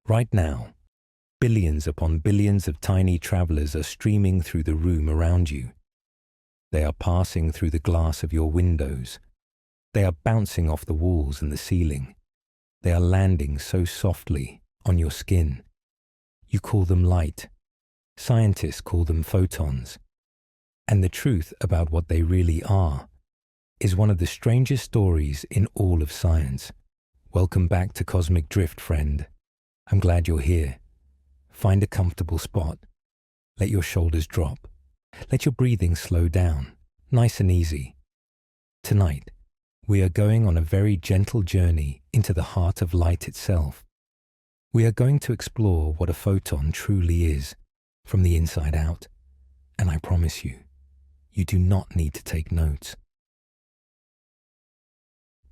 Right now, billions upon billions of tiny travelers are streaming through the room around you. They are passing through the glass of your windows. They are bouncing off the walls and the ceiling. They are landing so softly on your skin. You call them light. Scientists call them photons. And the truth about what they really are is one of the strangest stories in all of science. Welcome back to Cosmic Drift, friend. I'm glad you're here. Find a comfortable spot. Let your shoulders drop. Let your breathing slow down, nice and easy. Tonight, we are going on a very gentle journey into the heart of light itself. We are going to explore what a photon truly is, from the inside out. And I promise you, you do not need to take notes.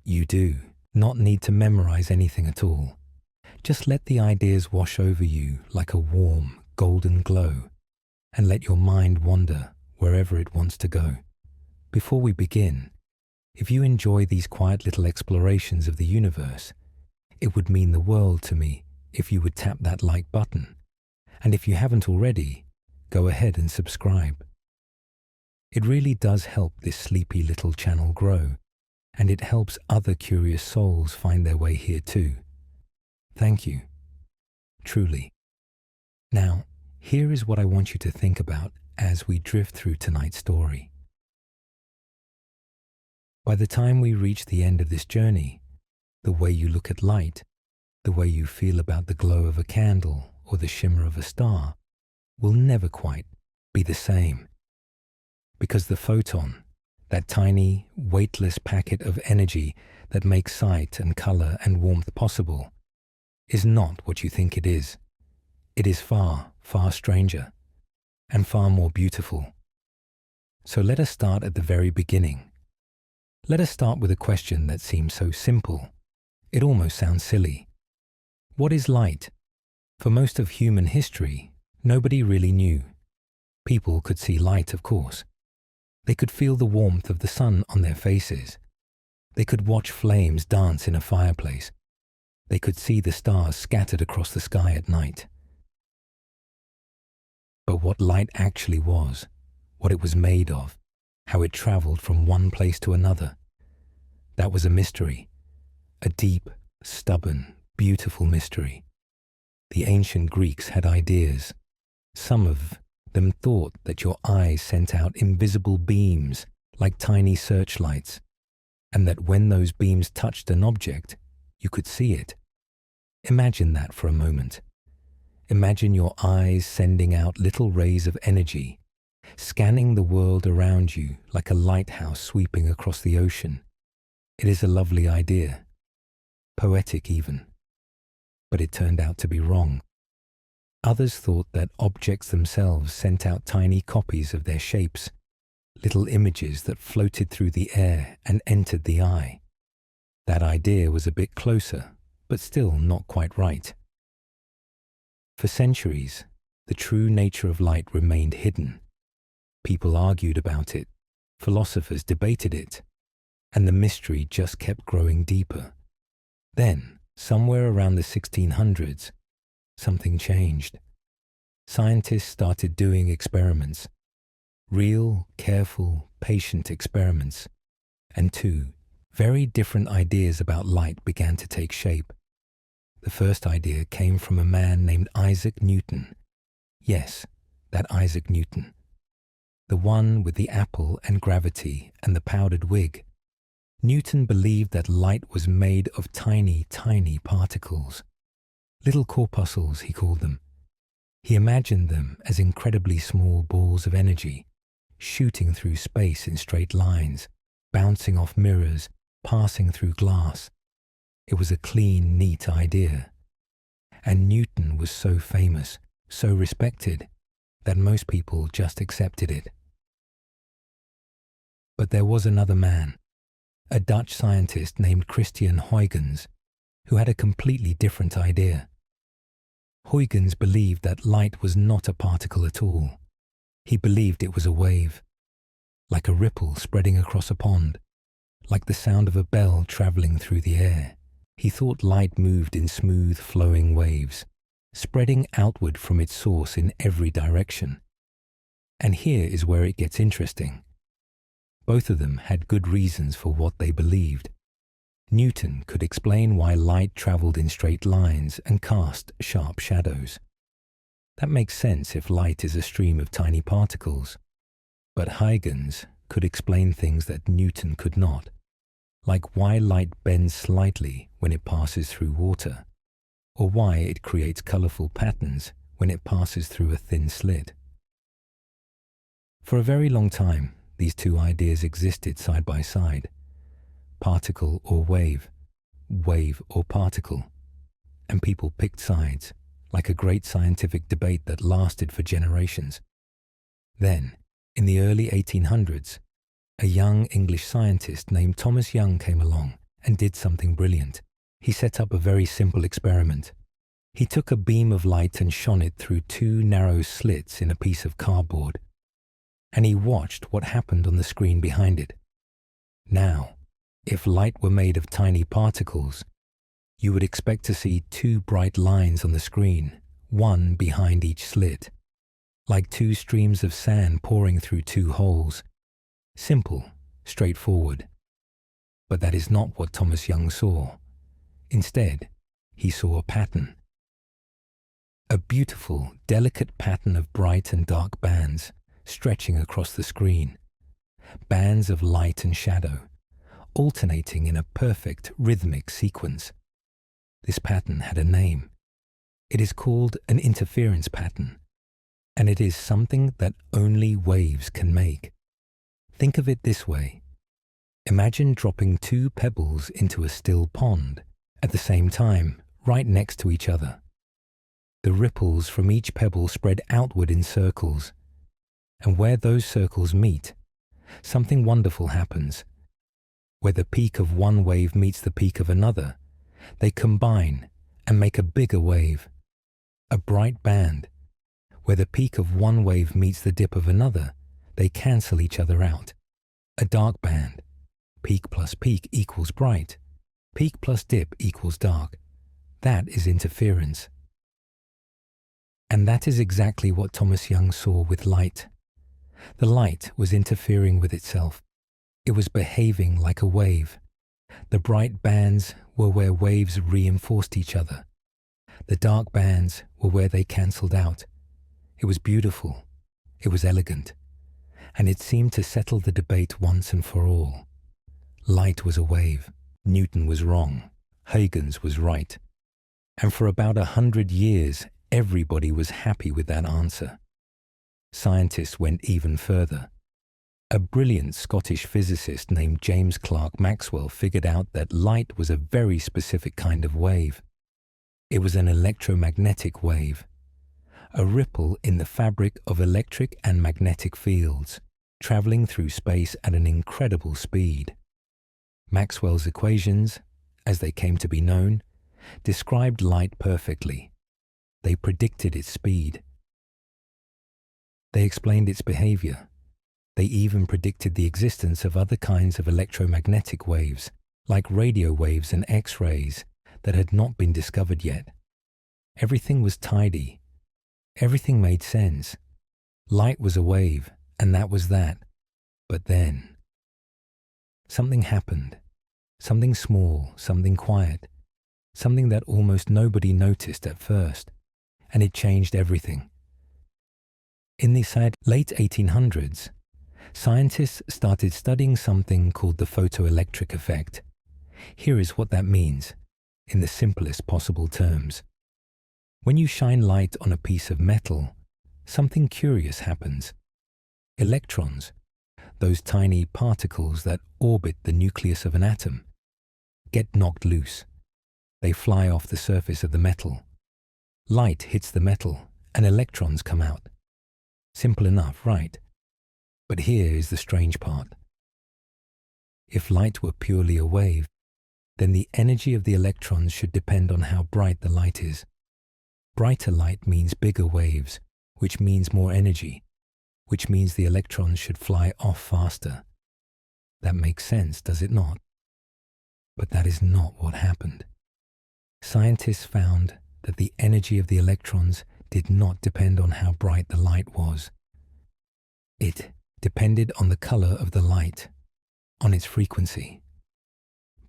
You do not need to memorize anything at all. Just let the ideas wash over you like a warm, golden glow, and let your mind wander wherever it wants to go. Before we begin, if you enjoy these quiet little explorations of the universe, it would mean the world to me if you would tap that like button. And if you haven't already, go ahead and subscribe. It really does help this sleepy little channel grow, and it helps other curious souls find their way here too. Thank you. Truly. Now, here is what I want you to think about as we drift through tonight's story. By the time we reach the end of this journey, the way you look at light, the way you feel about the glow of a candle or the shimmer of a star, will never quite be the same. Because the photon, that tiny, weightless packet of energy that makes sight and color and warmth possible, is not what you think it is. It is far, far stranger and far more beautiful. So let us start at the very beginning. Let us start with a question that seems so simple. It almost sounds silly. What is light? For most of human history, nobody really knew. People could see light, of course. They could feel the warmth of the sun on their faces. They could watch flames dance in a fireplace. They could see the stars scattered across the sky at night. But what light actually was, what it was made of, how it traveled from one place to another, that was a mystery, a deep, stubborn, beautiful mystery. The ancient Greeks had ideas. Some of them thought that your eyes sent out invisible beams like tiny searchlights, and that when those beams touched an object, you could see it. Imagine that for a moment. Imagine your eyes sending out little rays of energy, scanning the world around you like a lighthouse sweeping across the ocean. It is a lovely idea, poetic even, but it turned out to be wrong. Others thought that objects themselves sent out tiny copies of their shapes, little images that floated through the air and entered the eye. That idea was a bit closer, but still not quite right. For centuries, the true nature of light remained hidden. People argued about it, philosophers debated it, and the mystery just kept growing deeper. Then, somewhere around the 1600s, something changed. Scientists started doing experiments, real, careful, patient experiments, and two very different ideas about light began to take shape. The first idea came from a man named Isaac Newton. Yes, that Isaac Newton. The one with the apple and gravity and the powdered wig. Newton believed that light was made of tiny, tiny particles. Little corpuscles, he called them. He imagined them as incredibly small balls of energy, shooting through space in straight lines, bouncing off mirrors, passing through glass. It was a clean, neat idea. And Newton was so famous, so respected, that most people just accepted it. But there was another man, a Dutch scientist named Christian Huygens, who had a completely different idea. Huygens believed that light was not a particle at all. He believed it was a wave, like a ripple spreading across a pond, like the sound of a bell traveling through the air. He thought light moved in smooth, flowing waves, spreading outward from its source in every direction. And here is where it gets interesting. Both of them had good reasons for what they believed. Newton could explain why light traveled in straight lines and cast sharp shadows. That makes sense if light is a stream of tiny particles. But Huygens could explain things that Newton could not, like why light bends slightly when it passes through water, or why it creates colorful patterns when it passes through a thin slit. For a very long time, these two ideas existed side by side: particle or wave, wave or particle, and people picked sides, like a great scientific debate that lasted for generations. Then, in the early 1800s, a young English scientist named Thomas Young came along and did something brilliant. He set up a very simple experiment. He took a beam of light and shone it through two narrow slits in a piece of cardboard, and he watched what happened on the screen behind it. Now, if light were made of tiny particles, you would expect to see two bright lines on the screen, one behind each slit, like two streams of sand pouring through two holes. Simple, straightforward. But that is not what Thomas Young saw. Instead, he saw a pattern. A beautiful, delicate pattern of bright and dark bands stretching across the screen. Bands of light and shadow, alternating in a perfect rhythmic sequence. This pattern had a name. It is called an interference pattern, and it is something that only waves can make. Think of it this way. Imagine dropping two pebbles into a still pond at the same time, right next to each other. The ripples from each pebble spread outward in circles, and where those circles meet, something wonderful happens. Where the peak of one wave meets the peak of another, they combine and make a bigger wave, a bright band. Where the peak of one wave meets the dip of another, they cancel each other out. A dark band. Peak plus peak equals bright. Peak plus dip equals dark. That is interference. And that is exactly what Thomas Young saw with light. The light was interfering with itself. It was behaving like a wave. The bright bands were where waves reinforced each other. The dark bands were where they cancelled out. It was beautiful. It was elegant. And it seemed to settle the debate once and for all. Light was a wave. Newton was wrong. Huygens was right. And for about 100 years, everybody was happy with that answer. Scientists went even further. A brilliant Scottish physicist named James Clerk Maxwell figured out that light was a very specific kind of wave. It was an electromagnetic wave, a ripple in the fabric of electric and magnetic fields, traveling through space at an incredible speed. Maxwell's equations, as they came to be known, described light perfectly. They predicted its speed. They explained its behavior. They even predicted the existence of other kinds of electromagnetic waves, like radio waves and X-rays, that had not been discovered yet. Everything was tidy. Everything made sense. Light was a wave, and that was that. But then, something happened. Something small, something quiet, something that almost nobody noticed at first, and it changed everything. In the late 1800s, scientists started studying something called the photoelectric effect. Here is what that means, in the simplest possible terms. When you shine light on a piece of metal, something curious happens. Electrons, those tiny particles that orbit the nucleus of an atom, get knocked loose. They fly off the surface of the metal. Light hits the metal and electrons come out. Simple enough, right? But here is the strange part. If light were purely a wave, then the energy of the electrons should depend on how bright the light is. Brighter light means bigger waves, which means more energy, which means the electrons should fly off faster. That makes sense, does it not? But that is not what happened. Scientists found that the energy of the electrons did not depend on how bright the light was. It depended on the color of the light, on its frequency.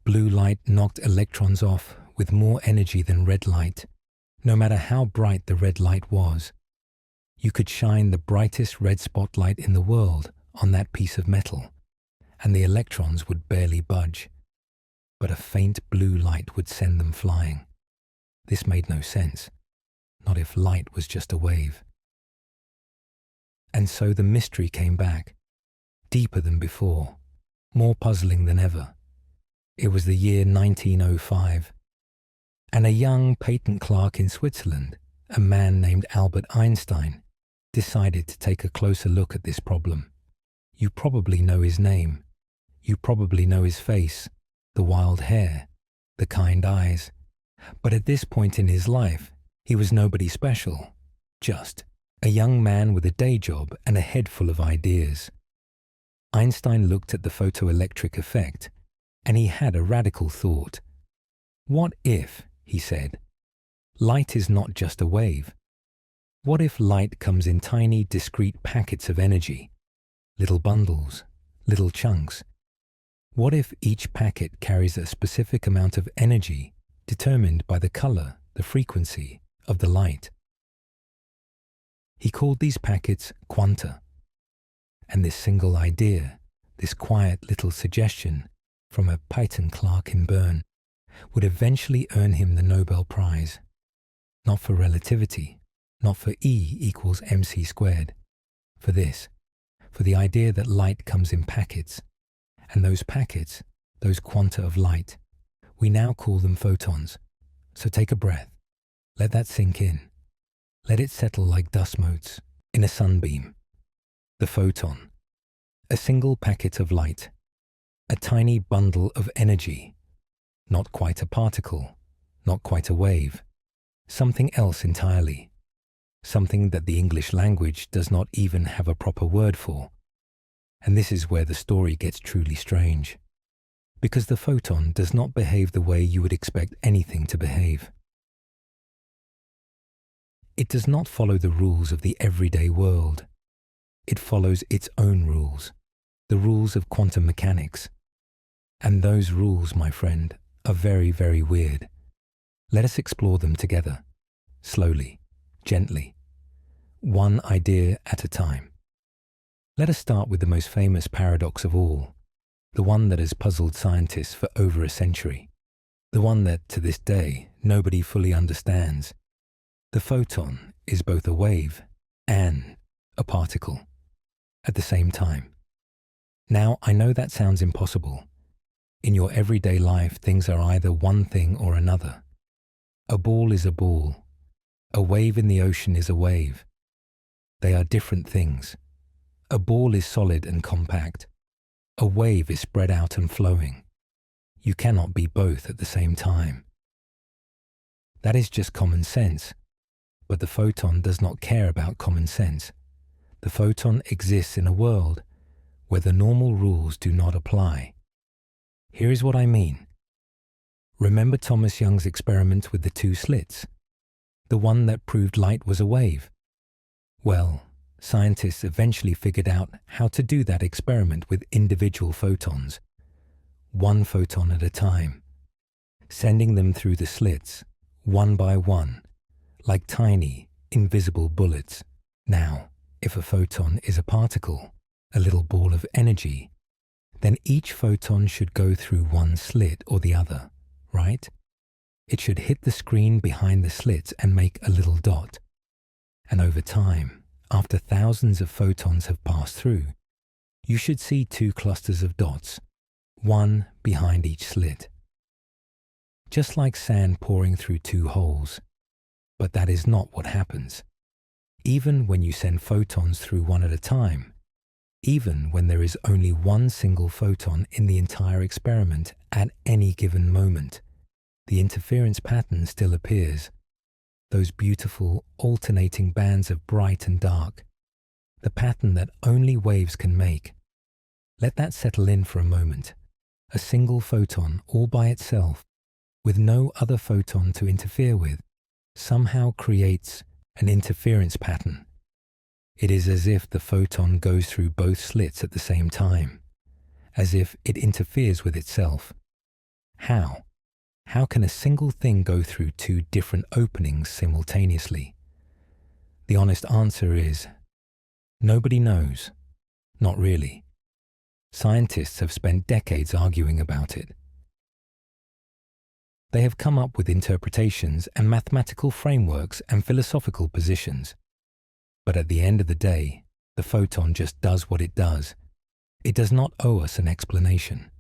Blue light knocked electrons off with more energy than red light, no matter how bright the red light was. You could shine the brightest red spotlight in the world on that piece of metal, and the electrons would barely budge. But a faint blue light would send them flying. This made no sense, not if light was just a wave. And so the mystery came back, deeper than before, more puzzling than ever. It was the year 1905, and a young patent clerk in Switzerland, a man named Albert Einstein, decided to take a closer look at this problem. You probably know his name. You probably know his face, the wild hair, the kind eyes. But at this point in his life, he was nobody special, just a young man with a day job and a head full of ideas. Einstein looked at the photoelectric effect, and he had a radical thought. What if, he said, light is not just a wave? What if light comes in tiny, discrete packets of energy, little bundles, little chunks? What if each packet carries a specific amount of energy determined by the color, the frequency of the light? He called these packets quanta. And this single idea, this quiet little suggestion from a patent clerk in Bern, would eventually earn him the Nobel Prize. Not for relativity, not for E equals mc squared. For this, for the idea that light comes in packets, and those packets, those quanta of light, we now call them photons. So take a breath. Let that sink in. Let it settle like dust motes in a sunbeam. The photon, a single packet of light, a tiny bundle of energy, not quite a particle, not quite a wave, something else entirely, something that the English language does not even have a proper word for. And this is where the story gets truly strange, because the photon does not behave the way you would expect anything to behave. It does not follow the rules of the everyday world. It follows its own rules, the rules of quantum mechanics. And those rules, my friend, are very, very weird. Let us explore them together, slowly, gently, one idea at a time. Let us start with the most famous paradox of all, the one that has puzzled scientists for over a century, the one that, to this day, nobody fully understands. The photon is both a wave and a particle at the same time. Now, I know that sounds impossible. In your everyday life, things are either one thing or another. A ball is a ball. A wave in the ocean is a wave. They are different things. A ball is solid and compact. A wave is spread out and flowing. You cannot be both at the same time. That is just common sense. But the photon does not care about common sense. The photon exists in a world where the normal rules do not apply. Here is what I mean. Remember Thomas Young's experiment with the two slits? The one that proved light was a wave? Well, scientists eventually figured out how to do that experiment with individual photons, one photon at a time, sending them through the slits, one by one, like tiny, invisible bullets. Now, if a photon is a particle, a little ball of energy, then each photon should go through one slit or the other, right? It should hit the screen behind the slits and make a little dot. And over time, after thousands of photons have passed through, you should see two clusters of dots, one behind each slit. Just like sand pouring through two holes. But that is not what happens. Even when you send photons through one at a time, even when there is only one single photon in the entire experiment at any given moment, the interference pattern still appears. Those beautiful alternating bands of bright and dark, the pattern that only waves can make. Let that settle in for a moment. A single photon all by itself, with no other photon to interfere with, somehow creates an interference pattern. It is as if the photon goes through both slits at the same time, as if it interferes with itself. How? How can a single thing go through two different openings simultaneously? The honest answer is, nobody knows. Not really. Scientists have spent decades arguing about it. They have come up with interpretations and mathematical frameworks and philosophical positions. But at the end of the day, the photon just does what it does. It does not owe us an explanation.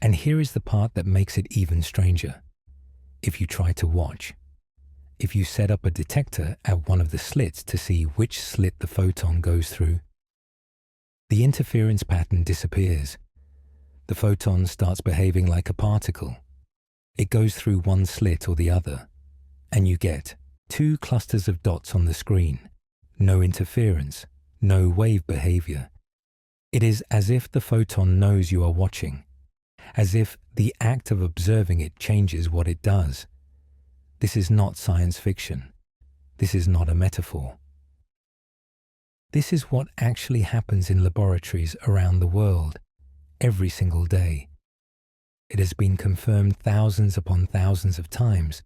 And here is the part that makes it even stranger. If you try to watch, if you set up a detector at one of the slits to see which slit the photon goes through, the interference pattern disappears. The photon starts behaving like a particle. It goes through one slit or the other, and you get two clusters of dots on the screen. No interference, no wave behavior. It is as if the photon knows you are watching, as if the act of observing it changes what it does. This is not science fiction. This is not a metaphor. This is what actually happens in laboratories around the world, every single day. It has been confirmed thousands upon thousands of times.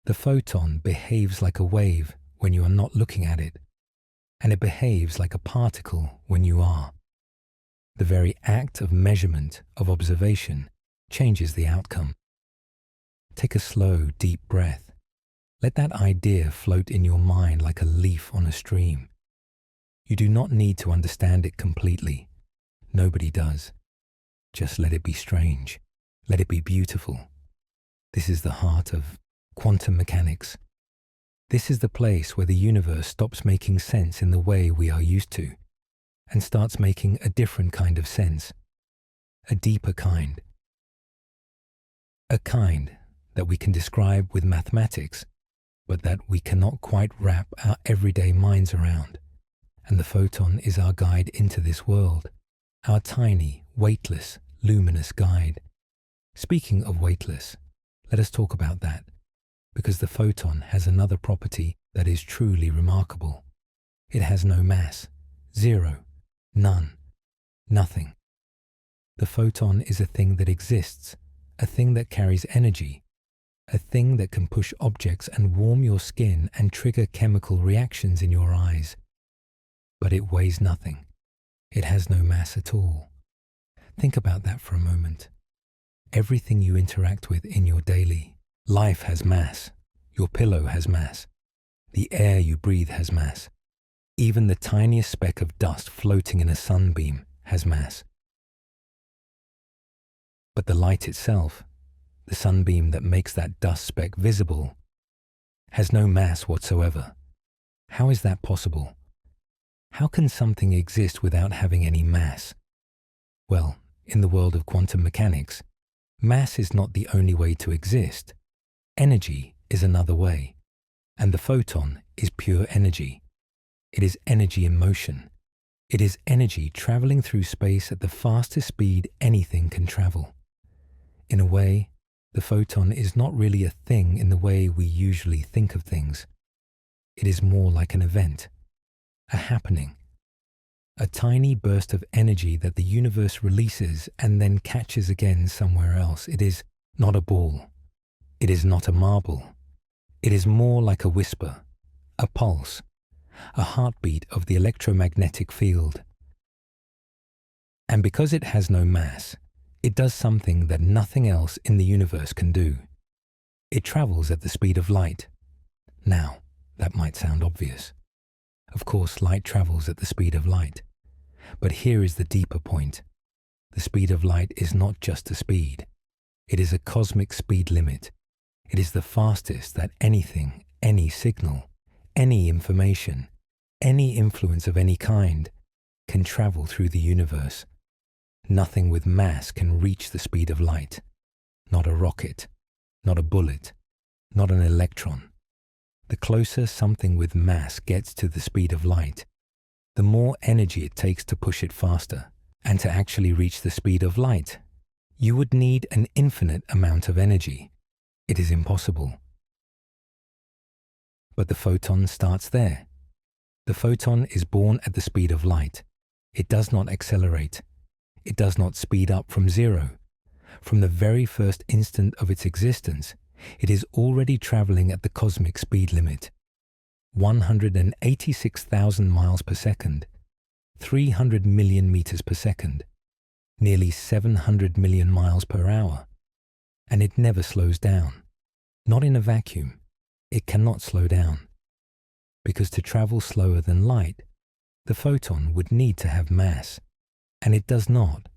The photon behaves like a wave when you are not looking at it, and it behaves like a particle when you are. The very act of measurement, of observation, changes the outcome. Take a slow, deep breath. Let that idea float in your mind like a leaf on a stream. You do not need to understand it completely. Nobody does. Just let it be strange. Let it be beautiful. This is the heart of quantum mechanics. This is the place where the universe stops making sense in the way we are used to, and starts making a different kind of sense, a deeper kind. A kind that we can describe with mathematics, but that we cannot quite wrap our everyday minds around. And the photon is our guide into this world, our tiny, weightless, luminous guide. Speaking of weightless, let us talk about that, because the photon has another property that is truly remarkable. It has no mass, zero, none, nothing. The photon is a thing that exists, a thing that carries energy, a thing that can push objects and warm your skin and trigger chemical reactions in your eyes. But it weighs nothing. It has no mass at all. Think about that for a moment. Everything you interact with in your daily life has mass. Your pillow has mass. The air you breathe has mass. Even the tiniest speck of dust floating in a sunbeam has mass. But the light itself, the sunbeam that makes that dust speck visible, has no mass whatsoever. How is that possible? How can something exist without having any mass? Well, in the world of quantum mechanics, mass is not the only way to exist. Energy is another way, and the photon is pure energy. It is energy in motion. It is energy traveling through space at the fastest speed anything can travel. In a way, the photon is not really a thing in the way we usually think of things. It is more like an event, a happening, a tiny burst of energy that the universe releases and then catches again somewhere else. It is not a ball. It is not a marble. It is more like a whisper, a pulse, a heartbeat of the electromagnetic field. And because it has no mass, it does something that nothing else in the universe can do. It travels at the speed of light. Now, that might sound obvious. Of course, light travels at the speed of light. But here is the deeper point. The speed of light is not just a speed. It is a cosmic speed limit. It is the fastest that anything, any signal, any information, any influence of any kind can travel through the universe. Nothing with mass can reach the speed of light. Not a rocket, not a bullet, not an electron. The closer something with mass gets to the speed of light, the more energy it takes to push it faster. And to actually reach the speed of light, you would need an infinite amount of energy. It is impossible. But the photon starts there. The photon is born at the speed of light. It does not accelerate. It does not speed up from zero. From the very first instant of its existence, it is already traveling at the cosmic speed limit. 186,000 miles per second, 300 million meters per second, nearly 700 million miles per hour. And it never slows down. Not in a vacuum. It cannot slow down. Because to travel slower than light, the photon would need to have mass. And it does not.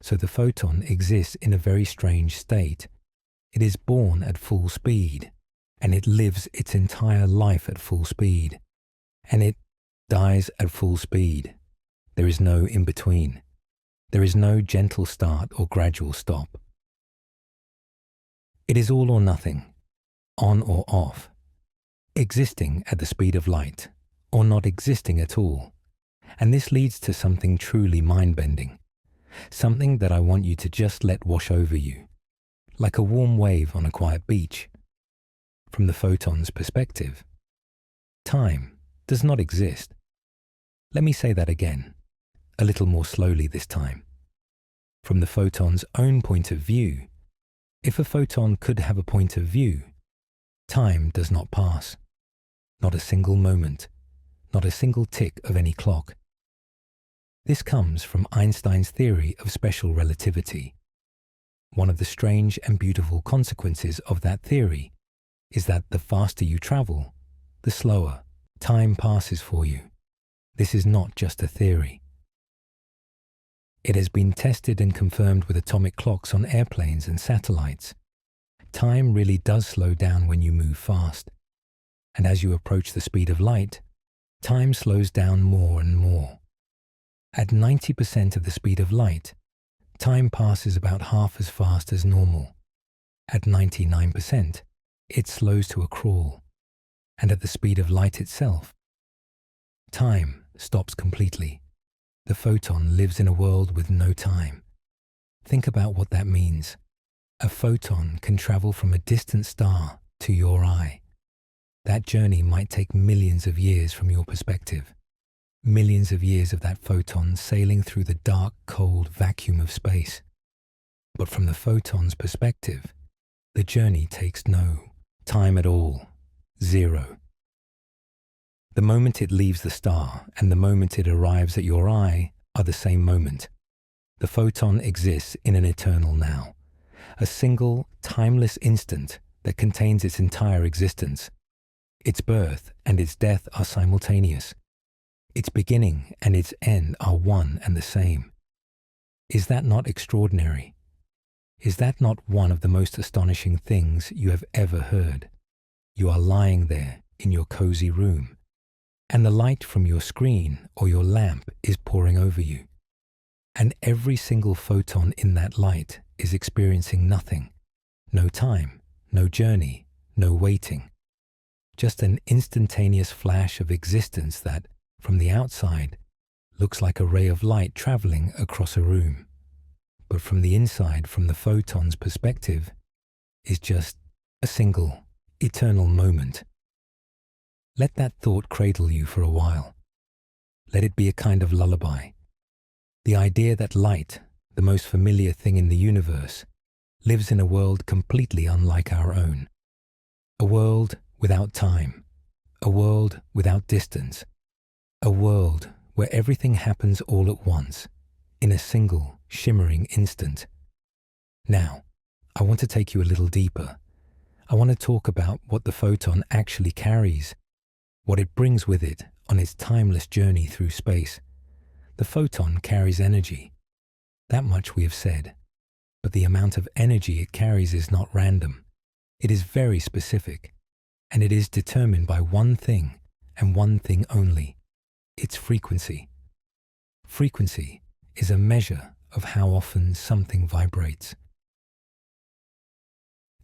So the photon exists in a very strange state. It is born at full speed, and it lives its entire life at full speed, and it dies at full speed. There is no in-between. There is no gentle start or gradual stop. It is all or nothing, on or off, existing at the speed of light, or not existing at all. And this leads to something truly mind-bending, something that I want you to just let wash over you, like a warm wave on a quiet beach. From the photon's perspective, time does not exist. Let me say that again, a little more slowly this time. From the photon's own point of view, if a photon could have a point of view, time does not pass. Not a single moment, not a single tick of any clock. This comes from Einstein's theory of special relativity. One of the strange and beautiful consequences of that theory is that the faster you travel, the slower time passes for you. This is not just a theory. It has been tested and confirmed with atomic clocks on airplanes and satellites. Time really does slow down when you move fast. And as you approach the speed of light, time slows down more and more. At 90% of the speed of light, time passes about half as fast as normal. At 99%, it slows to a crawl. And at the speed of light itself, time stops completely. The photon lives in a world with no time. Think about what that means. A photon can travel from a distant star to your eye. That journey might take millions of years from your perspective. Millions of years of that photon sailing through the dark, cold vacuum of space. But from the photon's perspective, the journey takes no time at all. Zero. The moment it leaves the star and the moment it arrives at your eye are the same moment. The photon exists in an eternal now, a single, timeless instant that contains its entire existence. Its birth and its death are simultaneous. Its beginning and its end are one and the same. Is that not extraordinary? Is that not one of the most astonishing things you have ever heard? You are lying there in your cozy room, and the light from your screen or your lamp is pouring over you. And every single photon in that light is experiencing nothing. No time, no journey, no waiting. Just an instantaneous flash of existence that, from the outside, looks like a ray of light traveling across a room. But from the inside, from the photon's perspective, is just a single, eternal moment. Let that thought cradle you for a while. Let it be a kind of lullaby. The idea that light, the most familiar thing in the universe, lives in a world completely unlike our own. A world without time. A world without distance. A world where everything happens all at once, in a single, shimmering instant. Now, I want to take you a little deeper. I want to talk about what the photon actually carries, what it brings with it on its timeless journey through space. The photon carries energy. That much we have said. But the amount of energy it carries is not random. It is very specific, and it is determined by one thing, and one thing only: its frequency. Frequency is a measure of how often something vibrates.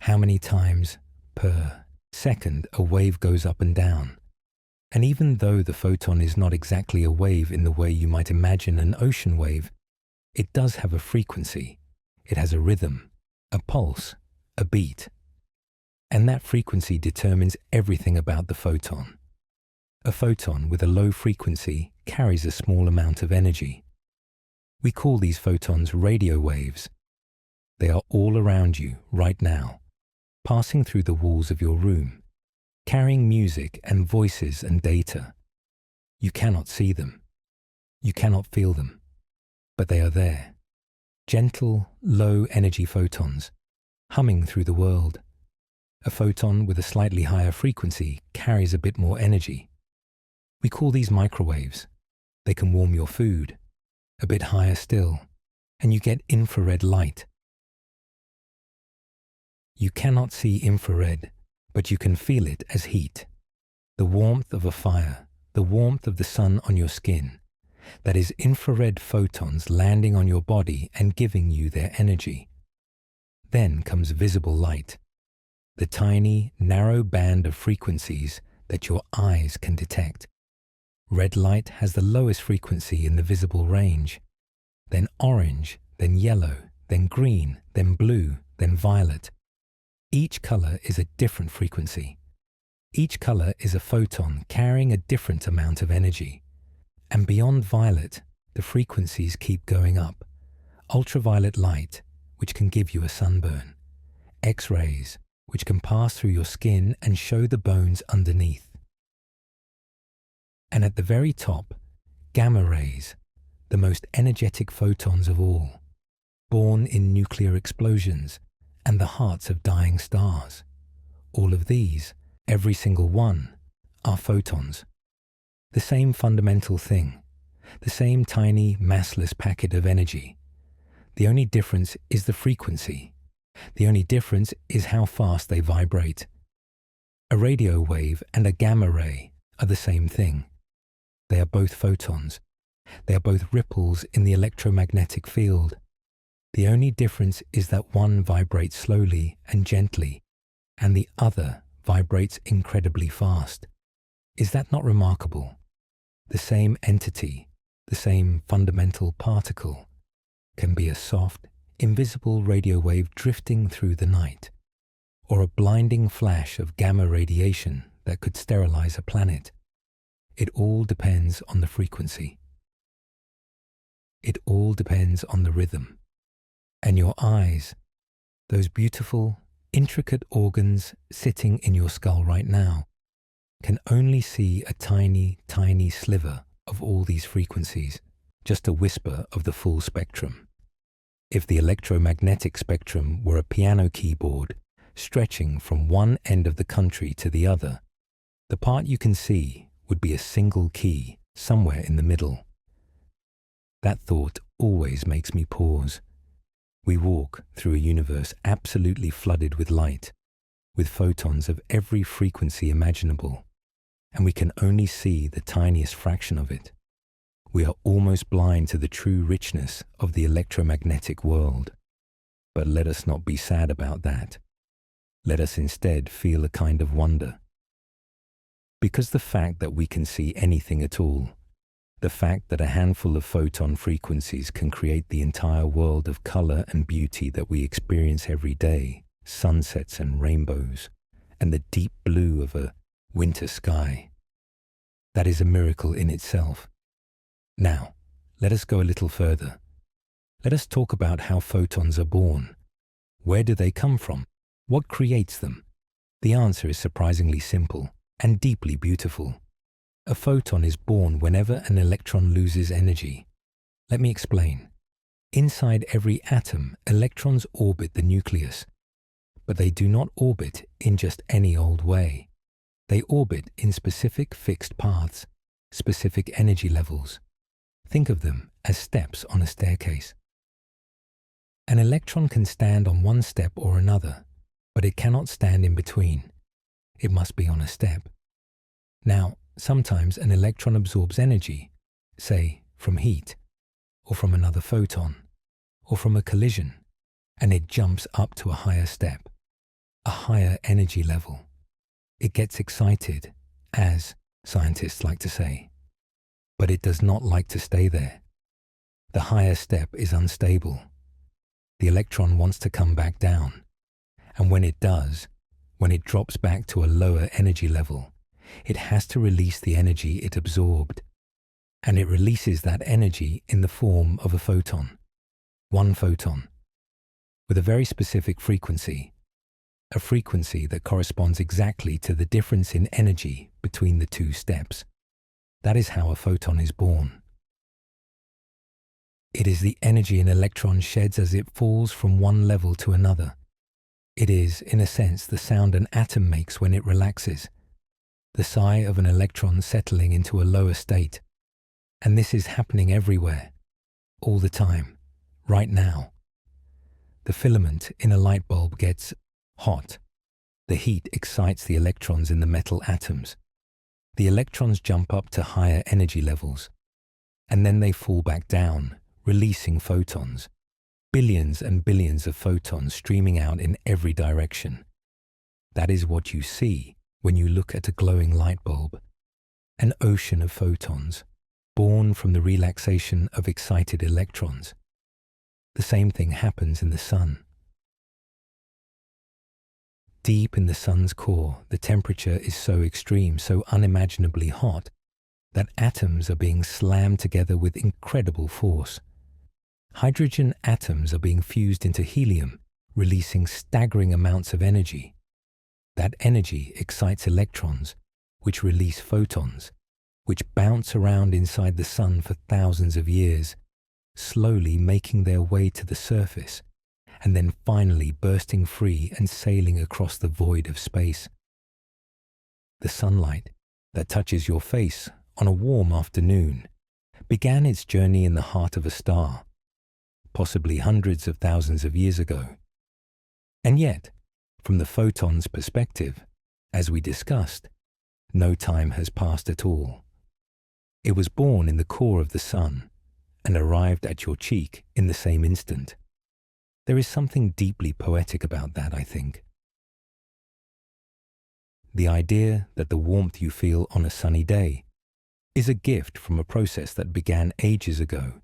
How many times per second a wave goes up and down. And even though the photon is not exactly a wave in the way you might imagine an ocean wave, it does have a frequency. It has a rhythm, a pulse, a beat. And that frequency determines everything about the photon. A photon with a low frequency carries a small amount of energy. We call these photons radio waves. They are all around you right now, passing through the walls of your room, carrying music and voices and data. You cannot see them. You cannot feel them, but they are there. Gentle, low-energy photons, humming through the world. A photon with a slightly higher frequency carries a bit more energy. We call these microwaves. They can warm your food. A bit higher still, and you get infrared light. You cannot see infrared, but you can feel it as heat. The warmth of a fire, the warmth of the sun on your skin. That is infrared photons landing on your body and giving you their energy. Then comes visible light, the tiny, narrow band of frequencies that your eyes can detect. Red light has the lowest frequency in the visible range, then orange, then yellow, then green, then blue, then violet. Each color is a different frequency. Each color is a photon carrying a different amount of energy. And beyond violet, the frequencies keep going up. Ultraviolet light, which can give you a sunburn. X-rays, which can pass through your skin and show the bones underneath. And at the very top, gamma rays, the most energetic photons of all, born in nuclear explosions and the hearts of dying stars. All of these, every single one, are photons. The same fundamental thing, the same tiny, massless packet of energy. The only difference is the frequency. The only difference is how fast they vibrate. A radio wave and a gamma ray are the same thing. They are both photons. They are both ripples in the electromagnetic field. The only difference is that one vibrates slowly and gently, and the other vibrates incredibly fast. Is that not remarkable? The same entity, the same fundamental particle, can be a soft, invisible radio wave drifting through the night, or a blinding flash of gamma radiation that could sterilize a planet. It all depends on the frequency. It all depends on the rhythm. And your eyes, those beautiful, intricate organs sitting in your skull right now, can only see a tiny, tiny sliver of all these frequencies, just a whisper of the full spectrum. If the electromagnetic spectrum were a piano keyboard stretching from one end of the country to the other, the part you can see would be a single key somewhere in the middle. That thought always makes me pause. We walk through a universe absolutely flooded with light, with photons of every frequency imaginable, and we can only see the tiniest fraction of it. We are almost blind to the true richness of the electromagnetic world. But let us not be sad about that. Let us instead feel a kind of wonder. Because the fact that we can see anything at all, the fact that a handful of photon frequencies can create the entire world of color and beauty that we experience every day, sunsets and rainbows, and the deep blue of a winter sky, that is a miracle in itself. Now, let us go a little further. Let us talk about how photons are born. Where do they come from? What creates them? The answer is surprisingly simple and deeply beautiful. A photon is born whenever an electron loses energy. Let me explain. Inside every atom, electrons orbit the nucleus, but they do not orbit in just any old way. They orbit in specific fixed paths, specific energy levels. Think of them as steps on a staircase. An electron can stand on one step or another, but it cannot stand in between. It must be on a step. Now, sometimes an electron absorbs energy, say from heat, or from another photon, or from a collision, and it jumps up to a higher step, a higher energy level. It gets excited, as scientists like to say, but it does not like to stay there. The higher step is unstable. The electron wants to come back down, and when it does, when it drops back to a lower energy level, it has to release the energy it absorbed. And it releases that energy in the form of a photon. One photon. With a very specific frequency. A frequency that corresponds exactly to the difference in energy between the two steps. That is how a photon is born. It is the energy an electron sheds as it falls from one level to another. It is, in a sense, the sound an atom makes when it relaxes, the sigh of an electron settling into a lower state. And this is happening everywhere, all the time, right now. The filament in a light bulb gets hot. The heat excites the electrons in the metal atoms. The electrons jump up to higher energy levels, and then they fall back down, releasing photons. Billions and billions of photons streaming out in every direction. That is what you see when you look at a glowing light bulb. An ocean of photons, born from the relaxation of excited electrons. The same thing happens in the sun. Deep in the sun's core, the temperature is so extreme, so unimaginably hot, that atoms are being slammed together with incredible force. Hydrogen atoms are being fused into helium, releasing staggering amounts of energy. That energy excites electrons, which release photons, which bounce around inside the sun for thousands of years, slowly making their way to the surface, and then finally bursting free and sailing across the void of space. The sunlight that touches your face on a warm afternoon began its journey in the heart of a star, possibly hundreds of thousands of years ago. And yet, from the photon's perspective, as we discussed, no time has passed at all. It was born in the core of the sun and arrived at your cheek in the same instant. There is something deeply poetic about that, I think. The idea that the warmth you feel on a sunny day is a gift from a process that began ages ago,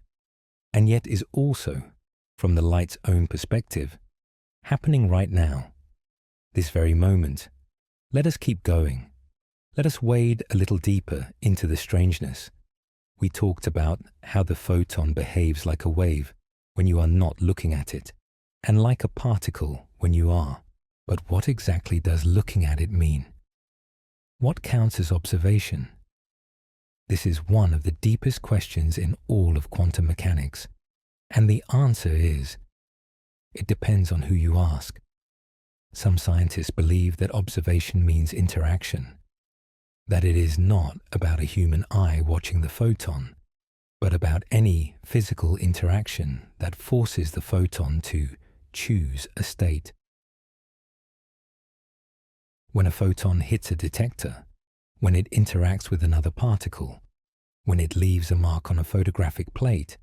and yet is also, from the light's own perspective, happening right now, this very moment. Let us keep going. Let us wade a little deeper into the strangeness. We talked about how the photon behaves like a wave when you are not looking at it, and like a particle when you are. But what exactly does looking at it mean? What counts as observation? This is one of the deepest questions in all of quantum mechanics, and the answer is, it depends on who you ask. Some scientists believe that observation means interaction, that it is not about a human eye watching the photon, but about any physical interaction that forces the photon to choose a state. When a photon hits a detector, when it interacts with another particle, when it leaves a mark on a photographic plate,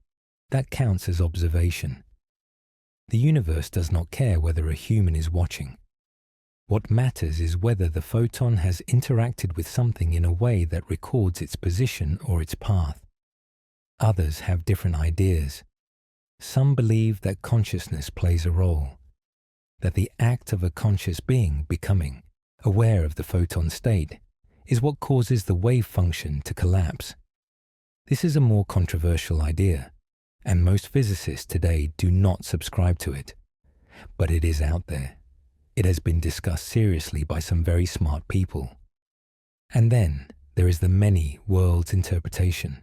that counts as observation. The universe does not care whether a human is watching. What matters is whether the photon has interacted with something in a way that records its position or its path. Others have different ideas. Some believe that consciousness plays a role, that the act of a conscious being becoming aware of the photon state is what causes the wave function to collapse. This is a more controversial idea, and most physicists today do not subscribe to it. But it is out there. It has been discussed seriously by some very smart people. And then there is the many worlds interpretation.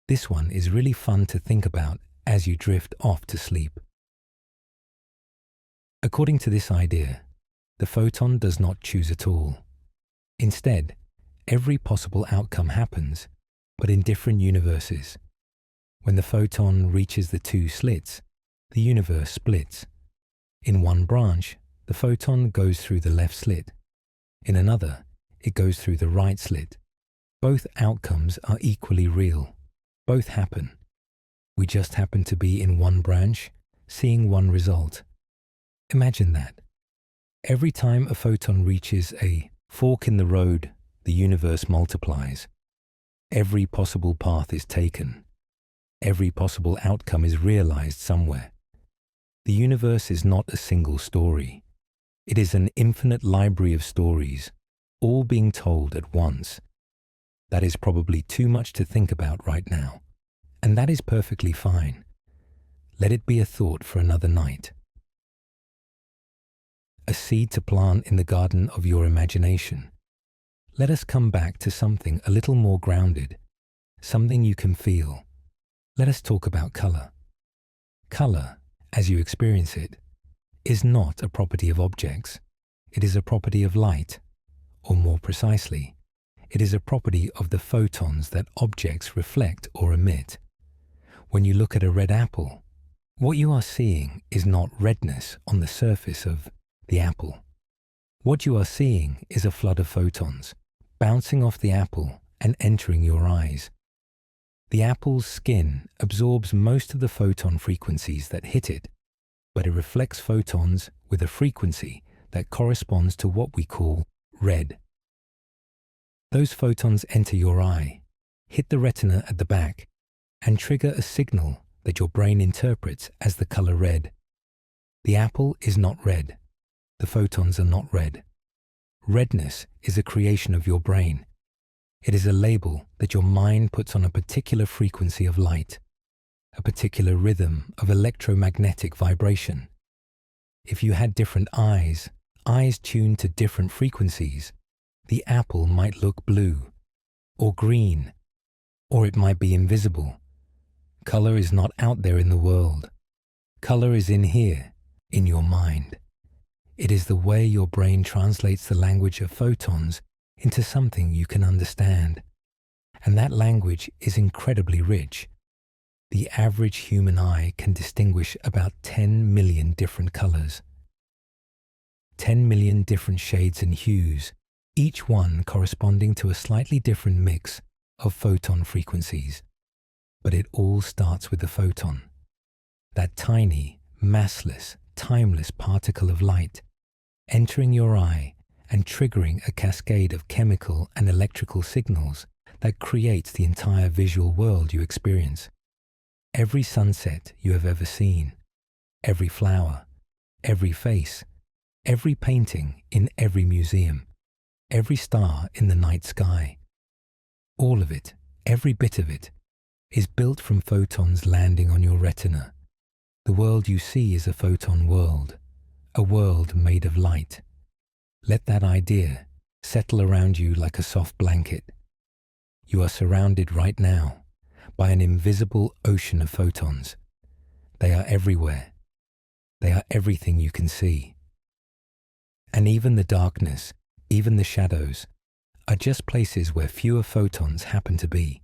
This one is really fun to think about as you drift off to sleep. According to this idea, the photon does not choose at all. Instead, every possible outcome happens, but in different universes. When the photon reaches the two slits, the universe splits. In one branch, the photon goes through the left slit. In another, it goes through the right slit. Both outcomes are equally real. Both happen. We just happen to be in one branch, seeing one result. Imagine that. Every time a photon reaches a fork in the road, the universe multiplies. Every possible path is taken. Every possible outcome is realized somewhere. The universe is not a single story. It is an infinite library of stories, all being told at once. That is probably too much to think about right now, and that is perfectly fine. Let it be a thought for another night. A seed to plant in the garden of your imagination. Let us come back to something a little more grounded, something you can feel. Let us talk about color. Color, as you experience it, is not a property of objects. It is a property of light, or more precisely, it is a property of the photons that objects reflect or emit. When you look at a red apple, what you are seeing is not redness on the surface of the apple. What you are seeing is a flood of photons bouncing off the apple and entering your eyes. The apple's skin absorbs most of the photon frequencies that hit it, but it reflects photons with a frequency that corresponds to what we call red. Those photons enter your eye, hit the retina at the back, and trigger a signal that your brain interprets as the color red. The apple is not red. The photons are not red. Redness is a creation of your brain. It is a label that your mind puts on a particular frequency of light, a particular rhythm of electromagnetic vibration. If you had different eyes tuned to different frequencies, the apple might look blue, or green, or it might be invisible. Color is not out there in the world. Color is in here, in your mind. It is the way your brain translates the language of photons into something you can understand. And that language is incredibly rich. The average human eye can distinguish about 10 million different colors. 10 million different shades and hues, each one corresponding to a slightly different mix of photon frequencies. But it all starts with the photon, that tiny, massless, timeless particle of light, entering your eye and triggering a cascade of chemical and electrical signals that creates the entire visual world you experience. Every sunset you have ever seen, every flower, every face, every painting in every museum, every star in the night sky, all of it, every bit of it, is built from photons landing on your retina. The world you see is a photon world, a world made of light. Let that idea settle around you like a soft blanket. You are surrounded right now by an invisible ocean of photons. They are everywhere. They are everything you can see. And even the darkness, even the shadows, are just places where fewer photons happen to be.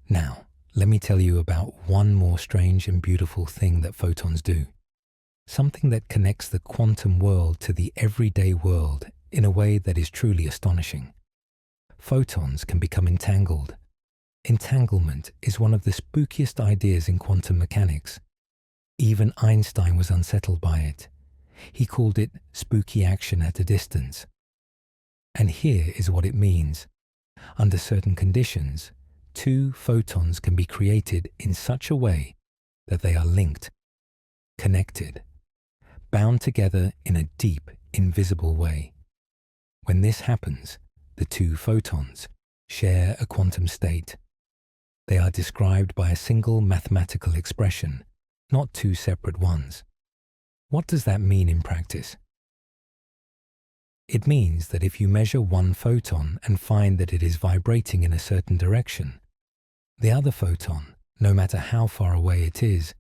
Now, let me tell you about one more strange and beautiful thing that photons do. Something that connects the quantum world to the everyday world in a way that is truly astonishing. Photons can become entangled. Entanglement is one of the spookiest ideas in quantum mechanics. Even Einstein was unsettled by it. He called it spooky action at a distance. And here is what it means. Under certain conditions, two photons can be created in such a way that they are linked, connected, bound together in a deep, invisible way. When this happens, the two photons share a quantum state. They are described by a single mathematical expression, not two separate ones. What does that mean in practice? It means that if you measure one photon and find that it is vibrating in a certain direction, the other photon, no matter how far away it is,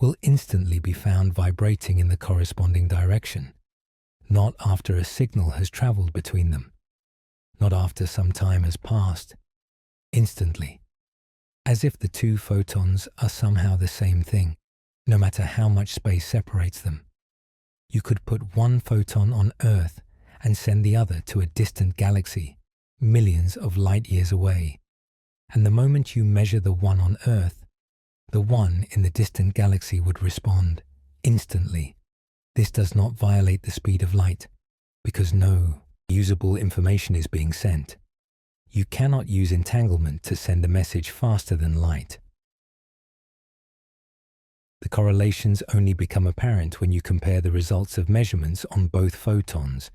will instantly be found vibrating in the corresponding direction, not after a signal has traveled between them, not after some time has passed, instantly, as if the two photons are somehow the same thing, no matter how much space separates them. You could put one photon on Earth and send the other to a distant galaxy, millions of light years away, and the moment you measure the one on Earth, the one in the distant galaxy would respond instantly. This does not violate the speed of light, because no usable information is being sent. You cannot use entanglement to send a message faster than light. The correlations only become apparent when you compare the results of measurements on both photons,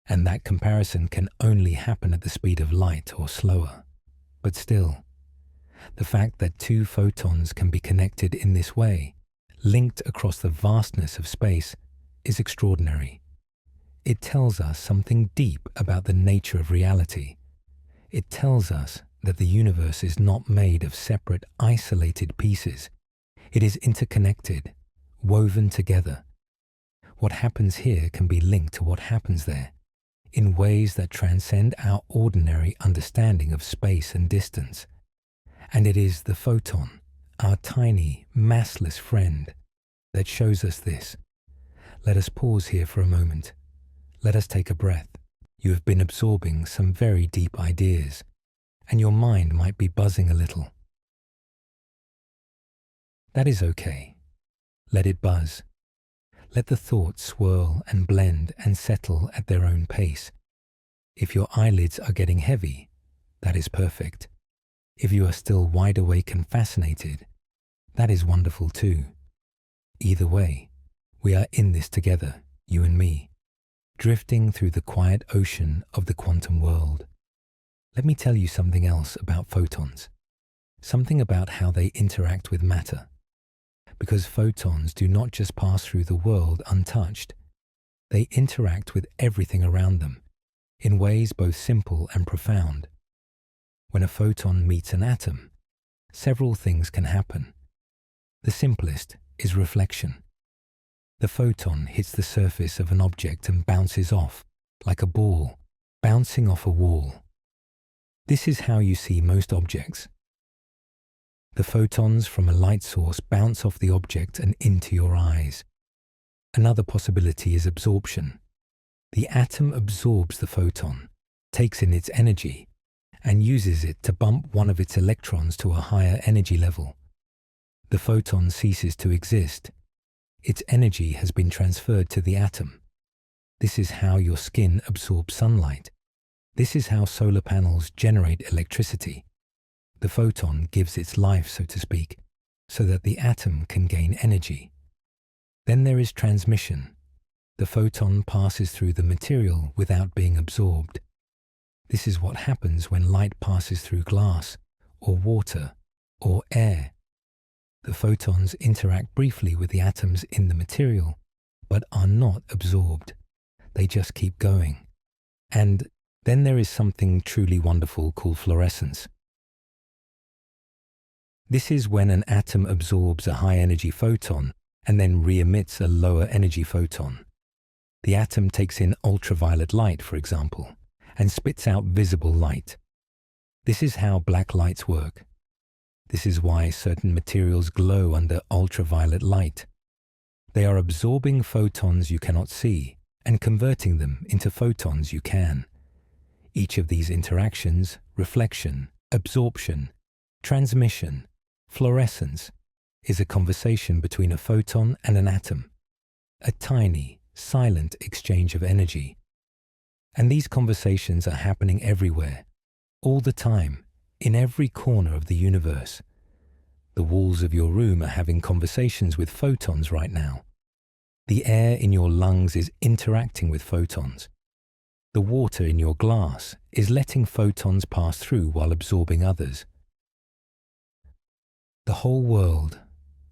and that comparison can only happen at the speed of light or slower. But still, the fact that two photons can be connected in this way, linked across the vastness of space, is extraordinary. It tells us something deep about the nature of reality. It tells us that the universe is not made of separate, isolated pieces. It is interconnected, woven together. What happens here can be linked to what happens there, in ways that transcend our ordinary understanding of space and distance. And it is the photon, our tiny, massless friend, that shows us this. Let us pause here for a moment. Let us take a breath. You have been absorbing some very deep ideas, and your mind might be buzzing a little. That is okay. Let it buzz. Let the thoughts swirl and blend and settle at their own pace. If your eyelids are getting heavy, that is perfect. If you are still wide awake and fascinated, that is wonderful too. Either way, we are in this together, you and me, drifting through the quiet ocean of the quantum world. Let me tell you something else about photons, something about how they interact with matter. Because photons do not just pass through the world untouched, they interact with everything around them in ways both simple and profound. When a photon meets an atom, several things can happen. The simplest is reflection. The photon hits the surface of an object and bounces off, like a ball, bouncing off a wall. This is how you see most objects. The photons from a light source bounce off the object and into your eyes. Another possibility is absorption. The atom absorbs the photon, takes in its energy, and uses it to bump one of its electrons to a higher energy level. The photon ceases to exist. Its energy has been transferred to the atom. This is how your skin absorbs sunlight. This is how solar panels generate electricity. The photon gives its life, so to speak, so that the atom can gain energy. Then there is transmission. The photon passes through the material without being absorbed. This is what happens when light passes through glass, or water, or air. The photons interact briefly with the atoms in the material, but are not absorbed. They just keep going. And then there is something truly wonderful called fluorescence. This is when an atom absorbs a high-energy photon and then re-emits a lower-energy photon. The atom takes in ultraviolet light, for example, and spits out visible light. This is how black lights work. This is why certain materials glow under ultraviolet light. They are absorbing photons you cannot see and converting them into photons you can. Each of these interactions, reflection, absorption, transmission, fluorescence, is a conversation between a photon and an atom, a tiny, silent exchange of energy. And these conversations are happening everywhere, all the time, in every corner of the universe. The walls of your room are having conversations with photons right now. The air in your lungs is interacting with photons. The water in your glass is letting photons pass through while absorbing others. The whole world,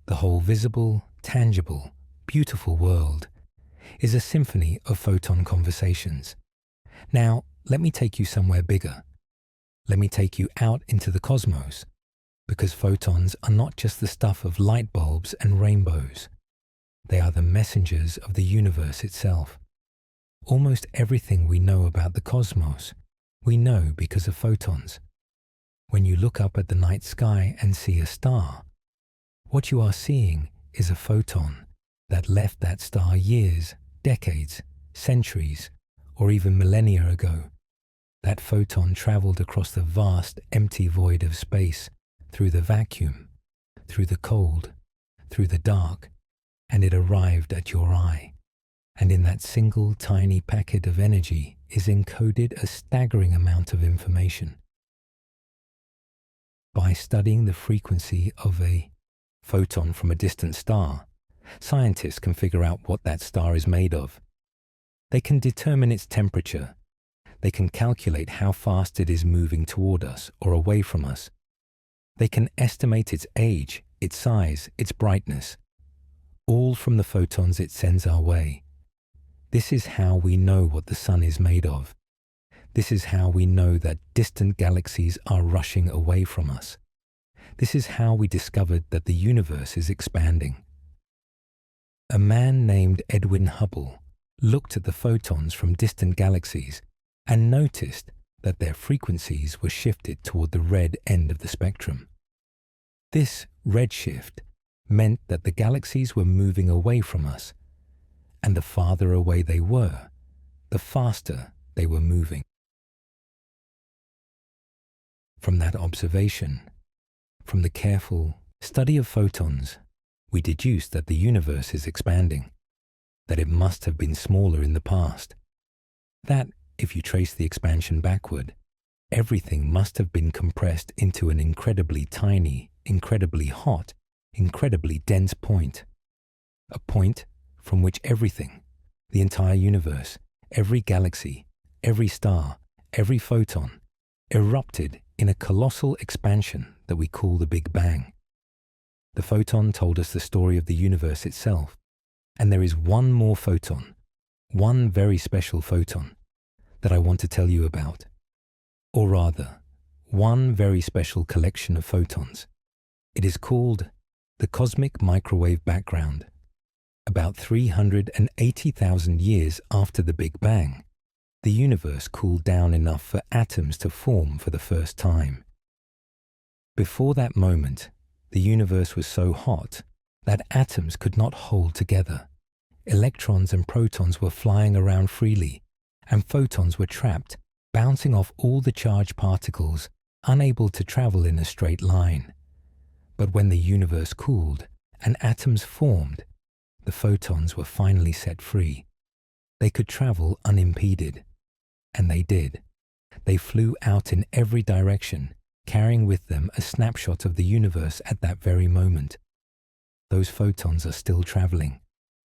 the whole visible, tangible, beautiful world, is a symphony of photon conversations. Now, let me take you somewhere bigger. Let me take you out into the cosmos, because photons are not just the stuff of light bulbs and rainbows. They are the messengers of the universe itself. Almost everything we know about the cosmos, we know because of photons. When you look up at the night sky and see a star, what you are seeing is a photon that left that star years, decades, centuries, or even millennia ago. That photon traveled across the vast, empty void of space, through the vacuum, through the cold, through the dark, and it arrived at your eye. And in that single tiny packet of energy is encoded a staggering amount of information. By studying the frequency of a photon from a distant star, scientists can figure out what that star is made of. They can determine its temperature. They can calculate how fast it is moving toward us or away from us. They can estimate its age, its size, its brightness, all from the photons it sends our way. This is how we know what the sun is made of. This is how we know that distant galaxies are rushing away from us. This is how we discovered that the universe is expanding. A man named Edwin Hubble looked at the photons from distant galaxies and noticed that their frequencies were shifted toward the red end of the spectrum. This redshift meant that the galaxies were moving away from us, and the farther away they were, the faster they were moving. From that observation, from the careful study of photons, we deduced that the universe is expanding, that it must have been smaller in the past, that, if you trace the expansion backward, everything must have been compressed into an incredibly tiny, incredibly hot, incredibly dense point. A point from which everything, the entire universe, every galaxy, every star, every photon, erupted in a colossal expansion that we call the Big Bang. The photon told us the story of the universe itself, and there is one more photon, one very special photon, that I want to tell you about. Or rather, one very special collection of photons. It is called the cosmic microwave background. About 380,000 years after the Big Bang, the universe cooled down enough for atoms to form for the first time. Before that moment, the universe was so hot that atoms could not hold together. Electrons and protons were flying around freely, and photons were trapped, bouncing off all the charged particles, unable to travel in a straight line. But when the universe cooled and atoms formed, the photons were finally set free. They could travel unimpeded, and they did. They flew out in every direction, carrying with them a snapshot of the universe at that very moment. Those photons are still traveling.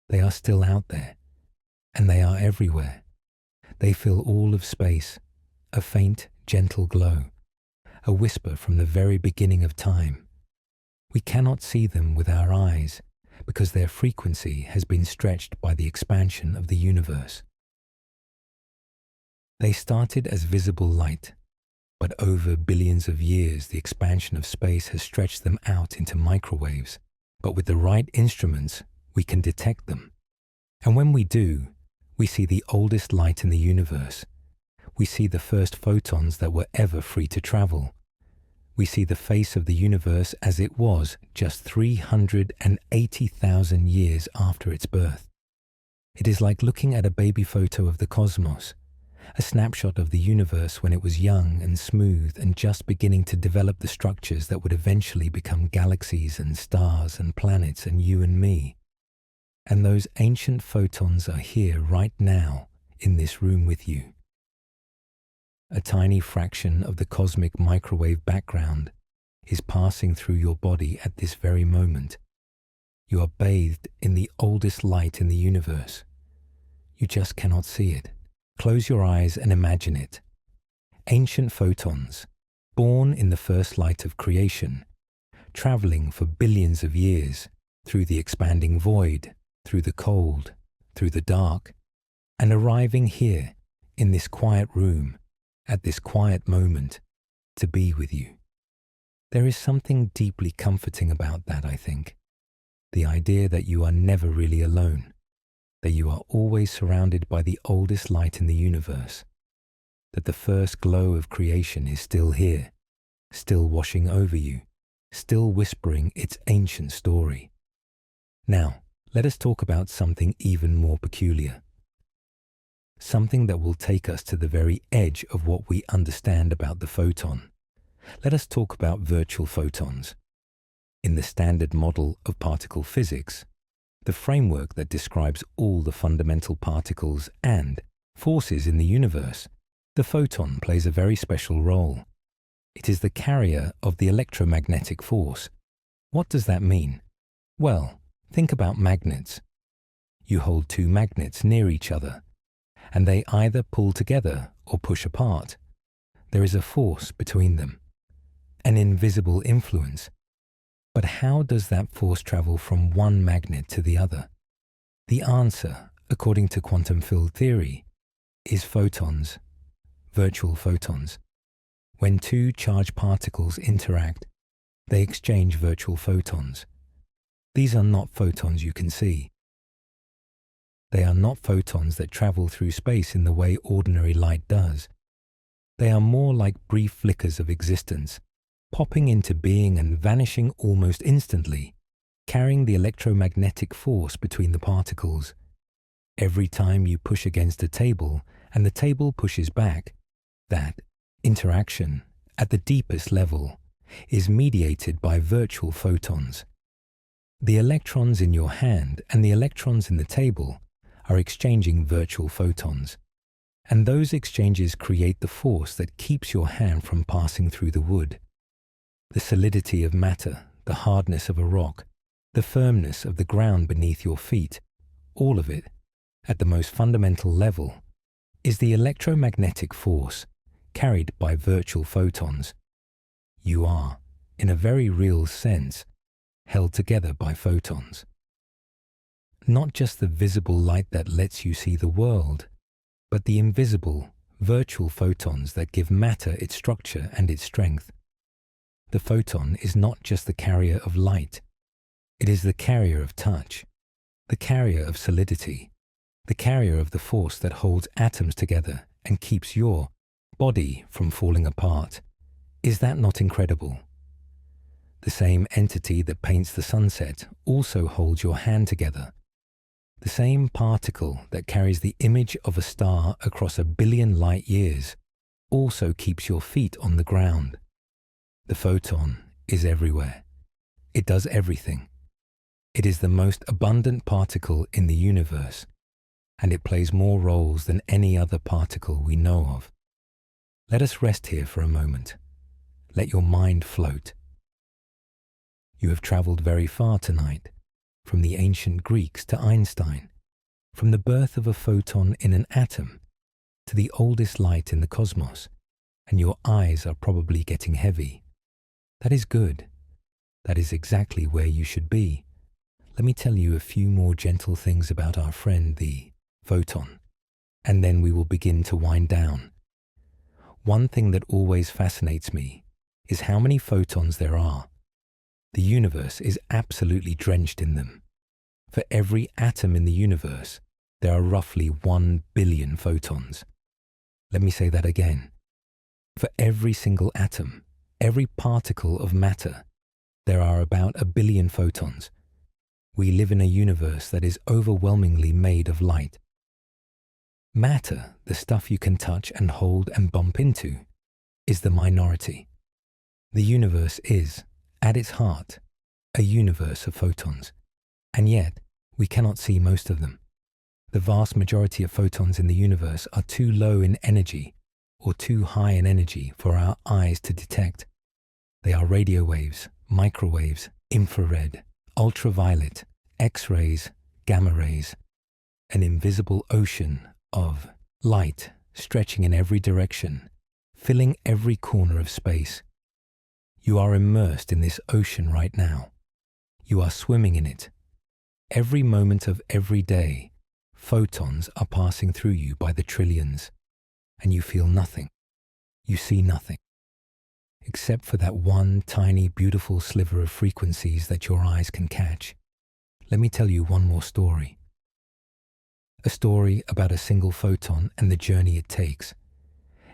They are still out there, and they are everywhere. They fill all of space, a faint, gentle glow, a whisper from the very beginning of time. We cannot see them with our eyes because their frequency has been stretched by the expansion of the universe. They started as visible light, but over billions of years the expansion of space has stretched them out into microwaves. But with the right instruments, we can detect them. And when we do, we see the oldest light in the universe. We see the first photons that were ever free to travel. We see the face of the universe as it was just 380,000 years after its birth. It is like looking at a baby photo of the cosmos, a snapshot of the universe when it was young and smooth and just beginning to develop the structures that would eventually become galaxies and stars and planets and you and me. And those ancient photons are here right now in this room with you. A tiny fraction of the cosmic microwave background is passing through your body at this very moment. You are bathed in the oldest light in the universe. You just cannot see it. Close your eyes and imagine it. Ancient photons, born in the first light of creation, traveling for billions of years through the expanding void, through the cold, through the dark, and arriving here in this quiet room at this quiet moment to be with you. There is something deeply comforting about that, I think. The idea that you are never really alone, that you are always surrounded by the oldest light in the universe, that the first glow of creation is still here, still washing over you, still whispering its ancient story. Now, let us talk about something even more peculiar. Something that will take us to the very edge of what we understand about the photon. Let us talk about virtual photons. In the standard model of particle physics, the framework that describes all the fundamental particles and forces in the universe, the photon plays a very special role. It is the carrier of the electromagnetic force. What does that mean? Well, think about magnets. You hold two magnets near each other, and they either pull together or push apart. There is a force between them, an invisible influence. But how does that force travel from one magnet to the other? The answer, according to quantum field theory, is photons, virtual photons. When two charged particles interact, they exchange virtual photons. These are not photons you can see. They are not photons that travel through space in the way ordinary light does. They are more like brief flickers of existence, popping into being and vanishing almost instantly, carrying the electromagnetic force between the particles. Every time you push against a table and the table pushes back, that interaction, at the deepest level, is mediated by virtual photons. The electrons in your hand and the electrons in the table are exchanging virtual photons, and those exchanges create the force that keeps your hand from passing through the wood. The solidity of matter, the hardness of a rock, the firmness of the ground beneath your feet, all of it, at the most fundamental level, is the electromagnetic force carried by virtual photons. You are, in a very real sense, held together by photons. Not just the visible light that lets you see the world, but the invisible, virtual photons that give matter its structure and its strength. The photon is not just the carrier of light. It is the carrier of touch, the carrier of solidity, the carrier of the force that holds atoms together and keeps your body from falling apart. Is that not incredible? The same entity that paints the sunset also holds your hand together. The same particle that carries the image of a star across 1 billion light years also keeps your feet on the ground. The photon is everywhere. It does everything. It is the most abundant particle in the universe, and it plays more roles than any other particle we know of. Let us rest here for a moment. Let your mind float. You have traveled very far tonight, from the ancient Greeks to Einstein, from the birth of a photon in an atom to the oldest light in the cosmos, and your eyes are probably getting heavy. That is good. That is exactly where you should be. Let me tell you a few more gentle things about our friend, the photon, and then we will begin to wind down. One thing that always fascinates me is how many photons there are. The universe is absolutely drenched in them. For every atom in the universe, there are roughly 1 billion photons. Let me say that again. For every single atom, every particle of matter, there are about 1 billion photons. We live in a universe that is overwhelmingly made of light. Matter, the stuff you can touch and hold and bump into, is the minority. The universe is, at its heart, a universe of photons, and yet we cannot see most of them. The vast majority of photons in the universe are too low in energy or too high in energy for our eyes to detect. They are radio waves, microwaves, infrared, ultraviolet, X-rays, gamma rays, an invisible ocean of light stretching in every direction, filling every corner of space. You are immersed in this ocean right now. You are swimming in it. Every moment of every day, photons are passing through you by the trillions, and you feel nothing. You see nothing, except for that one tiny, beautiful sliver of frequencies that your eyes can catch. Let me tell you one more story. A story about a single photon and the journey it takes.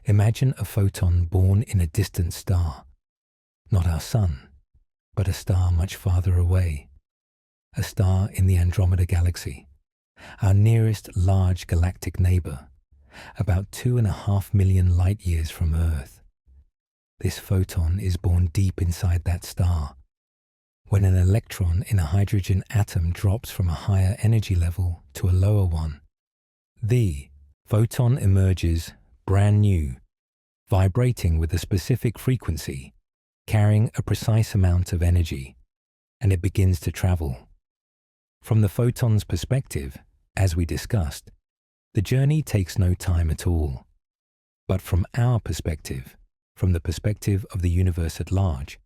Imagine a photon born in a distant star. Not our sun, but a star much farther away. A star in the Andromeda Galaxy, our nearest large galactic neighbor, about 2.5 million light years from Earth. This photon is born deep inside that star. When an electron in a hydrogen atom drops from a higher energy level to a lower one, the photon emerges brand new, vibrating with a specific frequency, carrying a precise amount of energy, and it begins to travel From the photon's perspective, as we discussed, the journey takes no time at all. But from our perspective, from the perspective of the universe at large,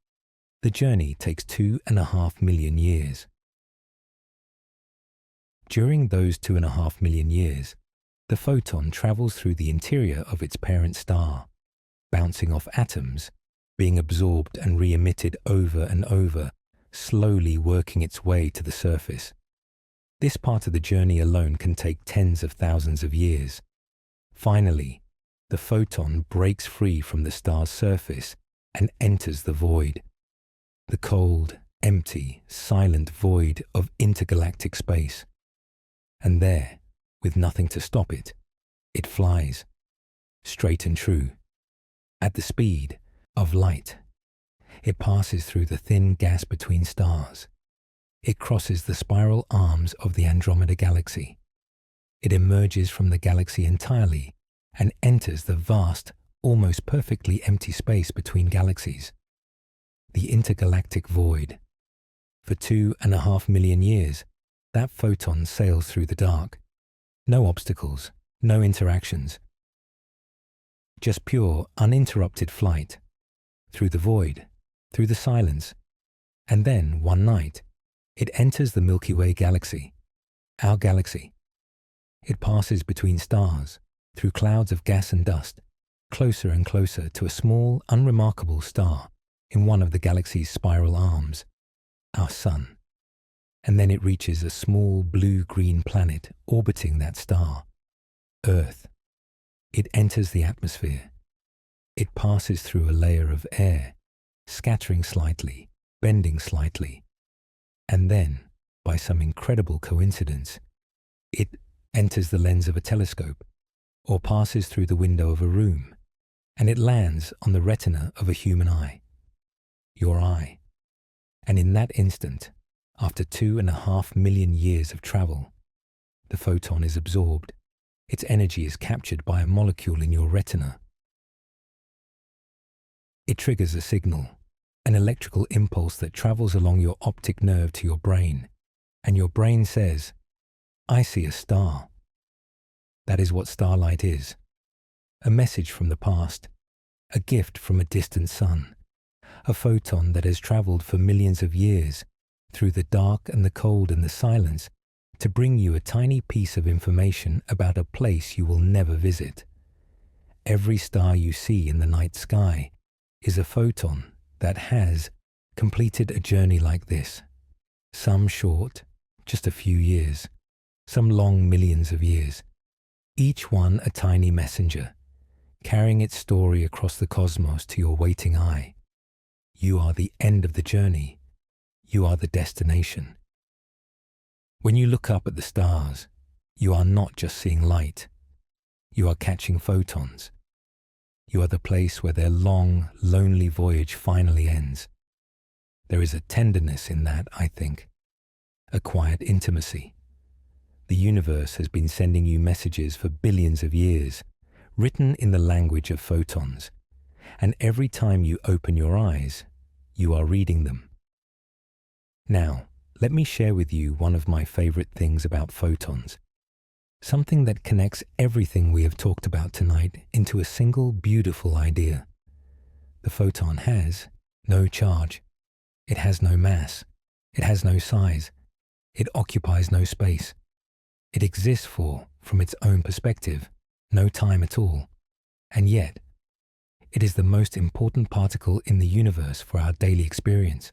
the journey takes 2.5 million years. During those 2.5 million years, the photon travels through the interior of its parent star, bouncing off atoms, being absorbed and re-emitted over and over, slowly working its way to the surface. This part of the journey alone can take tens of thousands of years. Finally, the photon breaks free from the star's surface and enters the void. The cold, empty, silent void of intergalactic space. And there, with nothing to stop it, it flies, straight and true, at the speed of light. It passes through the thin gas between stars. It crosses the spiral arms of the Andromeda Galaxy. It emerges from the galaxy entirely and enters the vast, almost perfectly empty space between galaxies. The intergalactic void. For 2.5 million years, that photon sails through the dark. No obstacles, no interactions. Just pure, uninterrupted flight. Through the void, through the silence. And then, one night, it enters the Milky Way galaxy, our galaxy. It passes between stars, through clouds of gas and dust, closer and closer to a small, unremarkable star in one of the galaxy's spiral arms, our Sun. And then it reaches a small blue-green planet orbiting that star, Earth. It enters the atmosphere. It passes through a layer of air, scattering slightly, bending slightly. And then, by some incredible coincidence, it enters the lens of a telescope, or passes through the window of a room, and it lands on the retina of a human eye, your eye. And in that instant, after 2.5 million years of travel, the photon is absorbed. Its energy is captured by a molecule in your retina. It triggers a signal, an electrical impulse that travels along your optic nerve to your brain, and your brain says, "I see a star." That is what starlight is. A message from the past, a gift from a distant sun, a photon that has traveled for millions of years through the dark and the cold and the silence to bring you a tiny piece of information about a place you will never visit. Every star you see in the night sky is a photon that has completed a journey like this. Some short, just a few years, some long millions of years, each one a tiny messenger, carrying its story across the cosmos to your waiting eye. You are the end of the journey. You are the destination. When you look up at the stars, you are not just seeing light. You are catching photons. You are the place where their long, lonely voyage finally ends. There is a tenderness in that, I think, a quiet intimacy. The universe has been sending you messages for billions of years, written in the language of photons, and every time you open your eyes, you are reading them. Now, let me share with you one of my favorite things about photons, something that connects everything we have talked about tonight into a single beautiful idea. The photon has no charge. It has no mass. It has no size. It occupies no space. It exists for, from its own perspective, no time at all. And yet, it is the most important particle in the universe for our daily experience.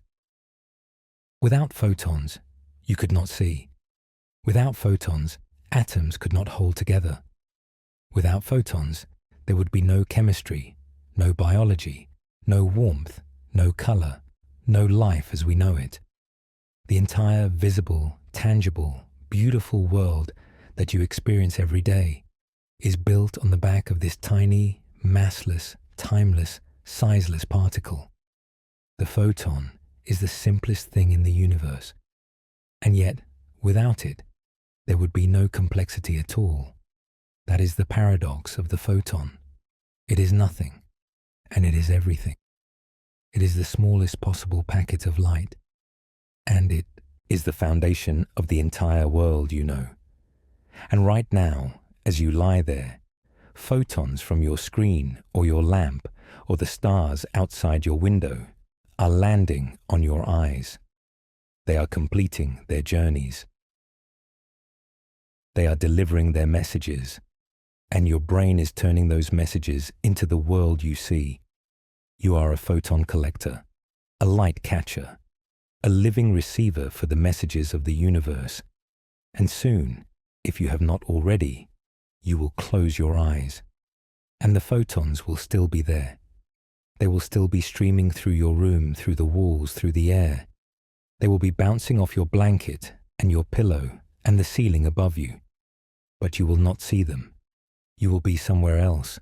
Without photons, you could not see. Without photons, atoms could not hold together. Without photons, there would be no chemistry, no biology, no warmth, no color, no life as we know it. The entire visible, tangible, beautiful world that you experience every day is built on the back of this tiny, massless, timeless, sizeless particle. The photon is the simplest thing in the universe. And yet, without it, there would be no complexity at all. That is the paradox of the photon. It is nothing, and it is everything. It is the smallest possible packet of light, and it is the foundation of the entire world, you know. And right now, as you lie there, photons from your screen or your lamp or the stars outside your window are landing on your eyes. They are completing their journeys. They are delivering their messages, and your brain is turning those messages into the world you see. You are a photon collector, a light catcher, a living receiver for the messages of the universe. And soon, if you have not already, you will close your eyes, and the photons will still be there. They will still be streaming through your room, through the walls, through the air. They will be bouncing off your blanket and your pillow and the ceiling above you. But you will not see them. You will be somewhere else,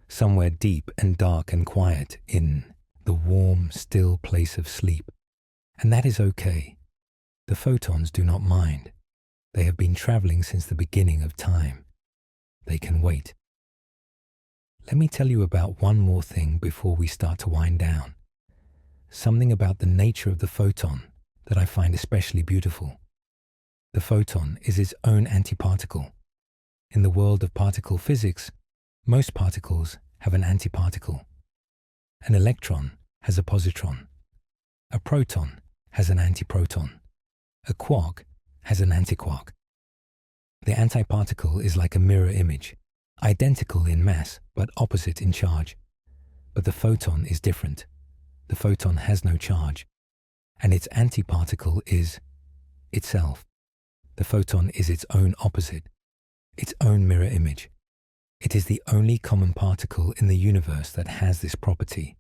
somewhere deep and dark and quiet in the warm, still place of sleep. And that is okay. The photons do not mind. They have been traveling since the beginning of time. They can wait. Let me tell you about one more thing before we start to wind down. Something about the nature of the photon that I find especially beautiful. The photon is its own antiparticle. In the world of particle physics, most particles have an antiparticle. An electron has a positron. A proton has an antiproton. A quark has an antiquark. The antiparticle is like a mirror image, identical in mass but opposite in charge. But the photon is different. The photon has no charge, and its antiparticle is itself. The photon is its own opposite, its own mirror image. It is the only common particle in the universe that has this property.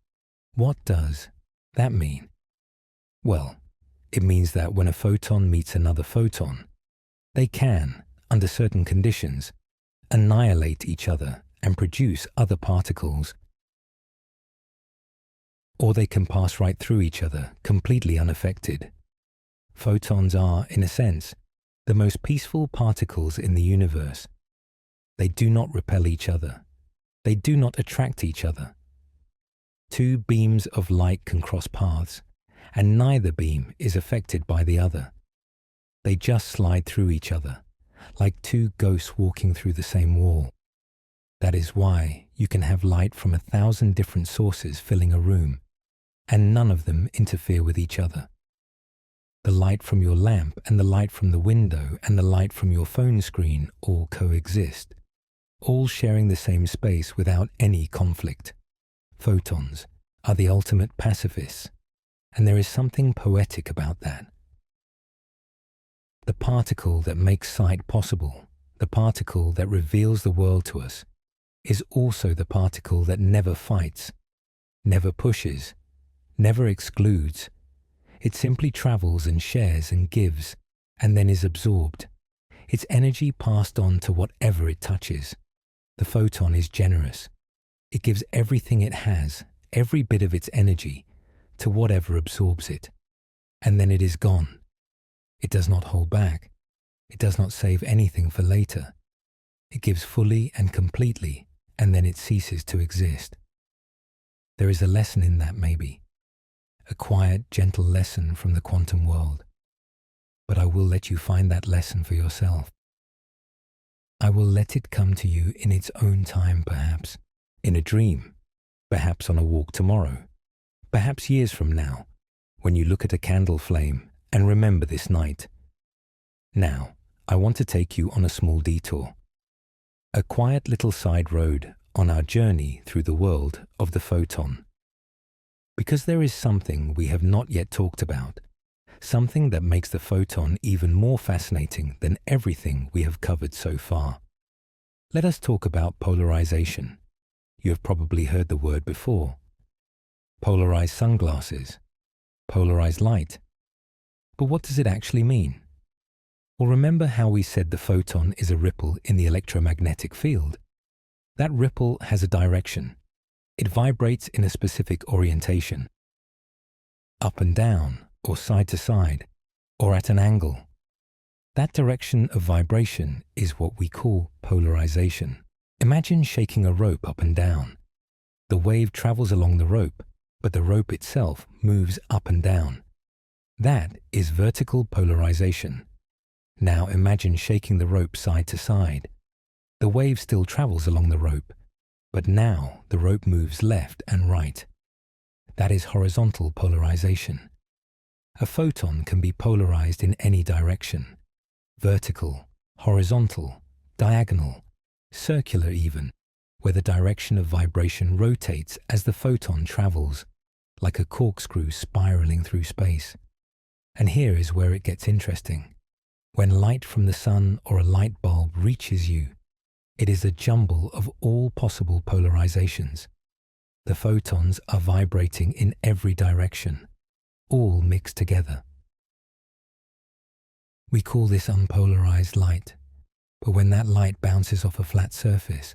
What does that mean? Well, it means that when a photon meets another photon, they can, under certain conditions, annihilate each other and produce other particles. Or they can pass right through each other, completely unaffected. Photons are, in a sense, the most peaceful particles in the universe. They do not repel each other. They do not attract each other. Two beams of light can cross paths, and neither beam is affected by the other. They just slide through each other, like two ghosts walking through the same wall. That is why you can have light from 1,000 different sources filling a room, and none of them interfere with each other. The light from your lamp and the light from the window and the light from your phone screen all coexist, all sharing the same space without any conflict. Photons are the ultimate pacifists, and there is something poetic about that. The particle that makes sight possible, the particle that reveals the world to us, is also the particle that never fights, never pushes, never excludes. It simply travels and shares and gives, and then is absorbed. Its energy passed on to whatever it touches. The photon is generous. It gives everything it has, every bit of its energy, to whatever absorbs it. And then it is gone. It does not hold back. It does not save anything for later. It gives fully and completely, and then it ceases to exist. There is a lesson in that, maybe. A quiet, gentle lesson from the quantum world. But I will let you find that lesson for yourself. I will let it come to you in its own time, perhaps, in a dream, perhaps on a walk tomorrow, perhaps years from now, when you look at a candle flame and remember this night. Now, I want to take you on a small detour, a quiet little side road on our journey through the world of the photon. Because there is something we have not yet talked about, something that makes the photon even more fascinating than everything we have covered so far. Let us talk about polarization. You have probably heard the word before. Polarized sunglasses, polarized light. But what does it actually mean? Well, remember how we said the photon is a ripple in the electromagnetic field? That ripple has a direction. It vibrates in a specific orientation. Up and down, or side to side, or at an angle. That direction of vibration is what we call polarization. Imagine shaking a rope up and down. The wave travels along the rope, but the rope itself moves up and down. That is vertical polarization. Now imagine shaking the rope side to side. The wave still travels along the rope, but now the rope moves left and right. That is horizontal polarization. A photon can be polarized in any direction: vertical, horizontal, diagonal, circular even, where the direction of vibration rotates as the photon travels, like a corkscrew spiraling through space. And here is where it gets interesting. When light from the sun or a light bulb reaches you, it is a jumble of all possible polarizations. The photons are vibrating in every direction, all mixed together. We call this unpolarized light, but when that light bounces off a flat surface,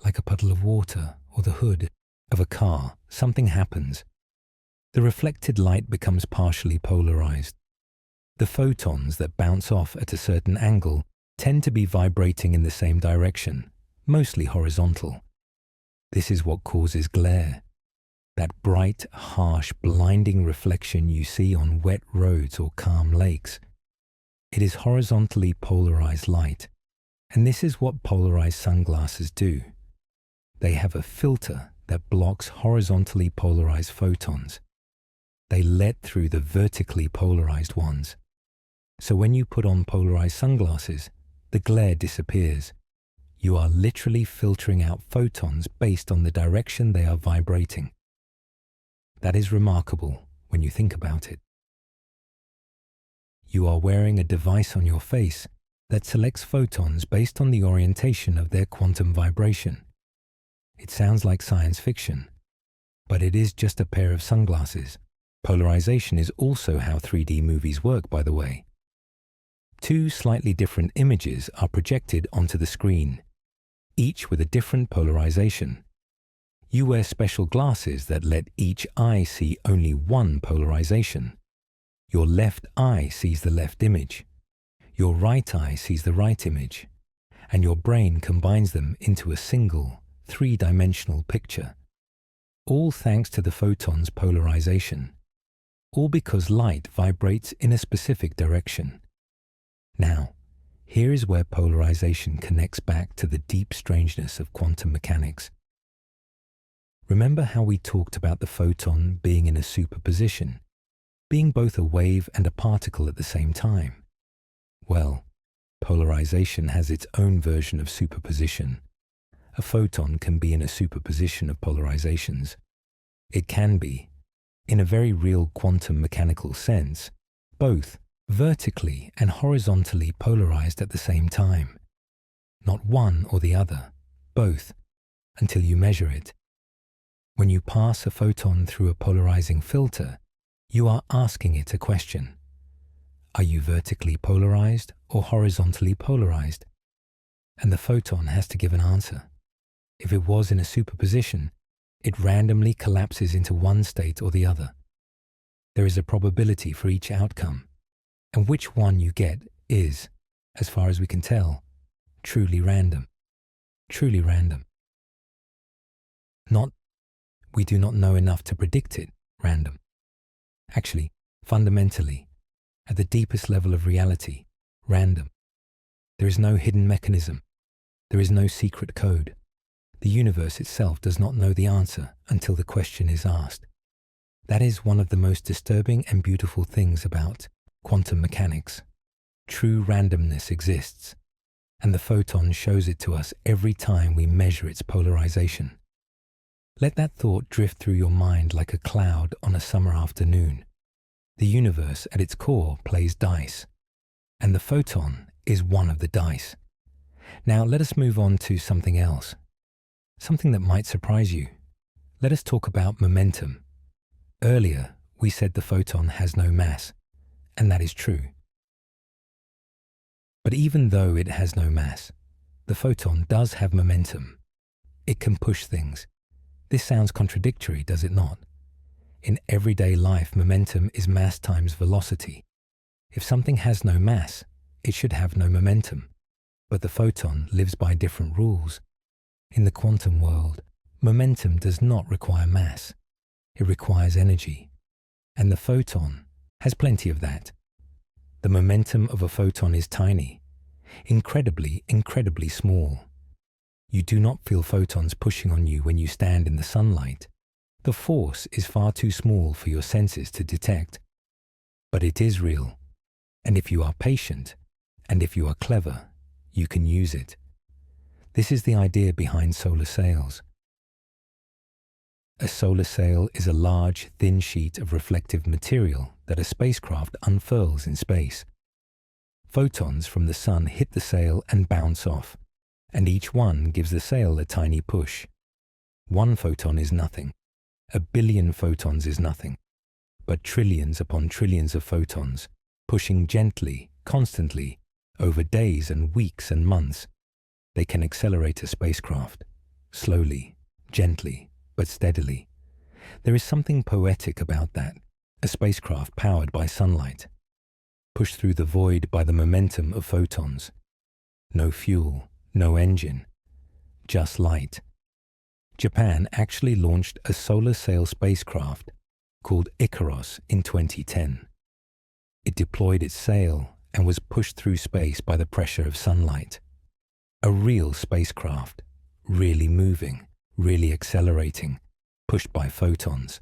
like a puddle of water or the hood of a car, something happens. The reflected light becomes partially polarized. The photons that bounce off at a certain angle tend to be vibrating in the same direction, mostly horizontal. This is what causes glare, that bright, harsh, blinding reflection you see on wet roads or calm lakes. It is horizontally polarized light, and this is what polarized sunglasses do. They have a filter that blocks horizontally polarized photons. They let through the vertically polarized ones. So when you put on polarized sunglasses, the glare disappears. You are literally filtering out photons based on the direction they are vibrating. That is remarkable when you think about it. You are wearing a device on your face that selects photons based on the orientation of their quantum vibration. It sounds like science fiction, but it is just a pair of sunglasses. Polarization is also how 3D movies work, by the way. Two slightly different images are projected onto the screen, each with a different polarization. You wear special glasses that let each eye see only one polarization. Your left eye sees the left image. Your right eye sees the right image. And your brain combines them into a single, three-dimensional picture. All thanks to the photon's polarization. All because light vibrates in a specific direction. Now, here is where polarization connects back to the deep strangeness of quantum mechanics. Remember how we talked about the photon being in a superposition, being both a wave and a particle at the same time? Well, polarization has its own version of superposition. A photon can be in a superposition of polarizations. It can be, in a very real quantum mechanical sense, both vertically and horizontally polarized at the same time. Not one or the other, both, until you measure it. When you pass a photon through a polarizing filter, you are asking it a question. Are you vertically polarized or horizontally polarized? And the photon has to give an answer. If it was in a superposition, it randomly collapses into one state or the other. There is a probability for each outcome, and which one you get is, as far as we can tell, truly random. Truly random. Not, we do not know enough to predict it, random. Actually, fundamentally, at the deepest level of reality, random. There is no hidden mechanism. There is no secret code. The universe itself does not know the answer until the question is asked. That is one of the most disturbing and beautiful things about quantum mechanics. True randomness exists, and the photon shows it to us every time we measure its polarization. Let that thought drift through your mind like a cloud on a summer afternoon. The universe at its core plays dice, and the photon is one of the dice. Now let us move on to something else, something that might surprise you. Let us talk about momentum. Earlier, we said the photon has no mass, and that is true. But even though it has no mass, the photon does have momentum. It can push things. This sounds contradictory, does it not? In everyday life, momentum is mass times velocity. If something has no mass, it should have no momentum. But the photon lives by different rules. In the quantum world, momentum does not require mass. It requires energy. And the photon, has plenty of that. The momentum of a photon is tiny, incredibly, incredibly small. You do not feel photons pushing on you when you stand in the sunlight. The force is far too small for your senses to detect. But it is real, and if you are patient, and if you are clever, you can use it. This is the idea behind solar sails. A solar sail is a large, thin sheet of reflective material that a spacecraft unfurls in space. Photons from the sun hit the sail and bounce off, and each one gives the sail a tiny push. One photon is nothing. 1 billion photons is nothing. But trillions upon trillions of photons, pushing gently, constantly, over days and weeks and months, they can accelerate a spacecraft, slowly, gently, but steadily. There is something poetic about that, a spacecraft powered by sunlight, pushed through the void by the momentum of photons. No fuel, no engine, just light. Japan actually launched a solar sail spacecraft called Icaros in 2010. It deployed its sail and was pushed through space by the pressure of sunlight. A real spacecraft, really moving, really accelerating, pushed by photons.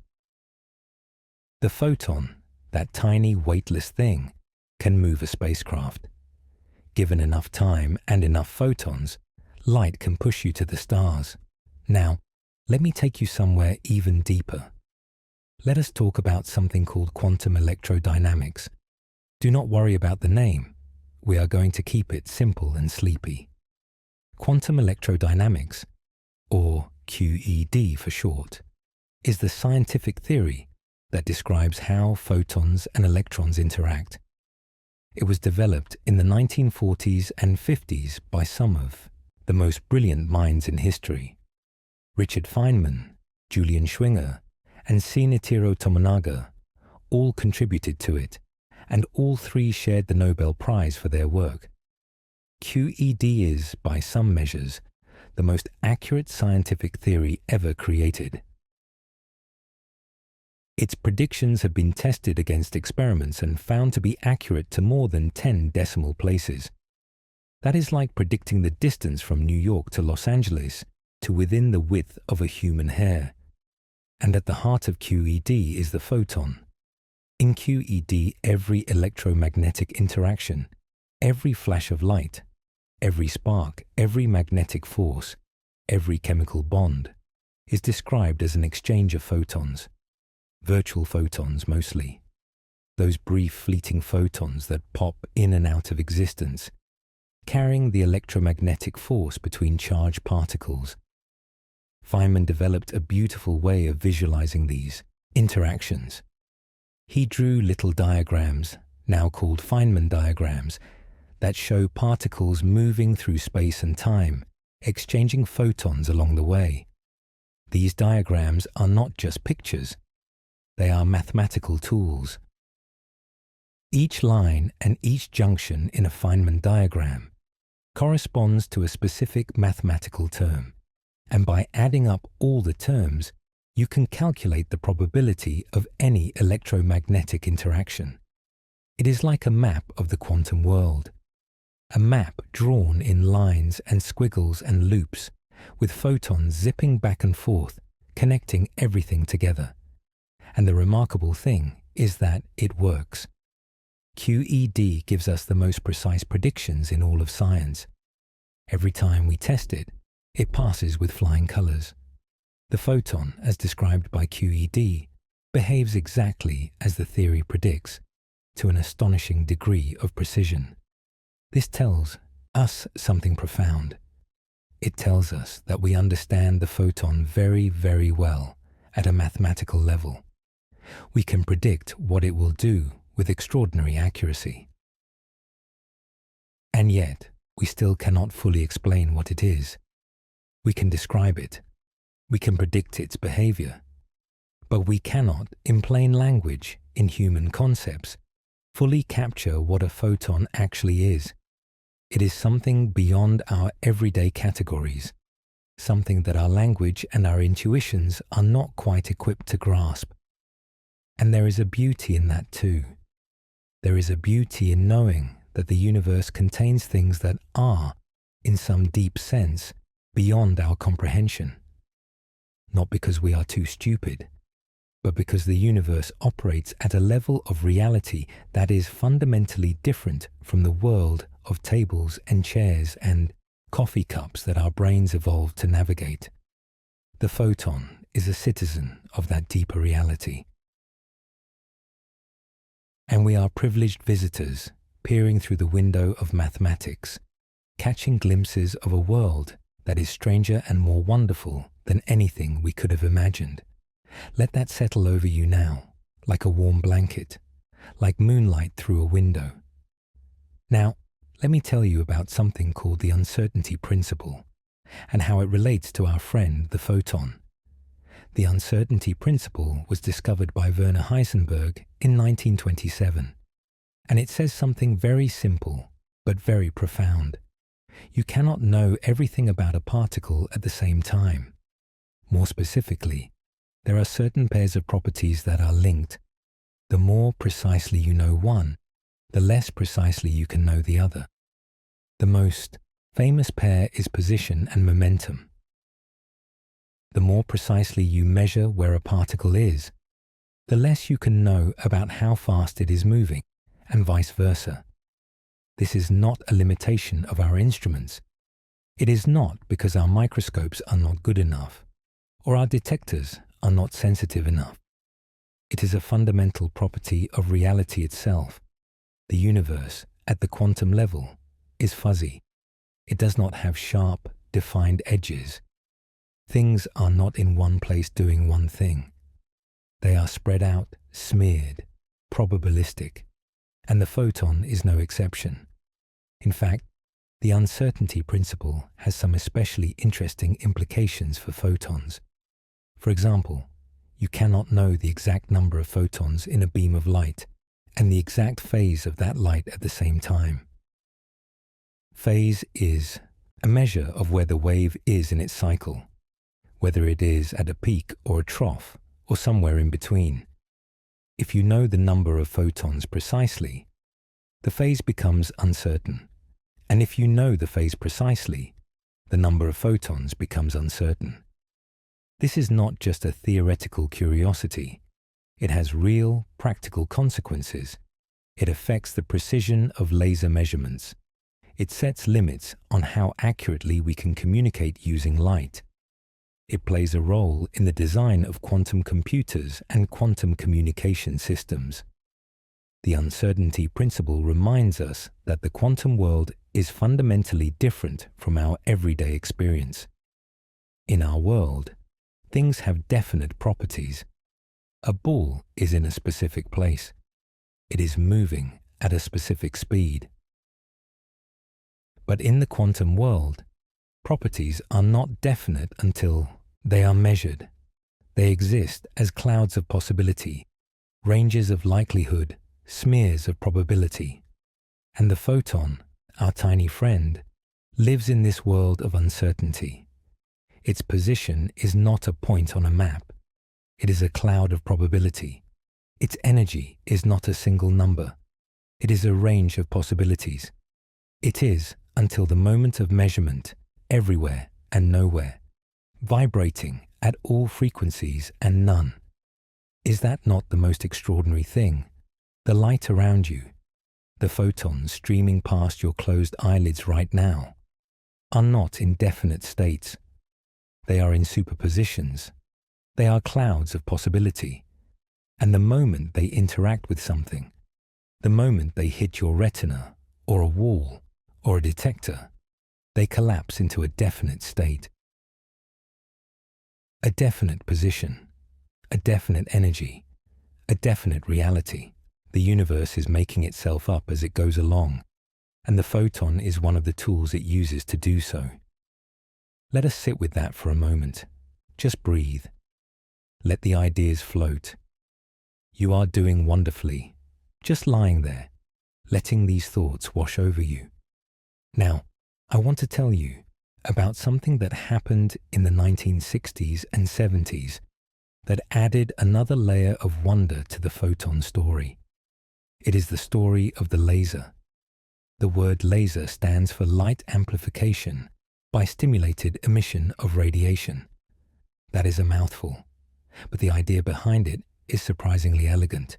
The photon, that tiny weightless thing, can move a spacecraft. Given enough time and enough photons, light can push you to the stars. Now, let me take you somewhere even deeper. Let us talk about something called quantum electrodynamics. Do not worry about the name. We are going to keep it simple and sleepy. Quantum electrodynamics, or QED for short, is the scientific theory that describes how photons and electrons interact. It was developed in the 1940s and 50s by some of the most brilliant minds in history. Richard Feynman, Julian Schwinger, and Shinichiro Tomonaga all contributed to it, and all three shared the Nobel Prize for their work. QED is, by some measures, the most accurate scientific theory ever created. Its predictions have been tested against experiments and found to be accurate to more than 10 decimal places. That is like predicting the distance from New York to Los Angeles to within the width of a human hair. And at the heart of QED is the photon. In QED, every electromagnetic interaction, every flash of light, every spark, every magnetic force, every chemical bond, is described as an exchange of photons. Virtual photons mostly. Those brief fleeting photons that pop in and out of existence, carrying the electromagnetic force between charged particles. Feynman developed a beautiful way of visualizing these interactions. He drew little diagrams, now called Feynman diagrams, that show particles moving through space and time, exchanging photons along the way. These diagrams are not just pictures. They are mathematical tools. Each line and each junction in a Feynman diagram corresponds to a specific mathematical term, and by adding up all the terms, you can calculate the probability of any electromagnetic interaction. It is like a map of the quantum world, a map drawn in lines and squiggles and loops, with photons zipping back and forth, connecting everything together. And the remarkable thing is that it works. QED gives us the most precise predictions in all of science. Every time we test it, it passes with flying colors. The photon, as described by QED, behaves exactly as the theory predicts, to an astonishing degree of precision. This tells us something profound. It tells us that we understand the photon very, very well at a mathematical level. We can predict what it will do with extraordinary accuracy. And yet, we still cannot fully explain what it is. We can describe it. We can predict its behavior. But we cannot, in plain language, in human concepts, fully capture what a photon actually is. It is something beyond our everyday categories, something that our language and our intuitions are not quite equipped to grasp. And there is a beauty in that too. There is a beauty in knowing that the universe contains things that are, in some deep sense, beyond our comprehension. Not because we are too stupid, but because the universe operates at a level of reality that is fundamentally different from the world of tables and chairs and coffee cups that our brains evolved to navigate. The photon is a citizen of that deeper reality. And we are privileged visitors peering through the window of mathematics, catching glimpses of a world that is stranger and more wonderful than anything we could have imagined. Let that settle over you now, like a warm blanket, like moonlight through a window. Now, let me tell you about something called the uncertainty principle, and how it relates to our friend, the photon. The uncertainty principle was discovered by Werner Heisenberg in 1927, and it says something very simple, but very profound. You cannot know everything about a particle at the same time. More specifically, there are certain pairs of properties that are linked. The more precisely you know one, the less precisely you can know the other. The most famous pair is position and momentum. The more precisely you measure where a particle is, the less you can know about how fast it is moving, and vice versa. This is not a limitation of our instruments. It is not because our microscopes are not good enough, or our detectors are not sensitive enough. It is a fundamental property of reality itself. The universe, at the quantum level, is fuzzy. It does not have sharp, defined edges. Things are not in one place doing one thing. They are spread out, smeared, probabilistic, and the photon is no exception. In fact, the uncertainty principle has some especially interesting implications for photons. For example, you cannot know the exact number of photons in a beam of light and the exact phase of that light at the same time. Phase is a measure of where the wave is in its cycle, whether it is at a peak or a trough or somewhere in between. If you know the number of photons precisely, the phase becomes uncertain. And if you know the phase precisely, the number of photons becomes uncertain. This is not just a theoretical curiosity. It has real, practical consequences. It affects the precision of laser measurements. It sets limits on how accurately we can communicate using light. It plays a role in the design of quantum computers and quantum communication systems. The uncertainty principle reminds us that the quantum world is fundamentally different from our everyday experience. In our world, things have definite properties. A ball is in a specific place. It is moving at a specific speed. But in the quantum world, properties are not definite until they are measured. They exist as clouds of possibility, ranges of likelihood, smears of probability. And the photon, our tiny friend, lives in this world of uncertainty. Its position is not a point on a map. It is a cloud of probability. Its energy is not a single number. It is a range of possibilities. It is, until the moment of measurement, everywhere and nowhere, vibrating at all frequencies and none. Is that not the most extraordinary thing? The light around you, the photons streaming past your closed eyelids right now, are not in definite states. They are in superpositions. They are clouds of possibility. And the moment they interact with something, the moment they hit your retina, or a wall, or a detector, they collapse into a definite state. A definite position, a definite energy, a definite reality. The universe is making itself up as it goes along, and the photon is one of the tools it uses to do so. Let us sit with that for a moment. Just breathe. Let the ideas float. You are doing wonderfully, just lying there, letting these thoughts wash over you. Now, I want to tell you about something that happened in the 1960s and 70s that added another layer of wonder to the photon story. It is the story of the laser. The word laser stands for light amplification by stimulated emission of radiation. That is a mouthful, but the idea behind it is surprisingly elegant.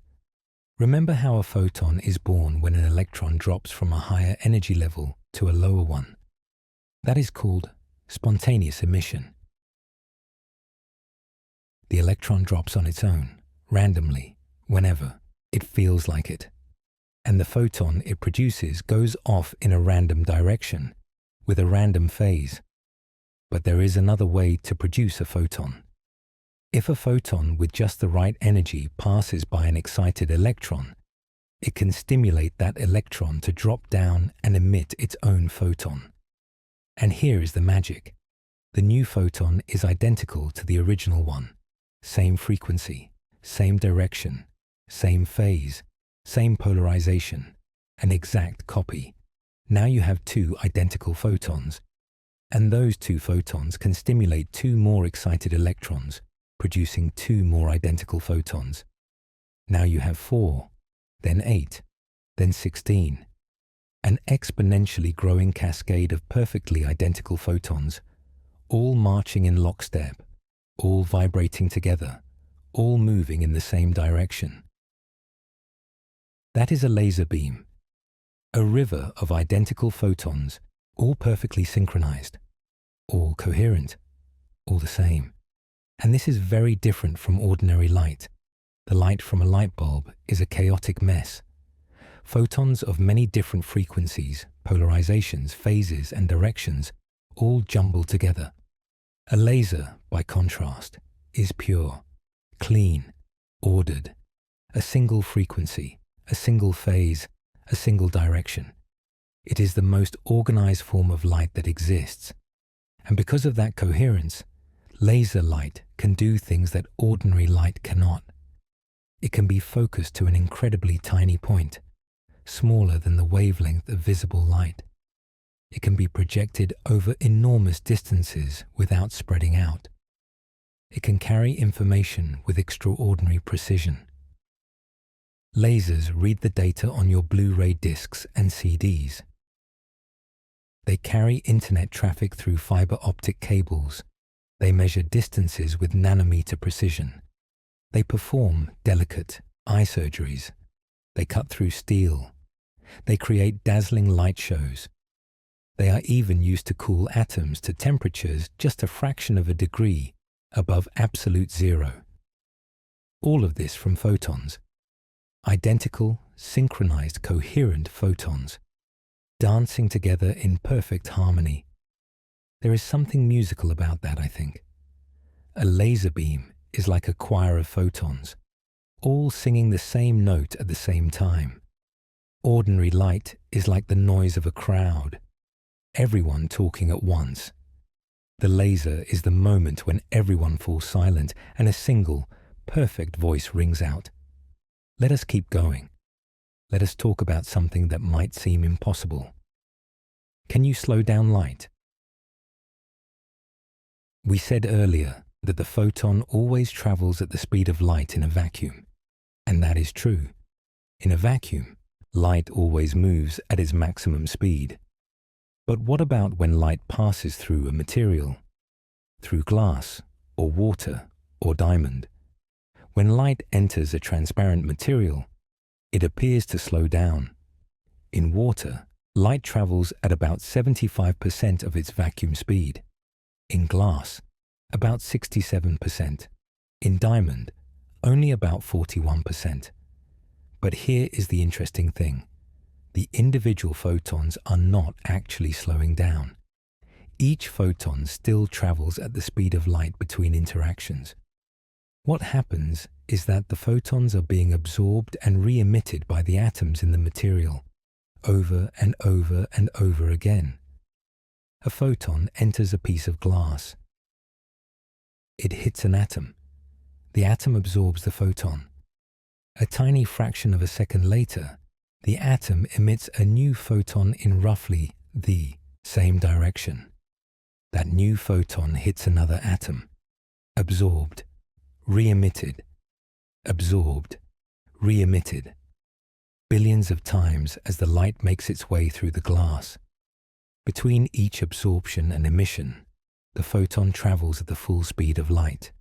Remember how a photon is born when an electron drops from a higher energy level to a lower one. That is called spontaneous emission. The electron drops on its own, randomly, whenever it feels like it. And the photon it produces goes off in a random direction, with a random phase. But there is another way to produce a photon. If a photon with just the right energy passes by an excited electron, it can stimulate that electron to drop down and emit its own photon. And here is the magic. The new photon is identical to the original one. Same frequency, same direction, same phase, same polarization, an exact copy. Now you have two identical photons, and those two photons can stimulate two more excited electrons, producing two more identical photons. Now you have 4, then 8, then 16, an exponentially growing cascade of perfectly identical photons, all marching in lockstep, all vibrating together, all moving in the same direction. That is a laser beam, a river of identical photons, all perfectly synchronized, all coherent, all the same. And this is very different from ordinary light. The light from a light bulb is a chaotic mess. Photons of many different frequencies, polarizations, phases, and directions all jumbled together. A laser, by contrast, is pure, clean, ordered, a single frequency, a single phase, a single direction. It is the most organized form of light that exists. And because of that coherence, laser light can do things that ordinary light cannot. It can be focused to an incredibly tiny point, smaller than the wavelength of visible light. It can be projected over enormous distances without spreading out. It can carry information with extraordinary precision. Lasers read the data on your Blu-ray discs and CDs. They carry internet traffic through fiber optic cables. They measure distances with nanometer precision. They perform delicate eye surgeries. They cut through steel. They create dazzling light shows. They are even used to cool atoms to temperatures just a fraction of a degree above absolute zero. All of this from photons. Identical, synchronized, coherent photons, dancing together in perfect harmony. There is something musical about that, I think. A laser beam is like a choir of photons, all singing the same note at the same time. Ordinary light is like the noise of a crowd, everyone talking at once. The laser is the moment when everyone falls silent and a single, perfect voice rings out. Let us keep going. Let us talk about something that might seem impossible. Can you slow down light? We said earlier that the photon always travels at the speed of light in a vacuum, and that is true. In a vacuum, light always moves at its maximum speed. But what about when light passes through a material, through glass, or water, or diamond? When light enters a transparent material, it appears to slow down. In water, light travels at about 75% of its vacuum speed. In glass, about 67%. In diamond, only about 41%. But here is the interesting thing. The individual photons are not actually slowing down. Each photon still travels at the speed of light between interactions. What happens is that the photons are being absorbed and re-emitted by the atoms in the material, over and over and over again. A photon enters a piece of glass. It hits an atom. The atom absorbs the photon. A tiny fraction of a second later, the atom emits a new photon in roughly the same direction. That new photon hits another atom, absorbed, re-emitted, absorbed, re-emitted. billions of times as the light makes its way through the glass. Between each absorption and emission, the photon travels at the full speed of light.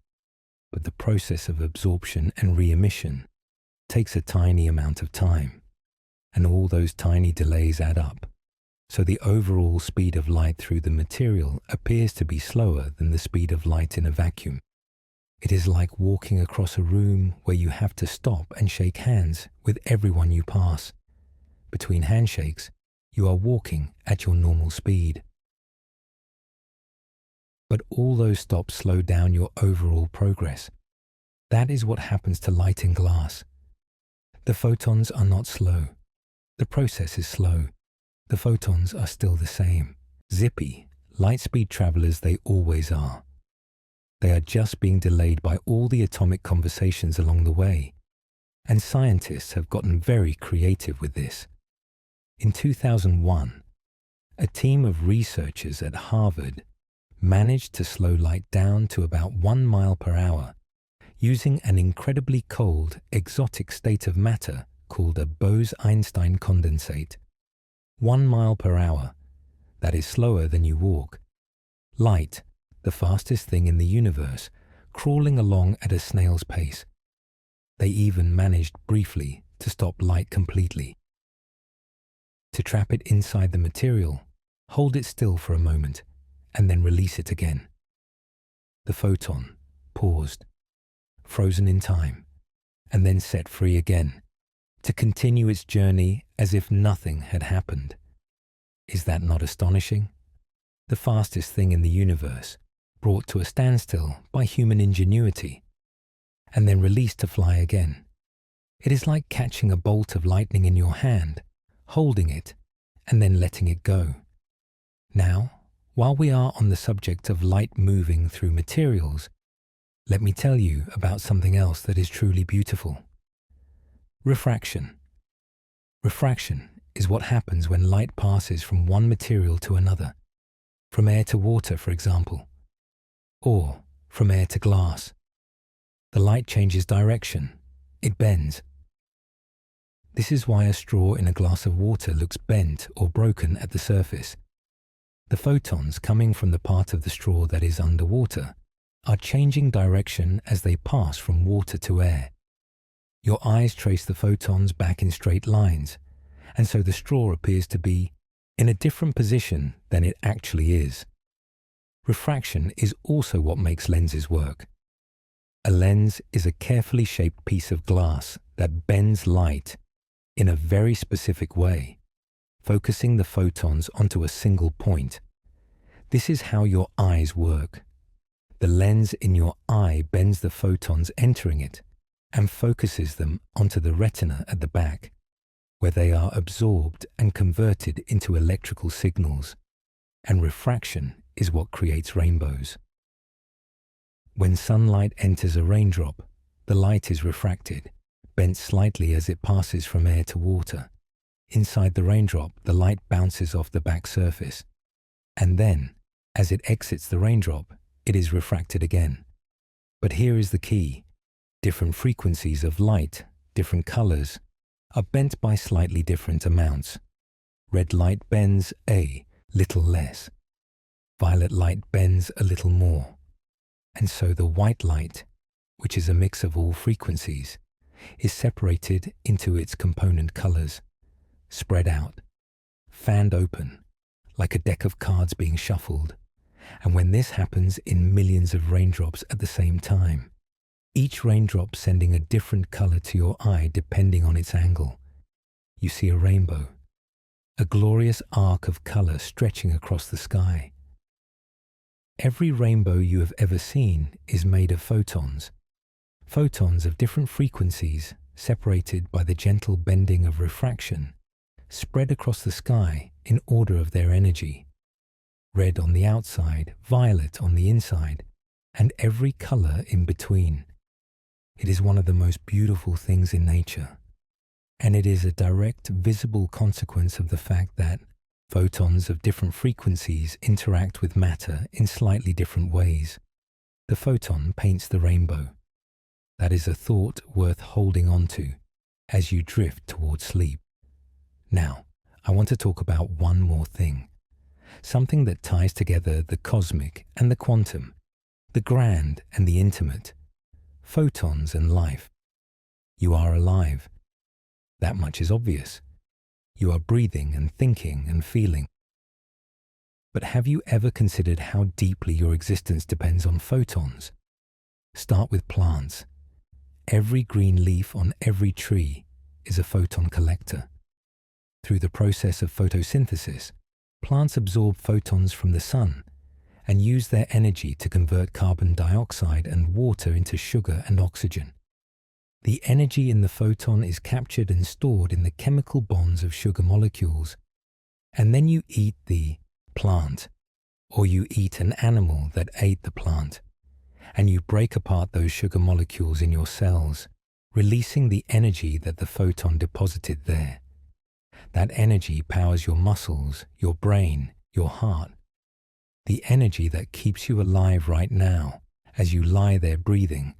But the process of absorption and re-emission takes a tiny amount of time, and all those tiny delays add up. So the overall speed of light through the material appears to be slower than the speed of light in a vacuum. It is like walking across a room where you have to stop and shake hands with everyone you pass. Between handshakes, you are walking at your normal speed. But all those stops slow down your overall progress. That is what happens to light in glass. The photons are not slow. The process is slow. The photons are still the same. Zippy, light-speed travelers they always are. They are just being delayed by all the atomic conversations along the way. And scientists have gotten very creative with this. In 2001, a team of researchers at Harvard managed to slow light down to about 1 mile per hour using an incredibly cold, exotic state of matter called a Bose-Einstein condensate. 1 mile per hour, that is slower than you walk. Light, the fastest thing in the universe, crawling along at a snail's pace. They even managed briefly to stop light completely. To trap it inside the material, hold it still for a moment, and then release it again. The photon paused, frozen in time, and then set free again, to continue its journey as if nothing had happened. Is that not astonishing? The fastest thing in the universe, brought to a standstill by human ingenuity, and then released to fly again. It is like catching a bolt of lightning in your hand, holding it, and then letting it go. Now, while we are on the subject of light moving through materials, let me tell you about something else that is truly beautiful. Refraction. Refraction is what happens when light passes from one material to another, from air to water, for example, or from air to glass. The light changes direction. It bends. This is why a straw in a glass of water looks bent or broken at the surface. The photons coming from the part of the straw that is underwater are changing direction as they pass from water to air. Your eyes trace the photons back in straight lines, and so the straw appears to be in a different position than it actually is. Refraction is also what makes lenses work. A lens is a carefully shaped piece of glass that bends light in a very specific way, focusing the photons onto a single point. This is how your eyes work. The lens in your eye bends the photons entering it and focuses them onto the retina at the back, where they are absorbed and converted into electrical signals, and refraction is what creates rainbows. When sunlight enters a raindrop, the light is refracted, bent slightly as it passes from air to water. Inside the raindrop, the light bounces off the back surface, and then, as it exits the raindrop, it is refracted again. But here is the key. Different frequencies of light, different colors, are bent by slightly different amounts. Red light bends a little less. Violet light bends a little more. And so the white light, which is a mix of all frequencies, is separated into its component colors, spread out, fanned open, like a deck of cards being shuffled. And when this happens in millions of raindrops at the same time, each raindrop sending a different color to your eye depending on its angle, you see a rainbow, a glorious arc of color stretching across the sky. Every rainbow you have ever seen is made of photons. Photons of different frequencies, separated by the gentle bending of refraction, spread across the sky in order of their energy. Red on the outside, violet on the inside, and every color in between. It is one of the most beautiful things in nature, and it is a direct, visible consequence of the fact that photons of different frequencies interact with matter in slightly different ways. The photon paints the rainbow. That is a thought worth holding on to. as you drift towards sleep. Now, I want to talk about one more thing, something that ties together the cosmic and the quantum, the grand and the intimate, photons and life. You are alive. That much is obvious. You are breathing and thinking and feeling. But have you ever considered how deeply your existence depends on photons? Start with plants. Every green leaf on every tree is a photon collector. Through the process of photosynthesis, plants absorb photons from the sun and use their energy to convert carbon dioxide and water into sugar and oxygen. The energy in the photon is captured and stored in the chemical bonds of sugar molecules, and then you eat the plant, or you eat an animal that ate the plant, and you break apart those sugar molecules in your cells, releasing the energy that the photon deposited there. That energy powers your muscles, your brain, your heart. The energy that keeps you alive right now, as you lie there breathing,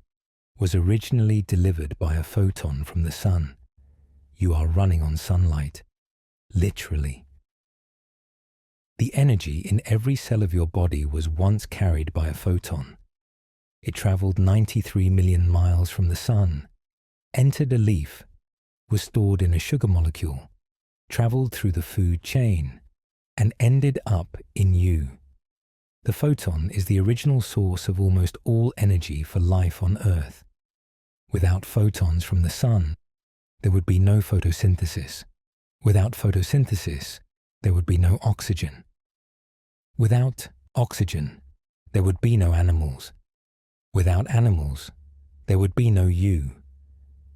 was originally delivered by a photon from the sun. You are running on sunlight, literally. The energy in every cell of your body was once carried by a photon. It traveled 93 million miles from the sun, entered a leaf, was stored in a sugar molecule, traveled through the food chain, and ended up in you. The photon is the original source of almost all energy for life on Earth. Without photons from the sun, there would be no photosynthesis. Without photosynthesis, there would be no oxygen. Without oxygen, there would be no animals. Without animals, there would be no you.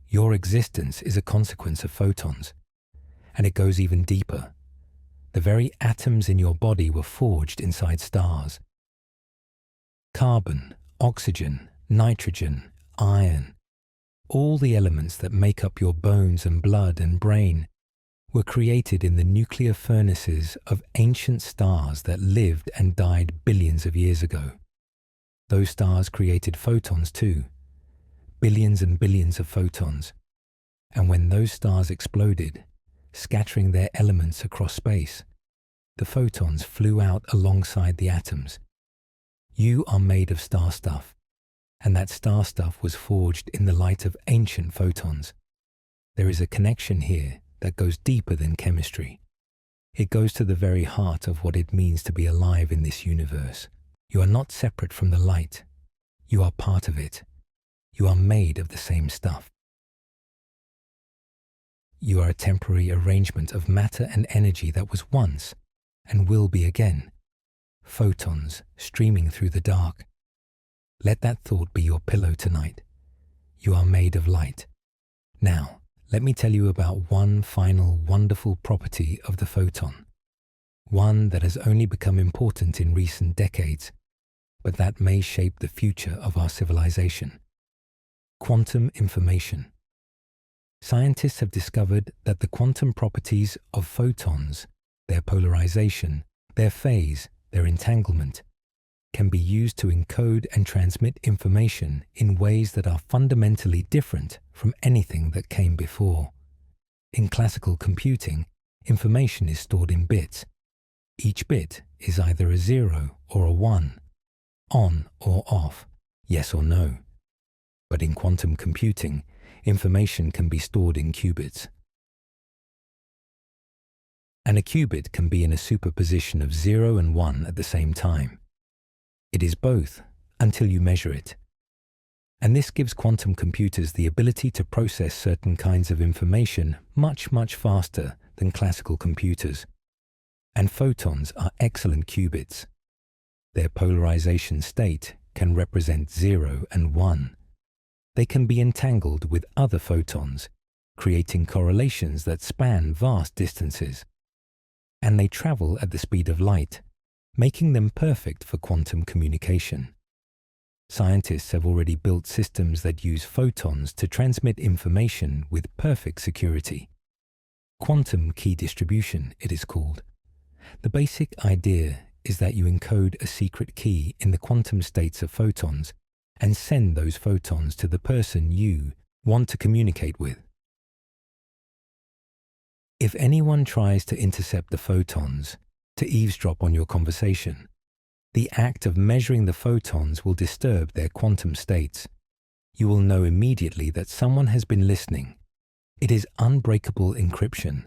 Your existence is a consequence of photons. And it goes even deeper. The very atoms in your body were forged inside stars. Carbon, oxygen, nitrogen, iron, all the elements that make up your bones and blood and brain were created in the nuclear furnaces of ancient stars that lived and died billions of years ago. Those stars created photons too, billions and billions of photons. And when those stars exploded, scattering their elements across space, the photons flew out alongside the atoms. You are made of star stuff, and that star stuff was forged in the light of ancient photons. There is a connection here that goes deeper than chemistry. It goes to the very heart of what it means to be alive in this universe. You are not separate from the light. You are part of it. You are made of the same stuff. You are a temporary arrangement of matter and energy that was once and will be again, photons streaming through the dark. Let that thought be your pillow tonight. You are made of light. Now, let me tell you about one final wonderful property of the photon, one that has only become important in recent decades, but that may shape the future of our civilization. Quantum information. Scientists have discovered that the quantum properties of photons, their polarization, their phase, their entanglement, can be used to encode and transmit information in ways that are fundamentally different from anything that came before. In classical computing, information is stored in bits. Each bit is either a 0 or a 1, on or off, yes or no. But in quantum computing, information can be stored in qubits. And a qubit can be in a superposition of 0 and 1 at the same time. It is both until you measure it. And this gives quantum computers the ability to process certain kinds of information much, much faster than classical computers. And photons are excellent qubits. Their polarization state can represent 0 and 1. They can be entangled with other photons, creating correlations that span vast distances. And they travel at the speed of light, making them perfect for quantum communication. Scientists have already built systems that use photons to transmit information with perfect security. Quantum key distribution, it is called. The basic idea is that you encode a secret key in the quantum states of photons and send those photons to the person you want to communicate with. If anyone tries to intercept the photons, to eavesdrop on your conversation, the act of measuring the photons will disturb their quantum states. You will know immediately that someone has been listening. It is unbreakable encryption,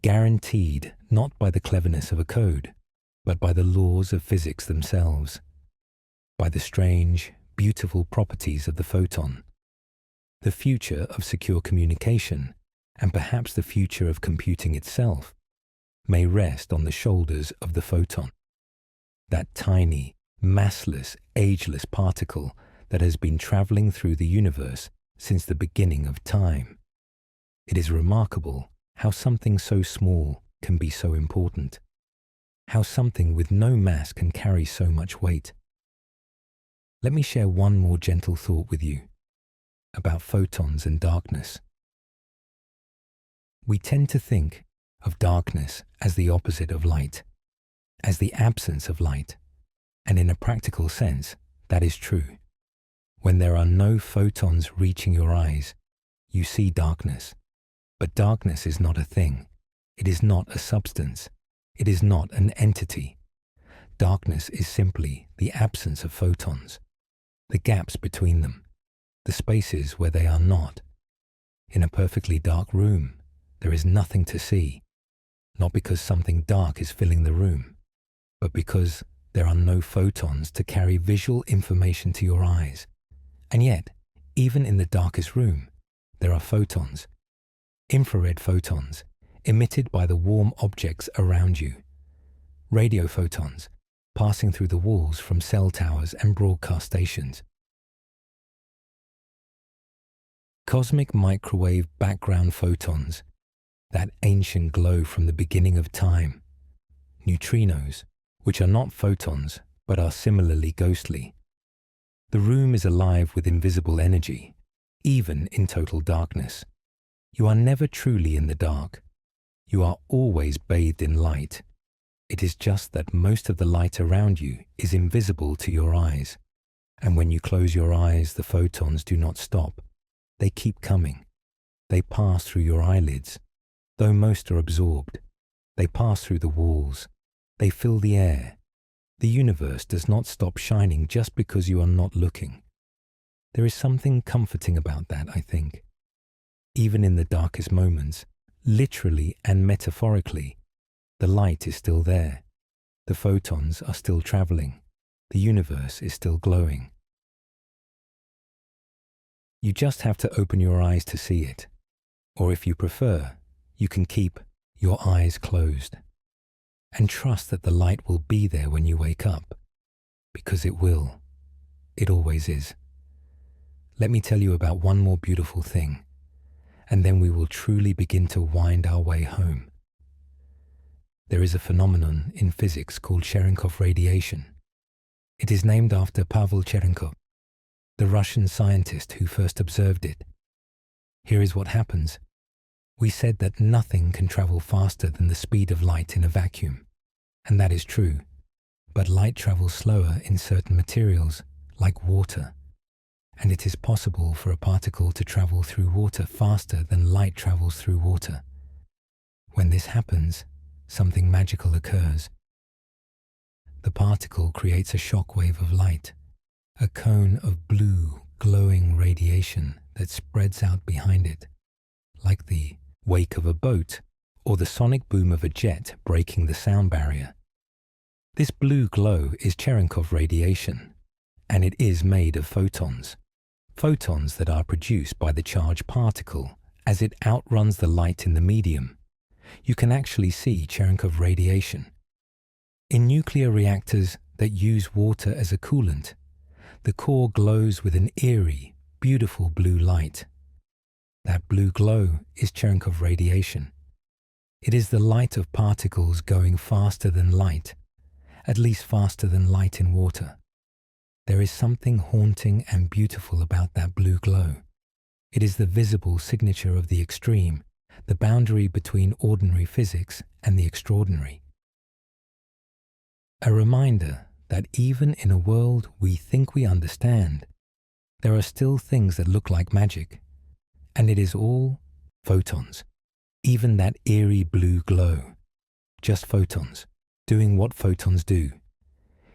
guaranteed not by the cleverness of a code, but by the laws of physics themselves, by the strange, beautiful properties of the photon. The future of secure communication, and perhaps the future of computing itself, may rest on the shoulders of the photon, that tiny, massless, ageless particle that has been traveling through the universe since the beginning of time. It is remarkable how something so small can be so important, how something with no mass can carry so much weight. Let me share one more gentle thought with you about photons and darkness. We tend to think of darkness as the opposite of light, as the absence of light, and in a practical sense, that is true. When there are no photons reaching your eyes, you see darkness. But darkness is not a thing. It is not a substance. It is not an entity. Darkness is simply the absence of photons, the gaps between them, the spaces where they are not. In a perfectly dark room, there is nothing to see, not because something dark is filling the room, but because there are no photons to carry visual information to your eyes. And yet, even in the darkest room, there are photons, infrared photons, emitted by the warm objects around you, radio photons, passing through the walls from cell towers and broadcast stations. Cosmic microwave background photons, that ancient glow from the beginning of time. Neutrinos, which are not photons, but are similarly ghostly. The room is alive with invisible energy, even in total darkness. You are never truly in the dark. You are always bathed in light. It is just that most of the light around you is invisible to your eyes. And when you close your eyes, the photons do not stop. They keep coming. They pass through your eyelids. Though most are absorbed, they pass through the walls. They fill the air. The universe does not stop shining just because you are not looking. There is something comforting about that, I think. Even in the darkest moments, literally and metaphorically, the light is still there. The photons are still traveling. The universe is still glowing. You just have to open your eyes to see it. Or if you prefer, you can keep your eyes closed and trust that the light will be there when you wake up, because it will. It always is. Let me tell you about one more beautiful thing, and then we will truly begin to wind our way home. There is a phenomenon in physics called Cherenkov radiation. It is named after Pavel Cherenkov, the Russian scientist who first observed it. Here is what happens. We said that nothing can travel faster than the speed of light in a vacuum, and that is true. But light travels slower in certain materials, like water, and it is possible for a particle to travel through water faster than light travels through water. When this happens, something magical occurs. The particle creates a shock wave of light, a cone of blue, glowing radiation that spreads out behind it, like the wake of a boat or the sonic boom of a jet breaking the sound barrier. This blue glow is Cherenkov radiation, and it is made of photons. Photons that are produced by the charged particle as it outruns the light in the medium. You can actually see Cherenkov radiation. In nuclear reactors that use water as a coolant, the core glows with an eerie, beautiful blue light. That blue glow is Cherenkov radiation. It is the light of particles going faster than light, at least faster than light in water. There is something haunting and beautiful about that blue glow. It is the visible signature of the extreme, the boundary between ordinary physics and the extraordinary. A reminder that even in a world we think we understand, there are still things that look like magic, and it is all photons. even that eerie blue glow. Just photons, doing what photons do.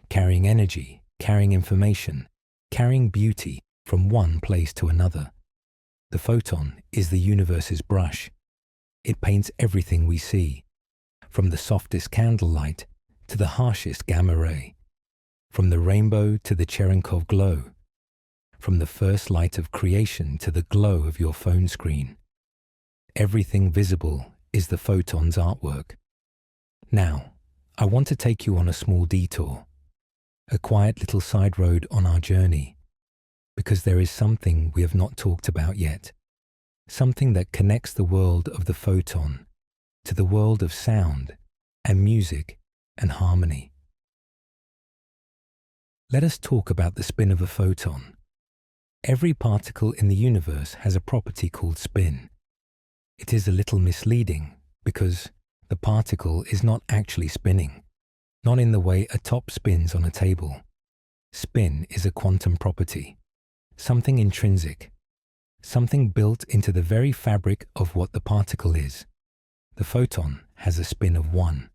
Carrying energy, carrying information, carrying beauty from one place to another. The photon is the universe's brush. It paints everything we see, from the softest candlelight to the harshest gamma ray, from the rainbow to the Cherenkov glow, from the first light of creation to the glow of your phone screen. Everything visible is the photon's artwork. Now, I want to take you on a small detour, a quiet little side road on our journey, because there is something we have not talked about yet, something that connects the world of the photon to the world of sound and music and harmony. Let us talk about the spin of a photon. Every particle in the universe has a property called spin. It is a little misleading because the particle is not actually spinning, not in the way a top spins on a table. Spin is a quantum property, something intrinsic, something built into the very fabric of what the particle is. The photon has a spin of 1.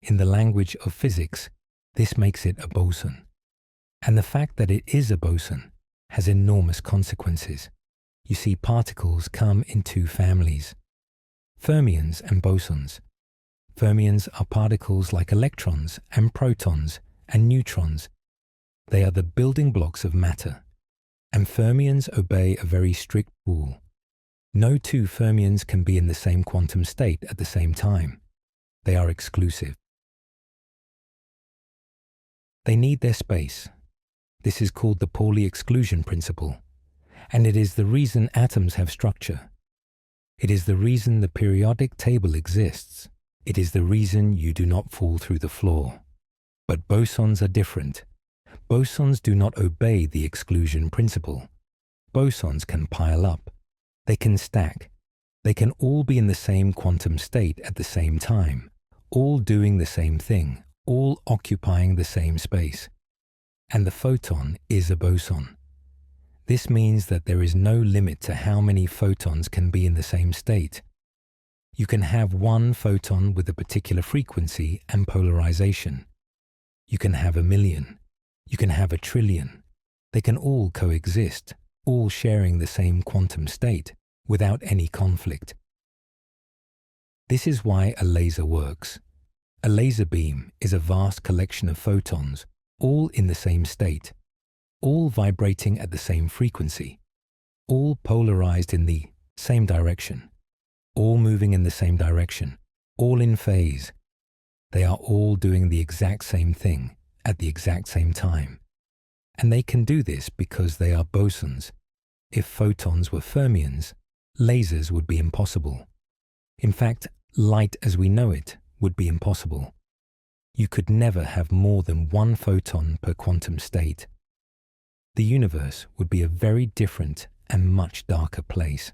In the language of physics, this makes it a boson. And the fact that it is a boson has enormous consequences. You see, particles come in 2 families, fermions and bosons. Fermions are particles like electrons and protons and neutrons. They are the building blocks of matter. And fermions obey a very strict rule. No 2 fermions can be in the same quantum state at the same time. They are exclusive. They need their space. This is called the Pauli exclusion principle, and it is the reason atoms have structure. It is the reason the periodic table exists. It is the reason you do not fall through the floor. But bosons are different. Bosons do not obey the exclusion principle. Bosons can pile up. They can stack. They can all be in the same quantum state at the same time, all doing the same thing, all occupying the same space. And the photon is a boson. This means that there is no limit to how many photons can be in the same state. You can have 1 photon with a particular frequency and polarization. You can have 1,000,000. You can have 1,000,000,000,000. They can all coexist, all sharing the same quantum state without any conflict. This is why a laser works. A laser beam is a vast collection of photons, all in the same state, all vibrating at the same frequency, all polarized in the same direction, all moving in the same direction, all in phase. They are all doing the exact same thing at the exact same time. And they can do this because they are bosons. If photons were fermions, lasers would be impossible. In fact, light as we know it would be impossible. You could never have more than 1 photon per quantum state. The universe would be a very different and much darker place.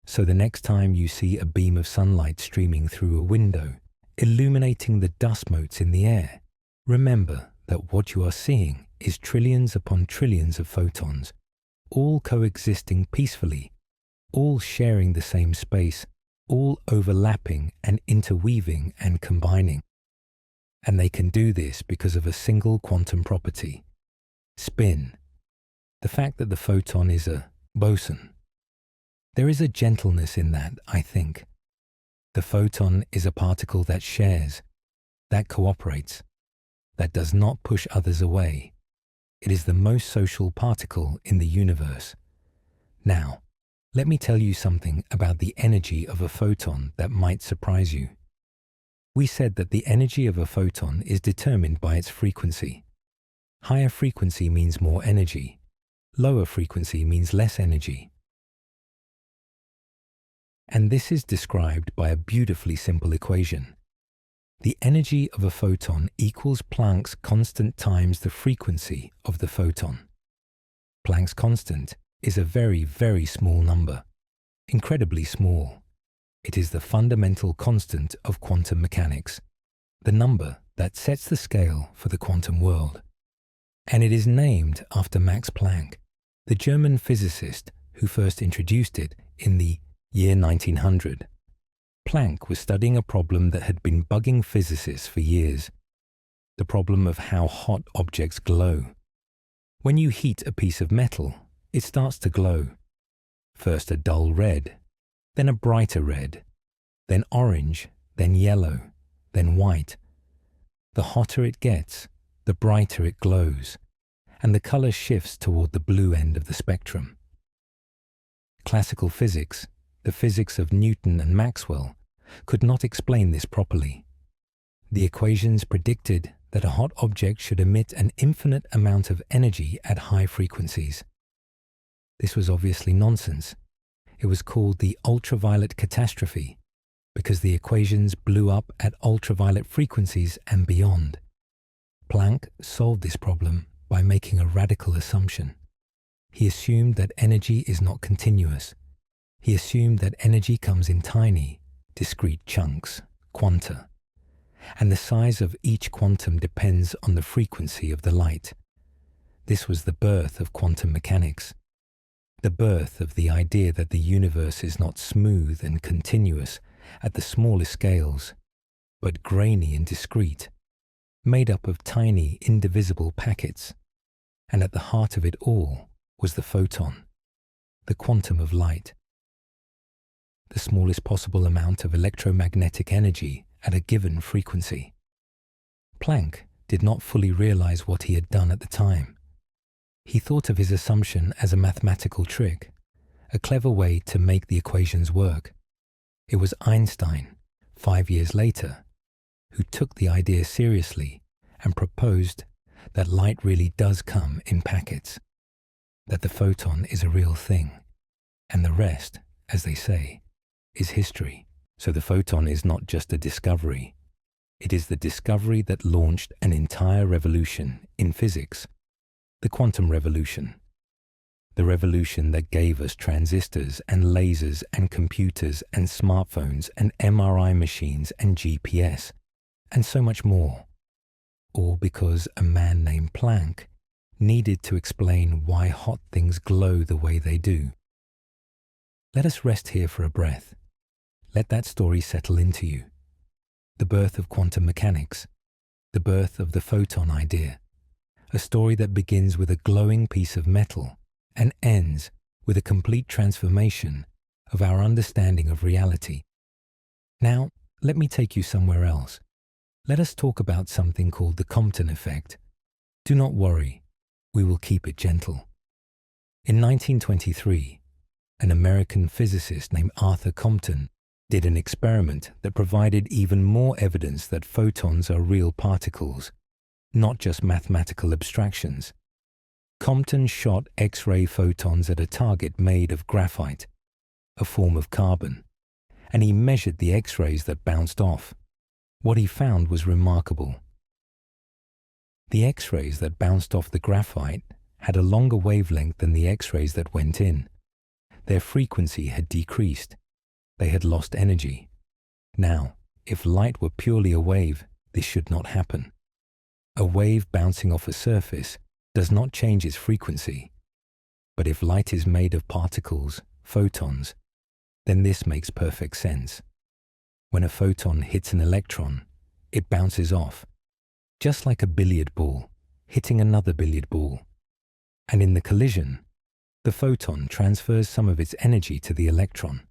So the next time you see a beam of sunlight streaming through a window, illuminating the dust motes in the air, remember that what you are seeing is trillions upon trillions of photons, all coexisting peacefully, all sharing the same space, all overlapping and interweaving and combining. And they can do this because of a single quantum property, spin. The fact that the photon is a boson. There is a gentleness in that, I think. The photon is a particle that shares, that cooperates, that does not push others away. It is the most social particle in the universe. Now, let me tell you something about the energy of a photon that might surprise you. We said that the energy of a photon is determined by its frequency. Higher frequency means more energy. Lower frequency means less energy. And this is described by a beautifully simple equation. The energy of a photon equals Planck's constant times the frequency of the photon. Planck's constant is a very, very small number, incredibly small. It is the fundamental constant of quantum mechanics, the number that sets the scale for the quantum world. And it is named after Max Planck, the German physicist who first introduced it in the Year 1900. Planck was studying a problem that had been bugging physicists for years. The problem of how hot objects glow. When you heat a piece of metal, it starts to glow. First a dull red, then a brighter red, then orange, then yellow, then white. The hotter it gets, the brighter it glows, and the color shifts toward the blue end of the spectrum. Classical physics, the physics of Newton and Maxwell, could not explain this properly. The equations predicted that a hot object should emit an infinite amount of energy at high frequencies. This was obviously nonsense. It was called the ultraviolet catastrophe, because the equations blew up at ultraviolet frequencies and beyond. Planck solved this problem by making a radical assumption. He assumed that energy is not continuous. He assumed that energy comes in tiny, discrete chunks, quanta, and the size of each quantum depends on the frequency of the light. This was the birth of quantum mechanics, the birth of the idea that the universe is not smooth and continuous at the smallest scales, but grainy and discrete, made up of tiny, indivisible packets, and at the heart of it all was the photon, the quantum of light, the smallest possible amount of electromagnetic energy at a given frequency. Planck did not fully realize what he had done at the time. He thought of his assumption as a mathematical trick, a clever way to make the equations work. It was Einstein, 5 years later, who took the idea seriously and proposed that light really does come in packets, that the photon is a real thing, and the rest, as they say, is history. So the photon is not just a discovery. It is the discovery that launched an entire revolution in physics, the quantum revolution. The revolution that gave us transistors and lasers and computers and smartphones and MRI machines and GPS, and so much more. All because a man named Planck needed to explain why hot things glow the way they do. Let us rest here for a breath. Let that story settle into you. The birth of quantum mechanics, the birth of the photon idea, a story that begins with a glowing piece of metal and ends with a complete transformation of our understanding of reality. Now, let me take you somewhere else. Let us talk about something called the Compton effect. Do not worry, we will keep it gentle. In 1923, an American physicist named Arthur Compton did an experiment that provided even more evidence that photons are real particles, not just mathematical abstractions. Compton shot X-ray photons at a target made of graphite, a form of carbon, and he measured the X-rays that bounced off. What he found was remarkable. The X-rays that bounced off the graphite had a longer wavelength than the X-rays that went in. Their frequency had decreased. They had lost energy. Now, if light were purely a wave, this should not happen. A wave bouncing off a surface does not change its frequency. But if light is made of particles, photons, then this makes perfect sense. When a photon hits an electron, it bounces off, just like a billiard ball hitting another billiard ball. And in the collision, the photon transfers some of its energy to the electron.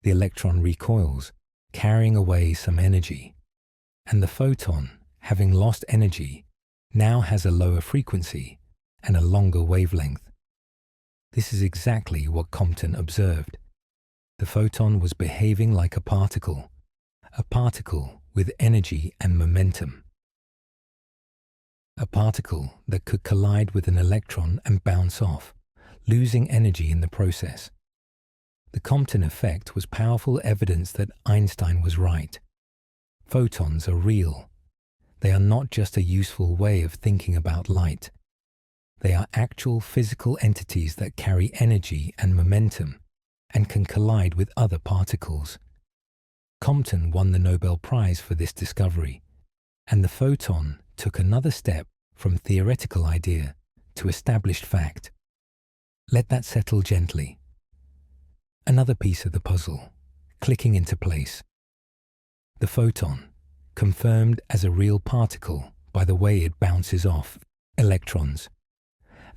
The electron recoils, carrying away some energy, and the photon, having lost energy, now has a lower frequency and a longer wavelength. This is exactly what Compton observed. The photon was behaving like a particle with energy and momentum. A particle that could collide with an electron and bounce off, losing energy in the process. The Compton effect was powerful evidence that Einstein was right. Photons are real. They are not just a useful way of thinking about light. They are actual physical entities that carry energy and momentum and can collide with other particles. Compton won the Nobel Prize for this discovery, and the photon took another step from theoretical idea to established fact. Let that settle gently. Another piece of the puzzle, clicking into place. The photon, confirmed as a real particle by the way it bounces off electrons.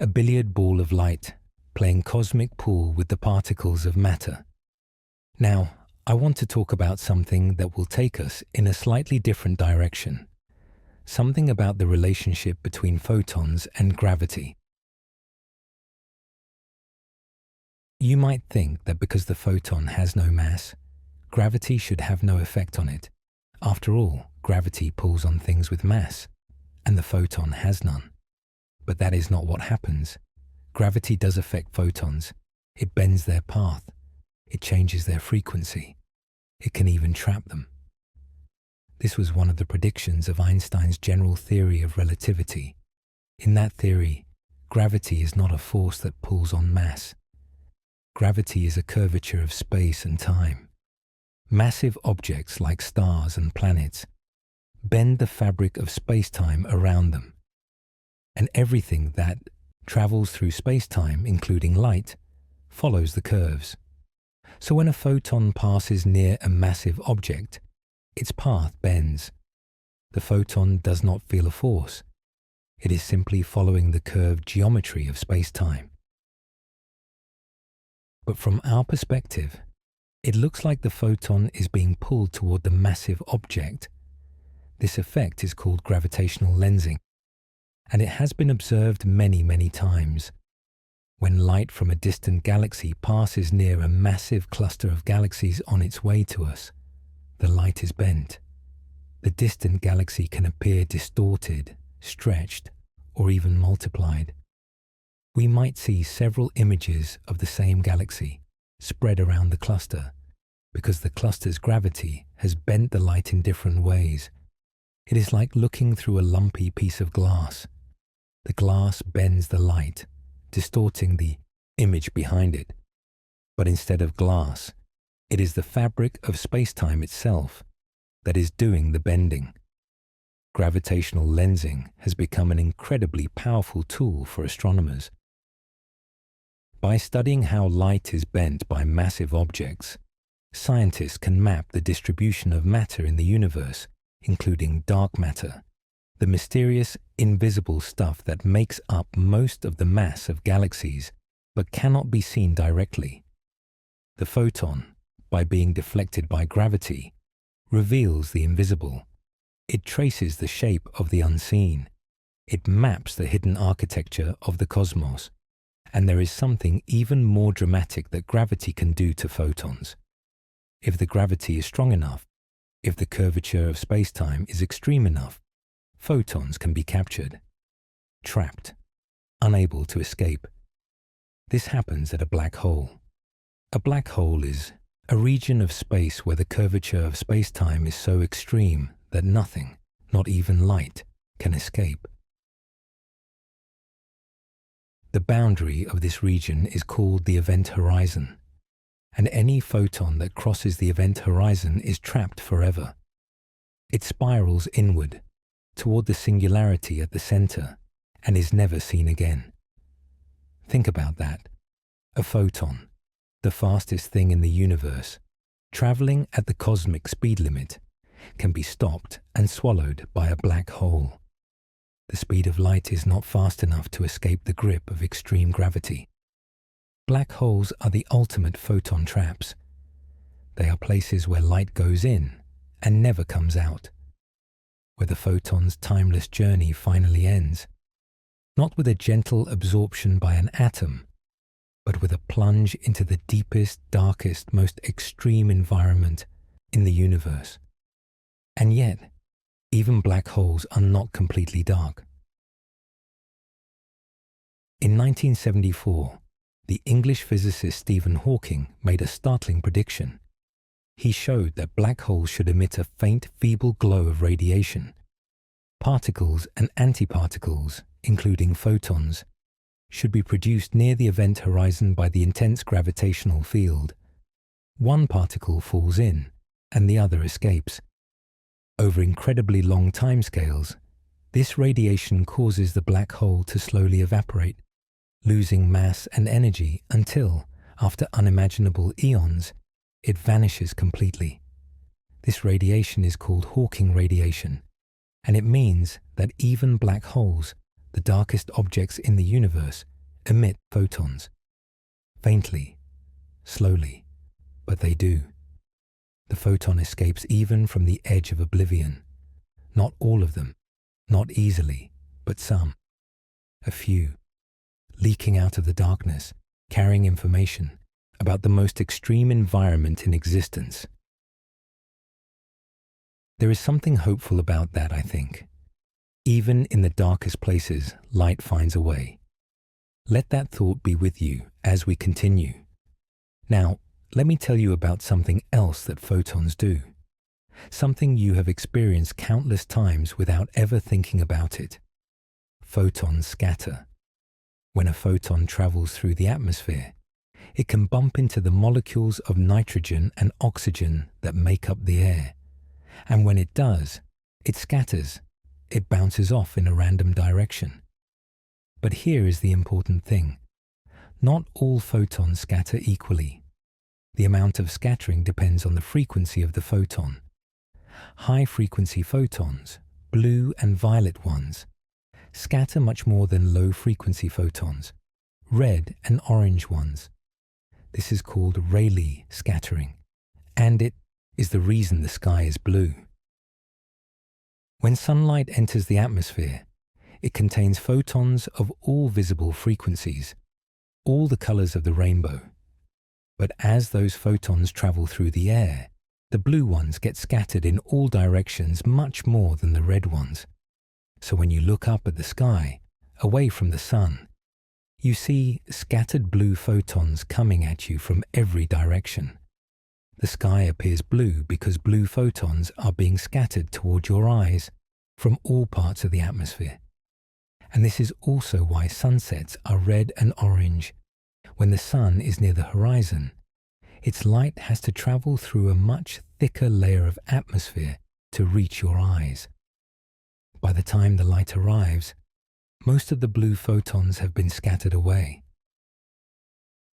A billiard ball of light playing cosmic pool with the particles of matter. Now, I want to talk about something that will take us in a slightly different direction. Something about the relationship between photons and gravity. You might think that because the photon has no mass, gravity should have no effect on it. After all, gravity pulls on things with mass, and the photon has none. But that is not what happens. Gravity does affect photons. It bends their path. It changes their frequency. It can even trap them. This was one of the predictions of Einstein's general theory of relativity. In that theory, gravity is not a force that pulls on mass. Gravity is a curvature of space and time. Massive objects like stars and planets bend the fabric of space-time around them. And everything that travels through space-time, including light, follows the curves. So when a photon passes near a massive object, its path bends. The photon does not feel a force. It is simply following the curved geometry of space-time. But from our perspective, it looks like the photon is being pulled toward the massive object. This effect is called gravitational lensing, and it has been observed many, many times. When light from a distant galaxy passes near a massive cluster of galaxies on its way to us, the light is bent. The distant galaxy can appear distorted, stretched, or even multiplied. We might see several images of the same galaxy spread around the cluster because the cluster's gravity has bent the light in different ways. It is like looking through a lumpy piece of glass. The glass bends the light, distorting the image behind it. But instead of glass, it is the fabric of space-time itself that is doing the bending. Gravitational lensing has become an incredibly powerful tool for astronomers. By studying how light is bent by massive objects, scientists can map the distribution of matter in the universe, including dark matter, the mysterious, invisible stuff that makes up most of the mass of galaxies but cannot be seen directly. The photon, by being deflected by gravity, reveals the invisible. It traces the shape of the unseen. It maps the hidden architecture of the cosmos. And there is something even more dramatic that gravity can do to photons. If the gravity is strong enough, if the curvature of space-time is extreme enough, photons can be captured, trapped, unable to escape. This happens at a black hole. A black hole is a region of space where the curvature of space-time is so extreme that nothing, not even light, can escape. The boundary of this region is called the event horizon, and any photon that crosses the event horizon is trapped forever. It spirals inward, toward the singularity at the center, and is never seen again. Think about that. A photon, the fastest thing in the universe, traveling at the cosmic speed limit, can be stopped and swallowed by a black hole. The speed of light is not fast enough to escape the grip of extreme gravity. Black holes are the ultimate photon traps. They are places where light goes in and never comes out, where the photon's timeless journey finally ends, not with a gentle absorption by an atom, but with a plunge into the deepest, darkest, most extreme environment in the universe. And yet, even black holes are not completely dark. In 1974, the English physicist Stephen Hawking made a startling prediction. He showed that black holes should emit a faint, feeble glow of radiation. Particles and antiparticles, including photons, should be produced near the event horizon by the intense gravitational field. One particle falls in, and the other escapes. Over incredibly long timescales, this radiation causes the black hole to slowly evaporate, losing mass and energy until, After unimaginable eons, it vanishes completely. This radiation is called Hawking radiation, and it means that even black holes, the darkest objects in the universe, emit photons. Faintly, slowly, but they do. The photon escapes even from the edge of oblivion. Not all of them, not easily, but some. A few, leaking out of the darkness, carrying information about the most extreme environment in existence. There is something hopeful about that, I think. Even in the darkest places, light finds a way. Let that thought be with you as we continue. Now, let me tell you about something else that photons do. Something you have experienced countless times without ever thinking about it. Photons scatter. When a photon travels through the atmosphere, it can bump into the molecules of nitrogen and oxygen that make up the air. And when it does, it scatters. It bounces off in a random direction. But here is the important thing. Not all photons scatter equally. The amount of scattering depends on the frequency of the photon. High-frequency photons, blue and violet ones, scatter much more than low-frequency photons, red and orange ones. This is called Rayleigh scattering, and it is the reason the sky is blue. When sunlight enters the atmosphere, it contains photons of all visible frequencies, all the colors of the rainbow. But as those photons travel through the air, the blue ones get scattered in all directions much more than the red ones. So when you look up at the sky, away from the sun, you see scattered blue photons coming at you from every direction. The sky appears blue because blue photons are being scattered toward your eyes from all parts of the atmosphere. And this is also why sunsets are red and orange. When the sun is near the horizon, its light has to travel through a much thicker layer of atmosphere to reach your eyes. By the time the light arrives, most of the blue photons have been scattered away.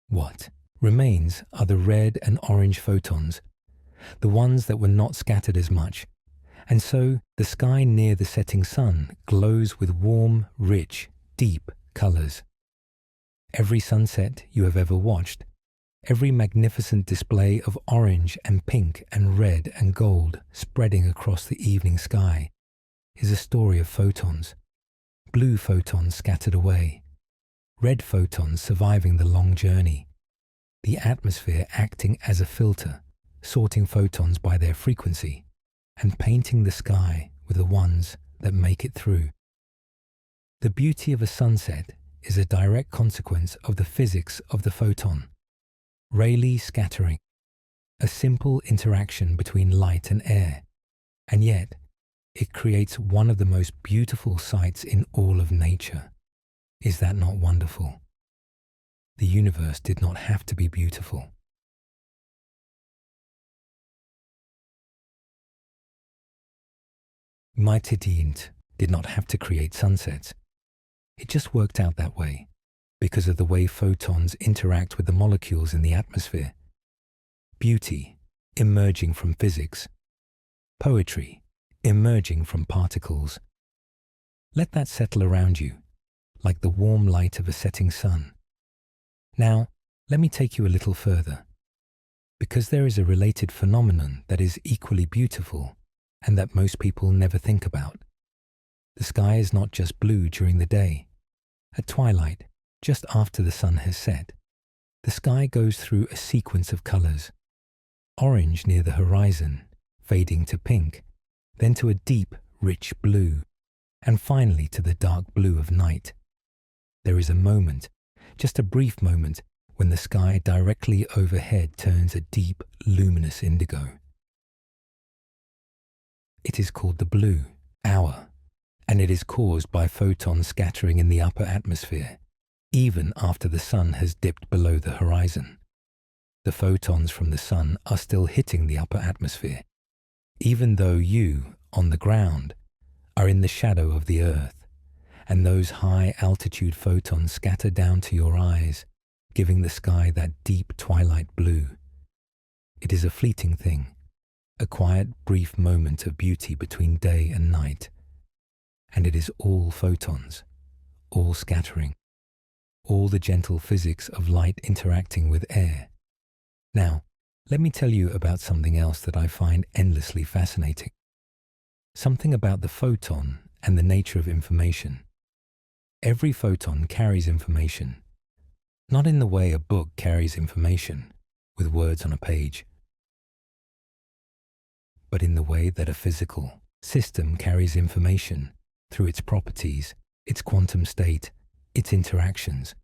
What remains are the red and orange photons, the ones that were not scattered as much, and so the sky near the setting sun glows with warm, rich, deep colors. Every sunset you have ever watched, every magnificent display of orange and pink and red and gold spreading across the evening sky, is a story of photons. Blue photons scattered away, red photons surviving the long journey, the atmosphere acting as a filter, sorting photons by their frequency, and painting the sky with the ones that make it through. The beauty of a sunset is a direct consequence of the physics of the photon. Rayleigh scattering, a simple interaction between light and air, and yet it creates one of the most beautiful sights in all of nature. Is that not wonderful? The universe did not have to be beautiful. Mighty did not have to create sunsets. It just worked out that way, because of the way photons interact with the molecules in the atmosphere. Beauty, emerging from physics. Poetry, emerging from particles. Let that settle around you, like the warm light of a setting sun. Now, let me take you a little further, because there is a related phenomenon that is equally beautiful and that most people never think about. The sky is not just blue during the day. At twilight, just after the sun has set, the sky goes through a sequence of colors. Orange near the horizon, fading to pink, then to a deep, rich blue, and finally to the dark blue of night. There is a moment, just a brief moment, when the sky directly overhead turns a deep, luminous indigo. It is called the blue hour, and it is caused by photon scattering in the upper atmosphere, even after the sun has dipped below the horizon. The photons from the sun are still hitting the upper atmosphere, even though you, on the ground, are in the shadow of the earth, and those high-altitude photons scatter down to your eyes, giving the sky that deep twilight blue. It is a fleeting thing, a quiet, brief moment of beauty between day and night. And it is all photons, all scattering, all the gentle physics of light interacting with air. Now, let me tell you about something else that I find endlessly fascinating. Something about the photon and the nature of information. Every photon carries information, not in the way a book carries information, with words on a page, but in the way that a physical system carries information through its properties, its quantum state, its interactions.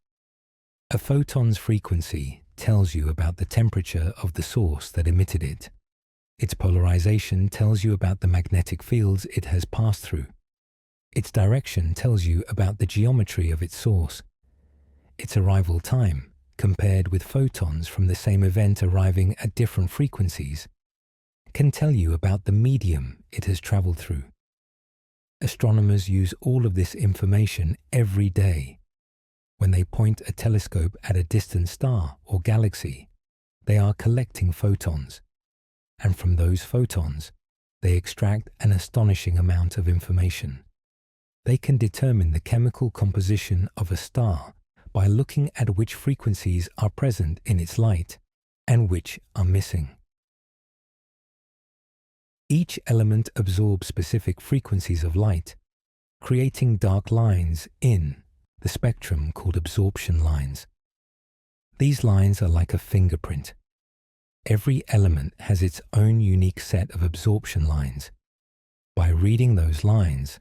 A photon's frequency tells you about the temperature of the source that emitted it. Its polarization tells you about the magnetic fields it has passed through. Its direction tells you about the geometry of its source. Its arrival time, compared with photons from the same event arriving at different frequencies, can tell you about the medium it has traveled through. Astronomers use all of this information every day. When they point a telescope at a distant star or galaxy, they are collecting photons, and from those photons, they extract an astonishing amount of information. They can determine the chemical composition of a star by looking at which frequencies are present in its light and which are missing. Each element absorbs specific frequencies of light, creating dark lines in the spectrum called absorption lines. These lines are like a fingerprint. Every element has its own unique set of absorption lines. By reading those lines,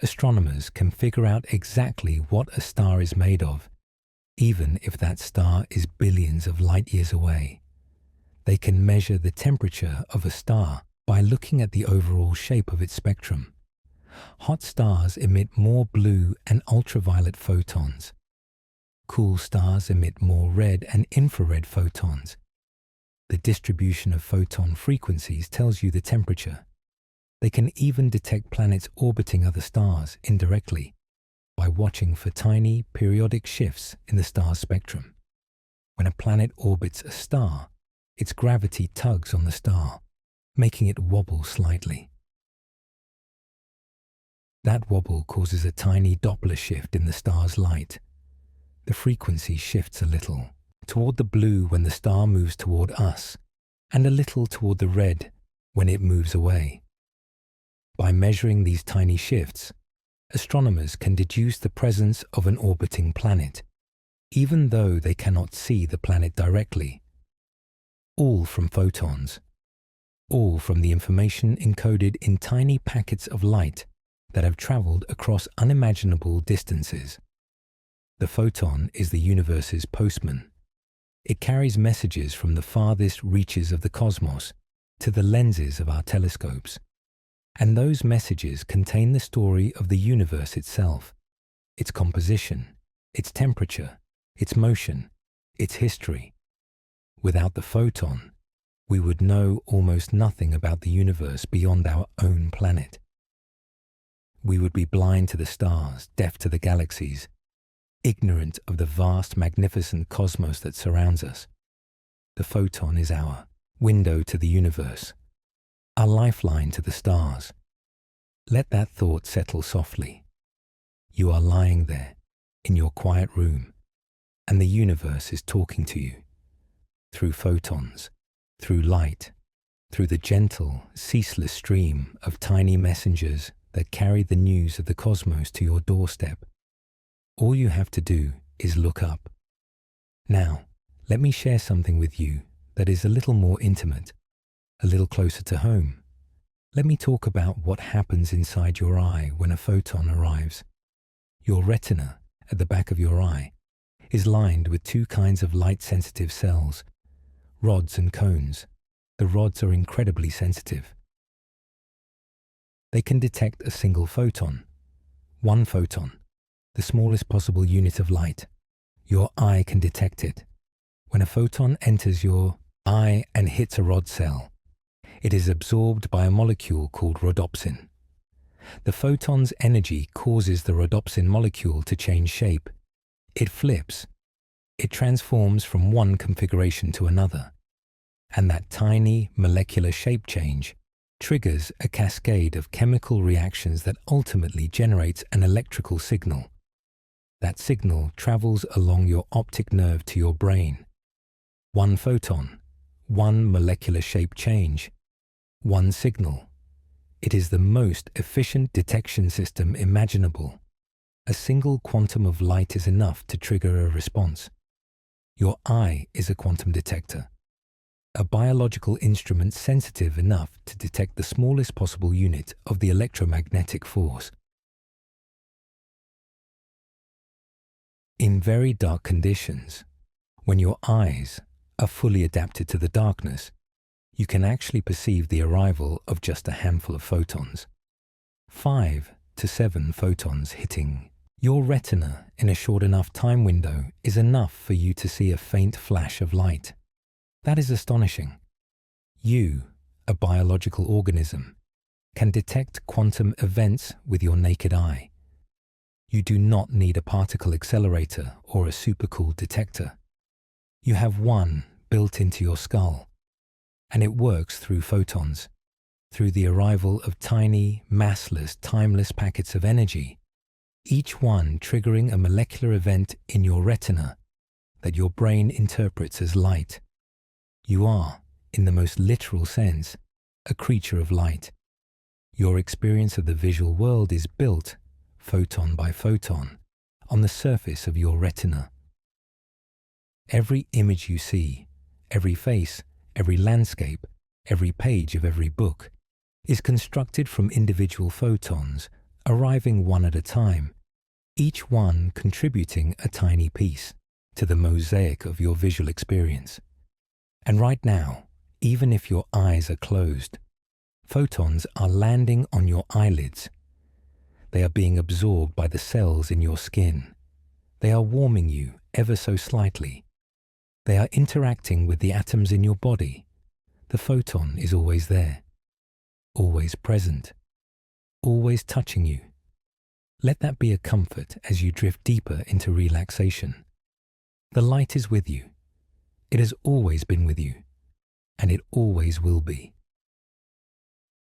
astronomers can figure out exactly what a star is made of, even if that star is billions of light years away. They can measure the temperature of a star by looking at the overall shape of its spectrum. Hot stars emit more blue and ultraviolet photons. Cool stars emit more red and infrared photons. The distribution of photon frequencies tells you the temperature. They can even detect planets orbiting other stars indirectly by watching for tiny periodic shifts in the star's spectrum. When a planet orbits a star, its gravity tugs on the star, making it wobble slightly. That wobble causes a tiny Doppler shift in the star's light. The frequency shifts a little toward the blue when the star moves toward us, and a little toward the red when it moves away. By measuring these tiny shifts, astronomers can deduce the presence of an orbiting planet, even though they cannot see the planet directly. All from photons. All from the information encoded in tiny packets of light that have traveled across unimaginable distances. The photon is the universe's postman. It carries messages from the farthest reaches of the cosmos to the lenses of our telescopes. And those messages contain the story of the universe itself, its composition, its temperature, its motion, its history. Without the photon, we would know almost nothing about the universe beyond our own planet. We would be blind to the stars, deaf to the galaxies, ignorant of the vast, magnificent cosmos that surrounds us. The photon is our window to the universe, our lifeline to the stars. Let that thought settle softly. You are lying there in your quiet room, and the universe is talking to you through photons, through light, through the gentle, ceaseless stream of tiny messengers that carry the news of the cosmos to your doorstep. All you have to do is look up. Now, let me share something with you that is a little more intimate, a little closer to home. Let me talk about what happens inside your eye when a photon arrives. Your retina, at the back of your eye, is lined with two kinds of light-sensitive cells, rods and cones. The rods are incredibly sensitive. They can detect a single photon, one photon, the smallest possible unit of light. Your eye can detect it. When a photon enters your eye and hits a rod cell, it is absorbed by a molecule called rhodopsin. The photon's energy causes the rhodopsin molecule to change shape. It flips. it transforms from one configuration to another, and that tiny molecular shape change triggers a cascade of chemical reactions that ultimately generates an electrical signal. That signal travels along your optic nerve to your brain. One photon, one molecular shape change, one signal. It is the most efficient detection system imaginable. A single quantum of light is enough to trigger a response. Your eye is a quantum detector, a biological instrument sensitive enough to detect the smallest possible unit of the electromagnetic force. In very dark conditions, when your eyes are fully adapted to the darkness, you can actually perceive the arrival of just a handful of photons. 5 to 7 photons hitting your retina in a short enough time window is enough for you to see a faint flash of light. That is astonishing. You, a biological organism, can detect quantum events with your naked eye. You do not need a particle accelerator or a supercooled detector. You have one built into your skull, and it works through photons, through the arrival of tiny, massless, timeless packets of energy, each one triggering a molecular event in your retina that your brain interprets as light. You are, in the most literal sense, a creature of light. Your experience of the visual world is built, photon by photon, on the surface of your retina. Every image you see, every face, every landscape, every page of every book, is constructed from individual photons, arriving one at a time, each one contributing a tiny piece to the mosaic of your visual experience. And right now, even if your eyes are closed, photons are landing on your eyelids. They are being absorbed by the cells in your skin. They are warming you ever so slightly. They are interacting with the atoms in your body. The photon is always there, always present, always touching you. Let that be a comfort as you drift deeper into relaxation. The light is with you. It has always been with you, and it always will be.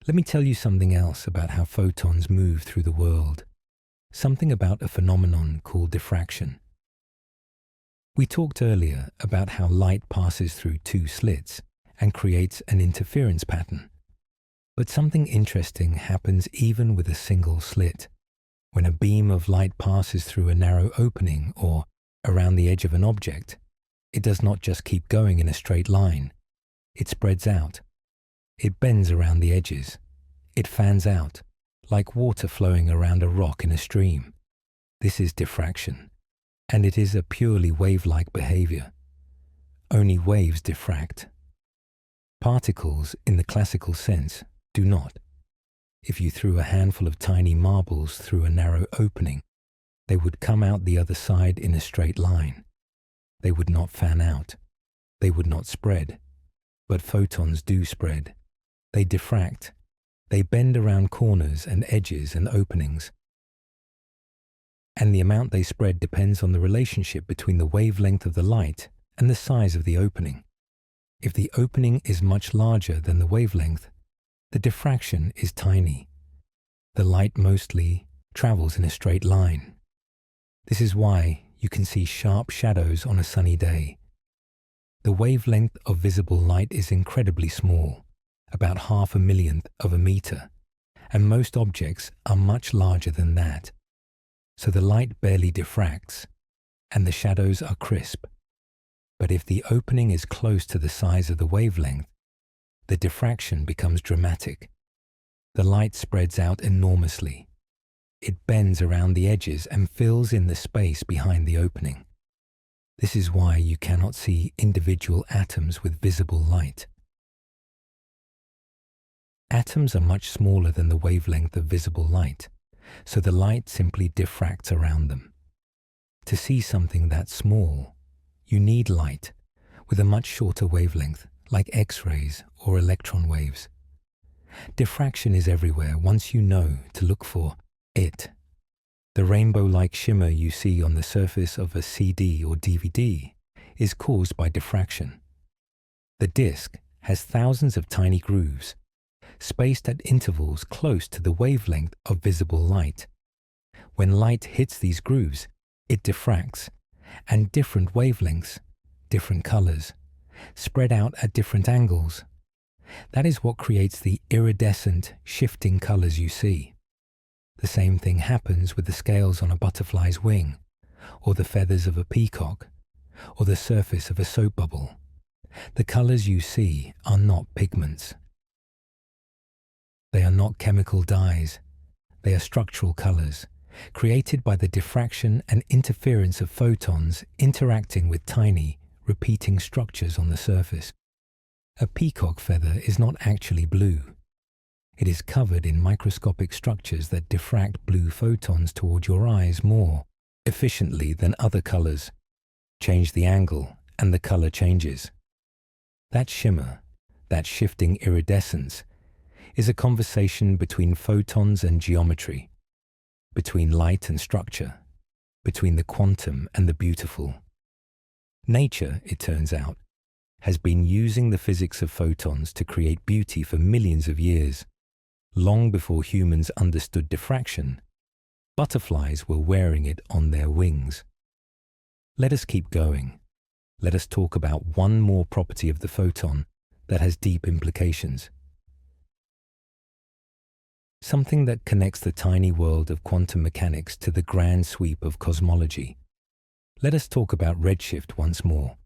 Let me tell you something else about how photons move through the world, something about a phenomenon called diffraction. We talked earlier about how light passes through two slits and creates an interference pattern. But something interesting happens even with a single slit. When a beam of light passes through a narrow opening or around the edge of an object, it does not just keep going in a straight line. It spreads out. It bends around the edges. It fans out, like water flowing around a rock in a stream. This is diffraction, and it is a purely wave-like behavior. Only waves diffract. Particles, in the classical sense, do not. If you threw a handful of tiny marbles through a narrow opening, they would come out the other side in a straight line. They would not fan out. They would not spread. But photons do spread. They diffract. They bend around corners and edges and openings. And the amount they spread depends on the relationship between the wavelength of the light and the size of the opening. If the opening is much larger than the wavelength, the diffraction is tiny. The light mostly travels in a straight line. This is why you can see sharp shadows on a sunny day. The wavelength of visible light is incredibly small, about 1/2 millionth of a meter, and most objects are much larger than that. So the light barely diffracts, and the shadows are crisp. But if the opening is close to the size of the wavelength, the diffraction becomes dramatic. The light spreads out enormously. It bends around the edges and fills in the space behind the opening. This is why you cannot see individual atoms with visible light. Atoms are much smaller than the wavelength of visible light, so the light simply diffracts around them. To see something that small, you need light with a much shorter wavelength, like X-rays or electron waves. Diffraction is everywhere once you know to look for it. The rainbow-like shimmer you see on the surface of a CD or DVD is caused by diffraction. The disk has thousands of tiny grooves, spaced at intervals close to the wavelength of visible light. When light hits these grooves, it diffracts, and different wavelengths, different colors, spread out at different angles. That is what creates the iridescent, shifting colors you see. The same thing happens with the scales on a butterfly's wing, or the feathers of a peacock, or the surface of a soap bubble. The colors you see are not pigments. They are not chemical dyes. They are structural colors, created by the diffraction and interference of photons interacting with tiny, repeating structures on the surface. A peacock feather is not actually blue. It is covered in microscopic structures that diffract blue photons toward your eyes more efficiently than other colors. Change the angle, and the color changes. That shimmer, that shifting iridescence, is a conversation between photons and geometry, between light and structure, between the quantum and the beautiful. Nature, it turns out, has been using the physics of photons to create beauty for millions of years. Long before humans understood diffraction, butterflies were wearing it on their wings. Let us keep going. Let us talk about one more property of the photon that has deep implications. Something that connects the tiny world of quantum mechanics to the grand sweep of cosmology. Let us talk about redshift once more,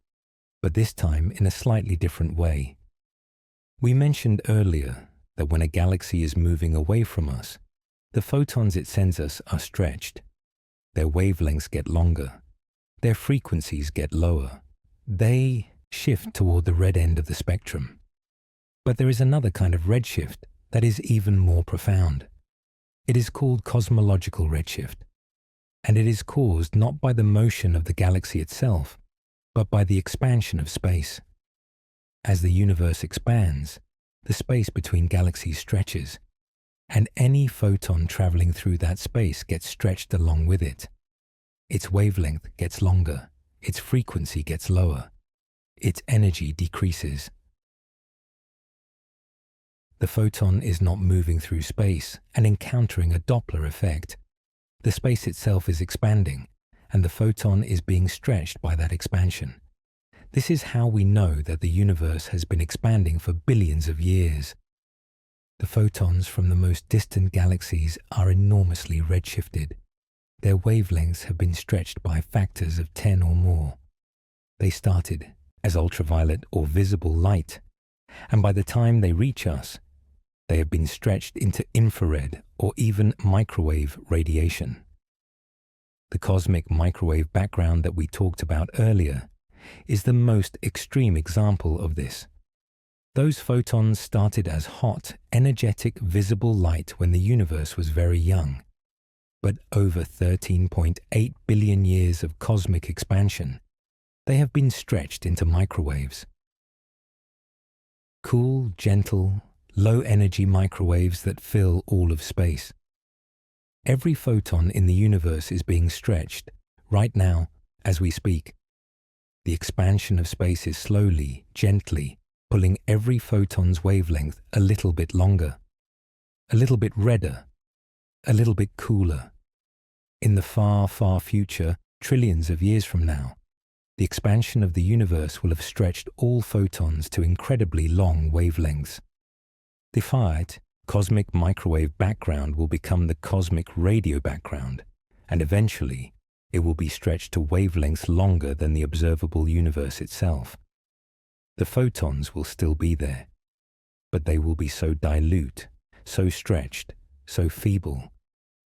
but this time in a slightly different way. We mentioned earlier that when a galaxy is moving away from us, the photons it sends us are stretched. Their wavelengths get longer. Their frequencies get lower. They shift toward the red end of the spectrum. But there is another kind of redshift that is even more profound. It is called cosmological redshift, and it is caused not by the motion of the galaxy itself, but by the expansion of space. As the universe expands, the space between galaxies stretches, and any photon traveling through that space gets stretched along with it. Its wavelength gets longer, its frequency gets lower, its energy decreases. The photon is not moving through space and encountering a Doppler effect. The space itself is expanding, and the photon is being stretched by that expansion. This is how we know that the universe has been expanding for billions of years. The photons from the most distant galaxies are enormously redshifted. Their wavelengths have been stretched by factors of 10 or more. They started as ultraviolet or visible light, and by the time they reach us, they have been stretched into infrared or even microwave radiation. The cosmic microwave background that we talked about earlier is the most extreme example of this. Those photons started as hot, energetic, visible light when the universe was very young. But over 13.8 billion years of cosmic expansion, they have been stretched into microwaves. Cool, gentle, low-energy microwaves that fill all of space. Every photon in the universe is being stretched, right now, as we speak. The expansion of space is slowly, gently, pulling every photon's wavelength a little bit longer, a little bit redder, a little bit cooler. In the far, far future, trillions of years from now, the expansion of the universe will have stretched all photons to incredibly long wavelengths. The finite cosmic microwave background will become the cosmic radio background, and eventually it will be stretched to wavelengths longer than the observable universe itself. The photons will still be there, but they will be so dilute, so stretched, so feeble,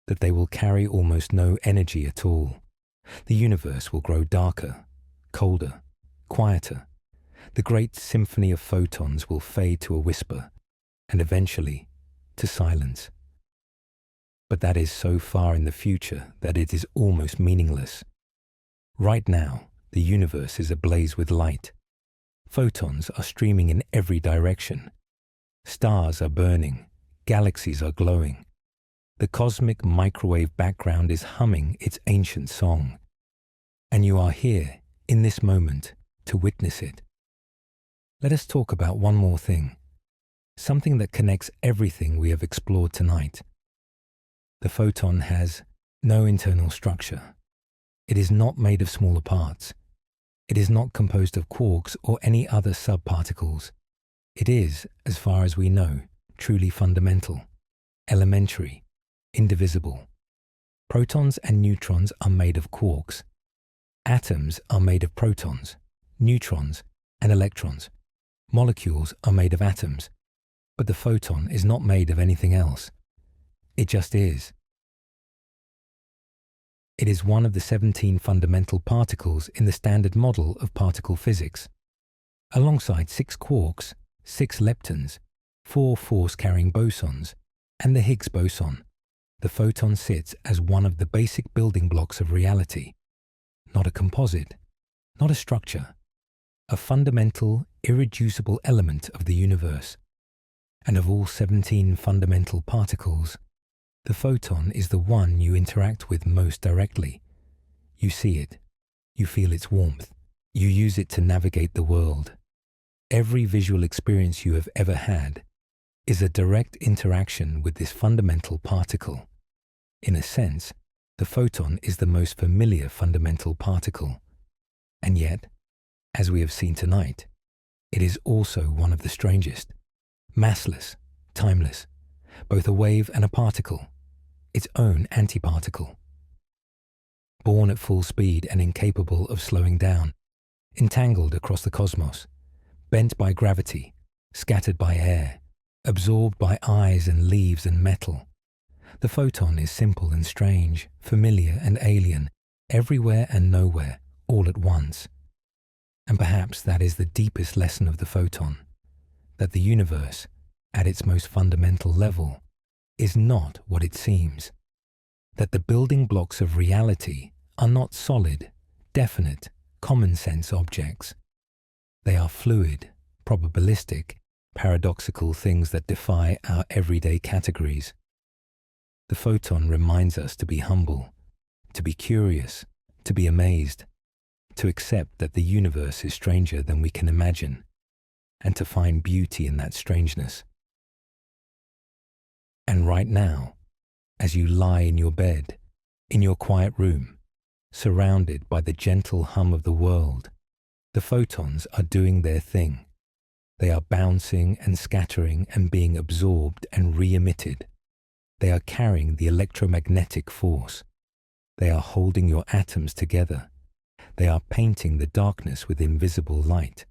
that they will carry almost no energy at all. The universe will grow darker, colder, quieter. The great symphony of photons will fade to a whisper, and eventually to silence. But that is so far in the future that it is almost meaningless. Right now, the universe is ablaze with light. Photons are streaming in every direction. Stars are burning, galaxies are glowing. The cosmic microwave background is humming its ancient song. And you are here, in this moment, to witness it. Let us talk about one more thing, something that connects everything we have explored tonight. The photon has no internal structure. It is not made of smaller parts. It is not composed of quarks or any other subparticles. It is, as far as we know, truly fundamental, elementary, indivisible. Protons and neutrons are made of quarks. Atoms are made of protons, neutrons, and electrons. Molecules are made of atoms, but the photon is not made of anything else. It just is. It is one of the 17 fundamental particles in the standard model of particle physics. Alongside 6 quarks, 6 leptons, 4 force-carrying bosons, and the Higgs boson, the photon sits as one of the basic building blocks of reality. Not a composite, not a structure, a fundamental, irreducible element of the universe. And of all 17 fundamental particles, the photon is the one you interact with most directly. You see it, you feel its warmth, you use it to navigate the world. Every visual experience you have ever had is a direct interaction with this fundamental particle. In a sense, the photon is the most familiar fundamental particle. And yet, as we have seen tonight, it is also one of the strangest. Massless, timeless, both a wave and a particle, its own antiparticle. Born at full speed and incapable of slowing down, entangled across the cosmos, bent by gravity, scattered by air, absorbed by eyes and leaves and metal. The photon is simple and strange, familiar and alien, everywhere and nowhere, all at once. And perhaps that is the deepest lesson of the photon, that the universe, at its most fundamental level, is not what it seems. That the building blocks of reality are not solid, definite, common-sense objects. They are fluid, probabilistic, paradoxical things that defy our everyday categories. The photon reminds us to be humble, to be curious, to be amazed, to accept that the universe is stranger than we can imagine, and to find beauty in that strangeness. And right now, as you lie in your bed, in your quiet room, surrounded by the gentle hum of the world, the photons are doing their thing. They are bouncing and scattering and being absorbed and re-emitted. They are carrying the electromagnetic force. They are holding your atoms together. They are painting the darkness with invisible light.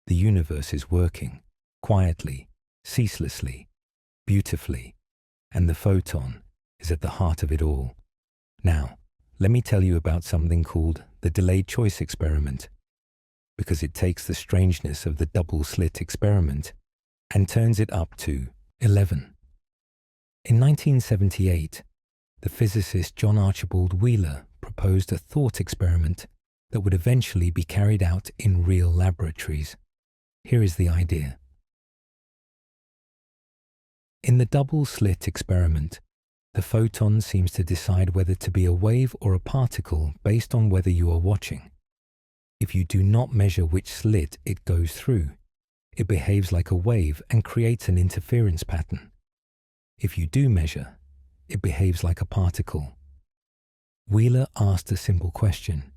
The universe is working, quietly, ceaselessly, beautifully, and the photon is at the heart of it all. Now, let me tell you about something called the delayed choice experiment, because it takes the strangeness of the double-slit experiment and turns it up to 11. In 1978, the physicist John Archibald Wheeler proposed a thought experiment that would eventually be carried out in real laboratories. Here is the idea. In the double-slit experiment, the photon seems to decide whether to be a wave or a particle based on whether you are watching. If you do not measure which slit it goes through, it behaves like a wave and creates an interference pattern. If you do measure, it behaves like a particle. Wheeler asked a simple question.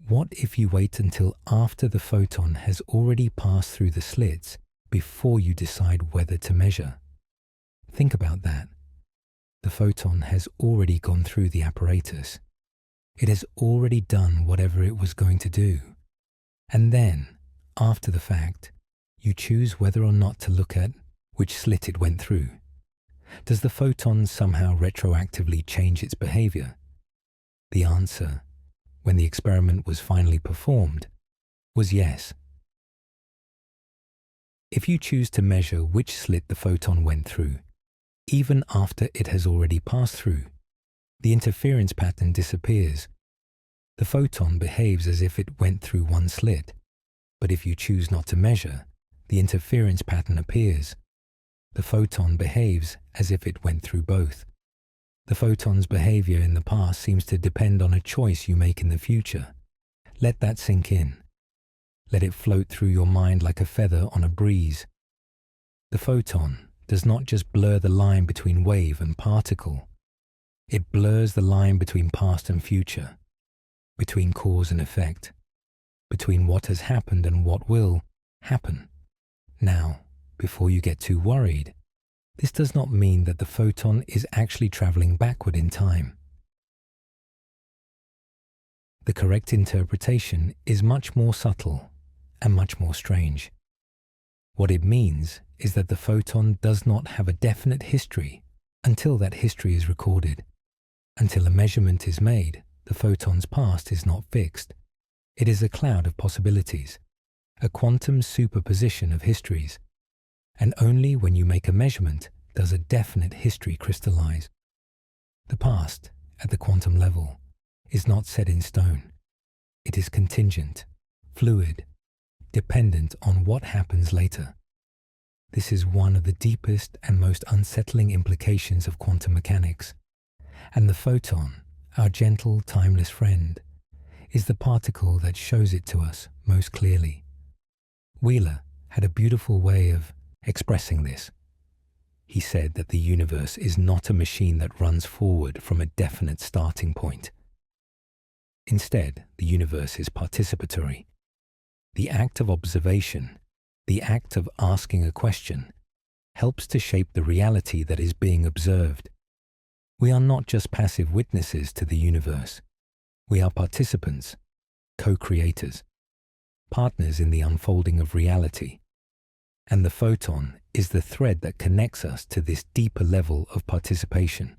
What if you wait until after the photon has already passed through the slits before you decide whether to measure? Think about that. The photon has already gone through the apparatus. It has already done whatever it was going to do. And then, after the fact, you choose whether or not to look at which slit it went through. Does the photon somehow retroactively change its behavior? The answer, when the experiment was finally performed, was yes. If you choose to measure which slit the photon went through, even after it has already passed through, the interference pattern disappears. The photon behaves as if it went through one slit, but if you choose not to measure, the interference pattern appears. The photon behaves as if it went through both. The photon's behavior in the past seems to depend on a choice you make in the future. Let that sink in. Let it float through your mind like a feather on a breeze. The photon does not just blur the line between wave and particle. It blurs the line between past and future, between cause and effect, between what has happened and what will happen. Now, before you get too worried, this does not mean that the photon is actually traveling backward in time. The correct interpretation is much more subtle and much more strange. What it means is that the photon does not have a definite history until that history is recorded. Until a measurement is made, the photon's past is not fixed. It is a cloud of possibilities, a quantum superposition of histories. And only when you make a measurement does a definite history crystallize. The past, at the quantum level, is not set in stone. It is contingent, fluid, dependent on what happens later. This is one of the deepest and most unsettling implications of quantum mechanics. And the photon, our gentle, timeless friend, is the particle that shows it to us most clearly. Wheeler had a beautiful way of expressing this. He said that the universe is not a machine that runs forward from a definite starting point. Instead, the universe is participatory. The act of observation, the act of asking a question, helps to shape the reality that is being observed. We are not just passive witnesses to the universe. We are participants, co-creators, partners in the unfolding of reality. And the photon is the thread that connects us to this deeper level of participation.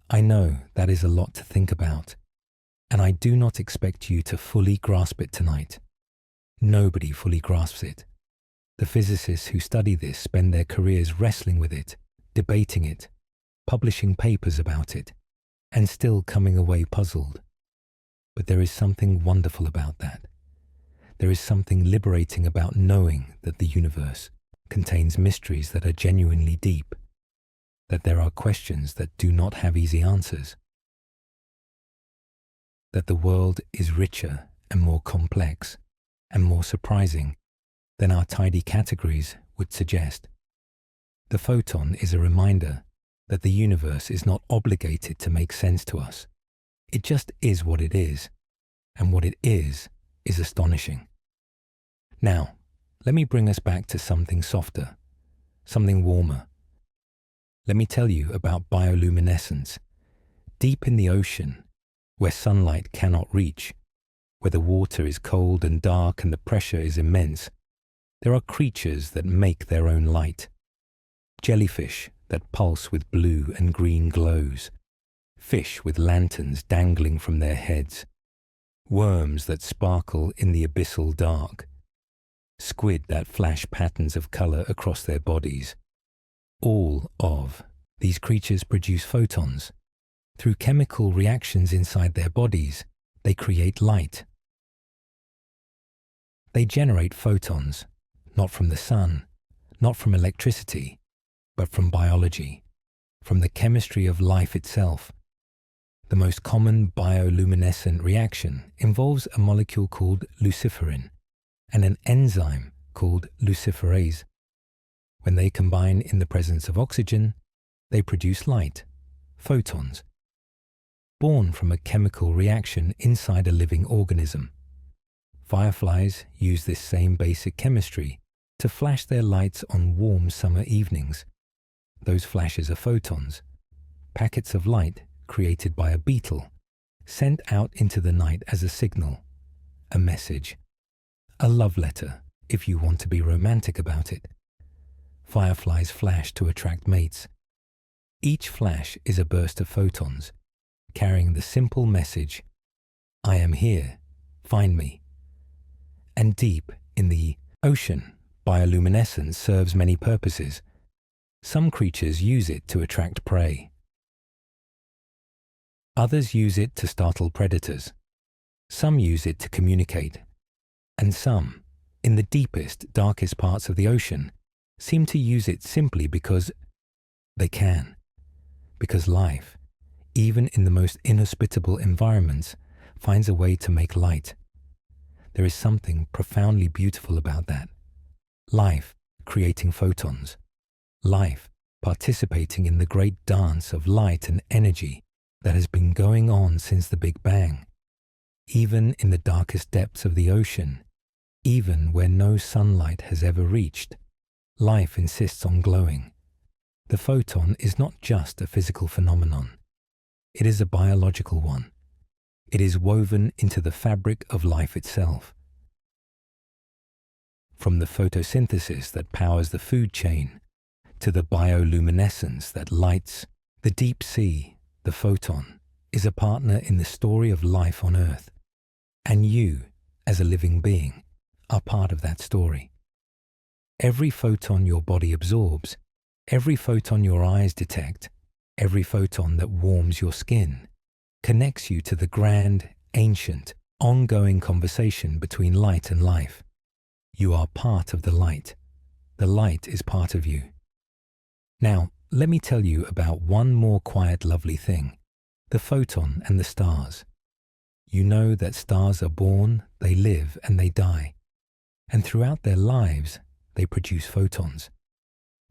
I know that is a lot to think about, and I do not expect you to fully grasp it tonight. Nobody fully grasps it. The physicists who study this spend their careers wrestling with it, debating it, publishing papers about it, and still coming away puzzled. But there is something wonderful about that. There is something liberating about knowing that the universe contains mysteries that are genuinely deep, that there are questions that do not have easy answers, that the world is richer and more complex and more surprising than our tidy categories would suggest. The photon is a reminder that the universe is not obligated to make sense to us. It just is what it is, and what it is astonishing. Now, let me bring us back to something softer, something warmer. Let me tell you about bioluminescence. Deep in the ocean, where sunlight cannot reach, where the water is cold and dark and the pressure is immense, there are creatures that make their own light. Jellyfish that pulse with blue and green glows. Fish with lanterns dangling from their heads. Worms that sparkle in the abyssal dark. Squid that flash patterns of color across their bodies. All of these creatures produce photons. Through chemical reactions inside their bodies, they create light. They generate photons, not from the sun, not from electricity, but from biology, from the chemistry of life itself. The most common bioluminescent reaction involves a molecule called luciferin and an enzyme called luciferase. When they combine in the presence of oxygen, they produce light, photons, born from a chemical reaction inside a living organism. Fireflies use this same basic chemistry to flash their lights on warm summer evenings. Those flashes are photons, packets of light created by a beetle, sent out into the night as a signal, a message, a love letter, if you want to be romantic about it. Fireflies flash to attract mates. Each flash is a burst of photons, carrying the simple message, I am here, find me. And deep in the ocean, bioluminescence serves many purposes. Some creatures use it to attract prey. Others use it to startle predators. Some use it to communicate. And some, in the deepest, darkest parts of the ocean, seem to use it simply because they can. Because life, even in the most inhospitable environments, finds a way to make light. There is something profoundly beautiful about that. Life creating photons. Life participating in the great dance of light and energy that has been going on since the Big Bang. Even in the darkest depths of the ocean, even where no sunlight has ever reached, life insists on glowing. The photon is not just a physical phenomenon. It is a biological one. It is woven into the fabric of life itself. From the photosynthesis that powers the food chain, to the bioluminescence that lights the deep sea, the photon is a partner in the story of life on Earth. And you, as a living being, are part of that story. Every photon your body absorbs, every photon your eyes detect, every photon that warms your skin, connects you to the grand, ancient, ongoing conversation between light and life. You are part of the light. The light is part of you. Now, let me tell you about one more quiet, lovely thing, the photon and the stars. You know that stars are born, they live, and they die. And throughout their lives, they produce photons.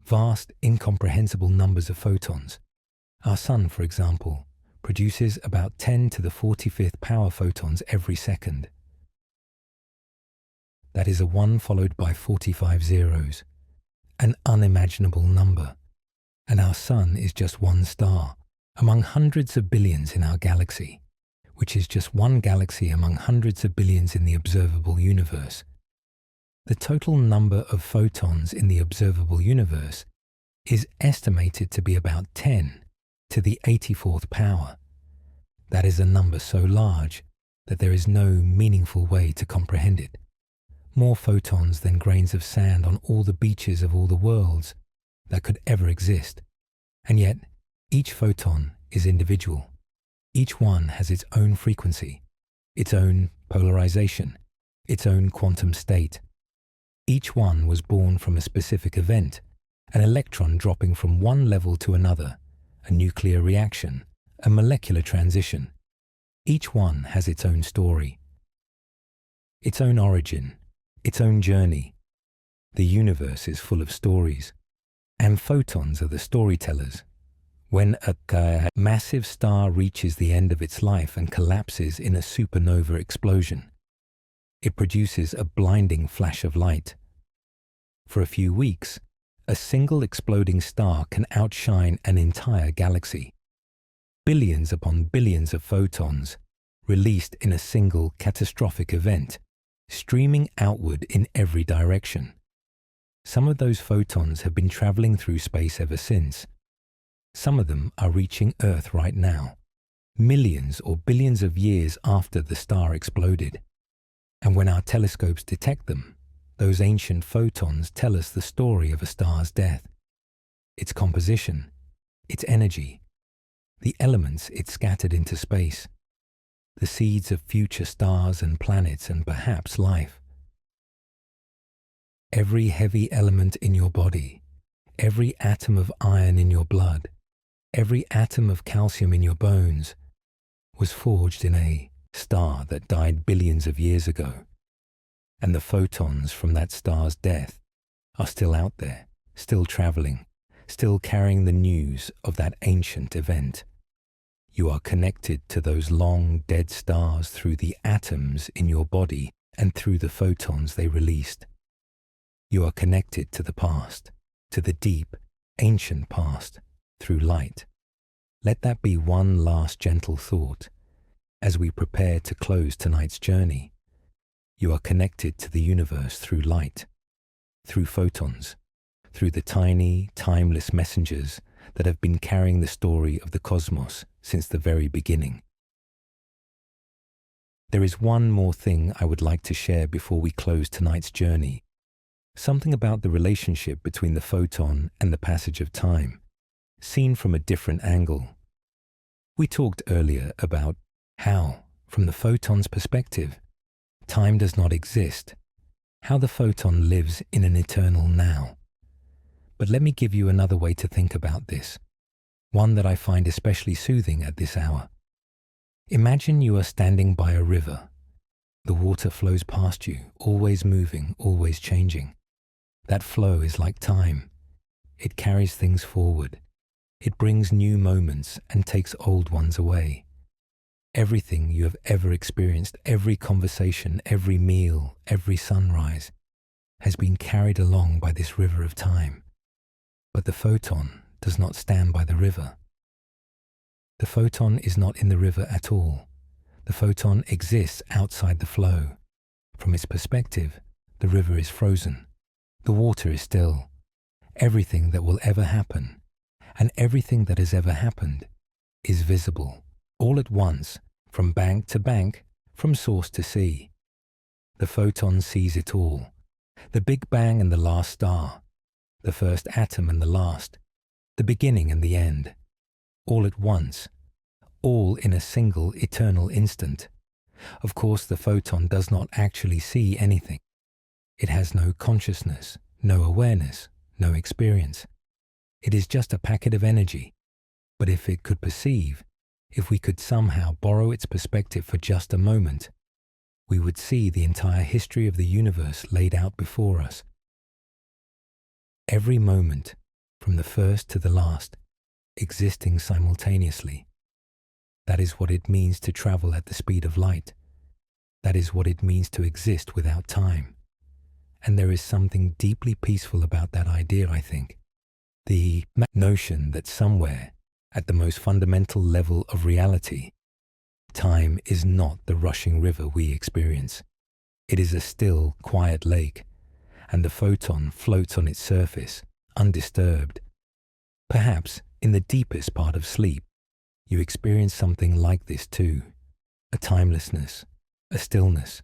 Vast, incomprehensible numbers of photons. Our sun, for example, produces about 10 to the 45th power photons every second. That is a 1 followed by 45 zeros, an unimaginable number. And our sun is just one star among hundreds of billions in our galaxy, which is just one galaxy among hundreds of billions in the observable universe. The total number of photons in the observable universe is estimated to be about 10 to the 84th power. That is a number so large that there is no meaningful way to comprehend it. More photons than grains of sand on all the beaches of all the worlds that could ever exist. And yet, each photon is individual. Each one has its own frequency, its own polarization, its own quantum state. Each one was born from a specific event, an electron dropping from one level to another, a nuclear reaction, a molecular transition. Each one has its own story, its own origin, its own journey. The universe is full of stories, and photons are the storytellers. When a massive star reaches the end of its life and collapses in a supernova explosion, it produces a blinding flash of light. For a few weeks, a single exploding star can outshine an entire galaxy. Billions upon billions of photons released in a single catastrophic event, streaming outward in every direction. Some of those photons have been traveling through space ever since. Some of them are reaching Earth right now, millions or billions of years after the star exploded. And when our telescopes detect them, those ancient photons tell us the story of a star's death, its composition, its energy, the elements it scattered into space, the seeds of future stars and planets and perhaps life. Every heavy element in your body, every atom of iron in your blood, every atom of calcium in your bones was forged in a star that died billions of years ago. And the photons from that star's death are still out there, still traveling, still carrying the news of that ancient event. You are connected to those long dead stars through the atoms in your body and through the photons they released. You are connected to the past, to the deep, ancient past, through light. Let that be one last gentle thought as we prepare to close tonight's journey. You are connected to the universe through light, through photons, through the tiny, timeless messengers that have been carrying the story of the cosmos since the very beginning. There is one more thing I would like to share before we close tonight's journey, something about the relationship between the photon and the passage of time, seen from a different angle. We talked earlier about how, from the photon's perspective, time does not exist, how the photon lives in an eternal now. But let me give you another way to think about this, one that I find especially soothing at this hour. Imagine you are standing by a river. The water flows past you, always moving, always changing. That flow is like time. It carries things forward. It brings new moments and takes old ones away. Everything you have ever experienced, every conversation, every meal, every sunrise, has been carried along by this river of time. But the photon does not stand by the river. The photon is not in the river at all. The photon exists outside the flow. From its perspective, the river is frozen. The water is still. Everything that will ever happen, and everything that has ever happened, is visible, all at once, from bank to bank, from source to sea. The photon sees it all. The Big Bang and the last star, the first atom and the last, the beginning and the end, all at once, all in a single eternal instant. Of course, the photon does not actually see anything. It has no consciousness, no awareness, no experience. It is just a packet of energy. But if it could perceive, if we could somehow borrow its perspective for just a moment, we would see the entire history of the universe laid out before us. Every moment, from the first to the last, existing simultaneously. That is what it means to travel at the speed of light. That is what it means to exist without time. And there is something deeply peaceful about that idea, I think. The notion that somewhere, at the most fundamental level of reality, time is not the rushing river we experience. It is a still, quiet lake, and the photon floats on its surface, undisturbed. Perhaps, in the deepest part of sleep, you experience something like this too. A timelessness, a stillness,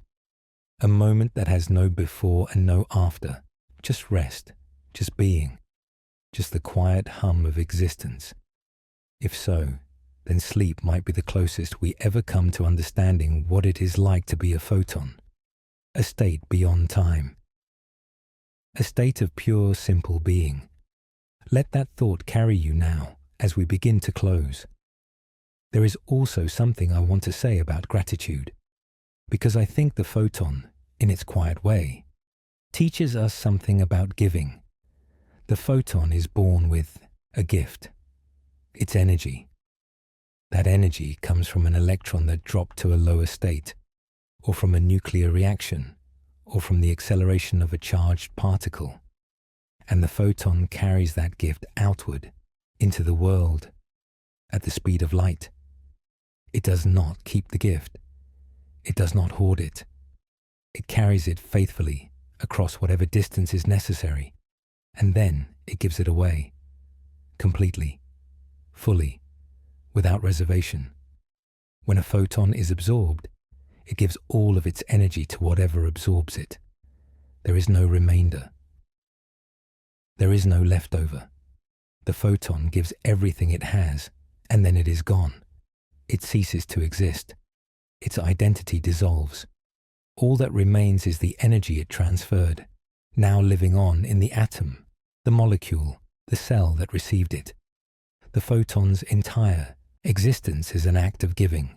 a moment that has no before and no after, just rest, just being, just the quiet hum of existence. If so, then sleep might be the closest we ever come to understanding what it is like to be a photon, a state beyond time, a state of pure, simple being. Let that thought carry you now as we begin to close. There is also something I want to say about gratitude, because I think the photon, in its quiet way, teaches us something about giving. The photon is born with a gift. It's energy. That energy comes from an electron that dropped to a lower state, or from a nuclear reaction, or from the acceleration of a charged particle. And the photon carries that gift outward, into the world, at the speed of light. It does not keep the gift. It does not hoard it. It carries it faithfully across whatever distance is necessary, and then it gives it away, completely, fully, without reservation. When a photon is absorbed, it gives all of its energy to whatever absorbs it. There is no remainder. There is no leftover. The photon gives everything it has, and then it is gone. It ceases to exist. Its identity dissolves. All that remains is the energy it transferred, now living on in the atom, the molecule, the cell that received it. The photon's entire existence is an act of giving.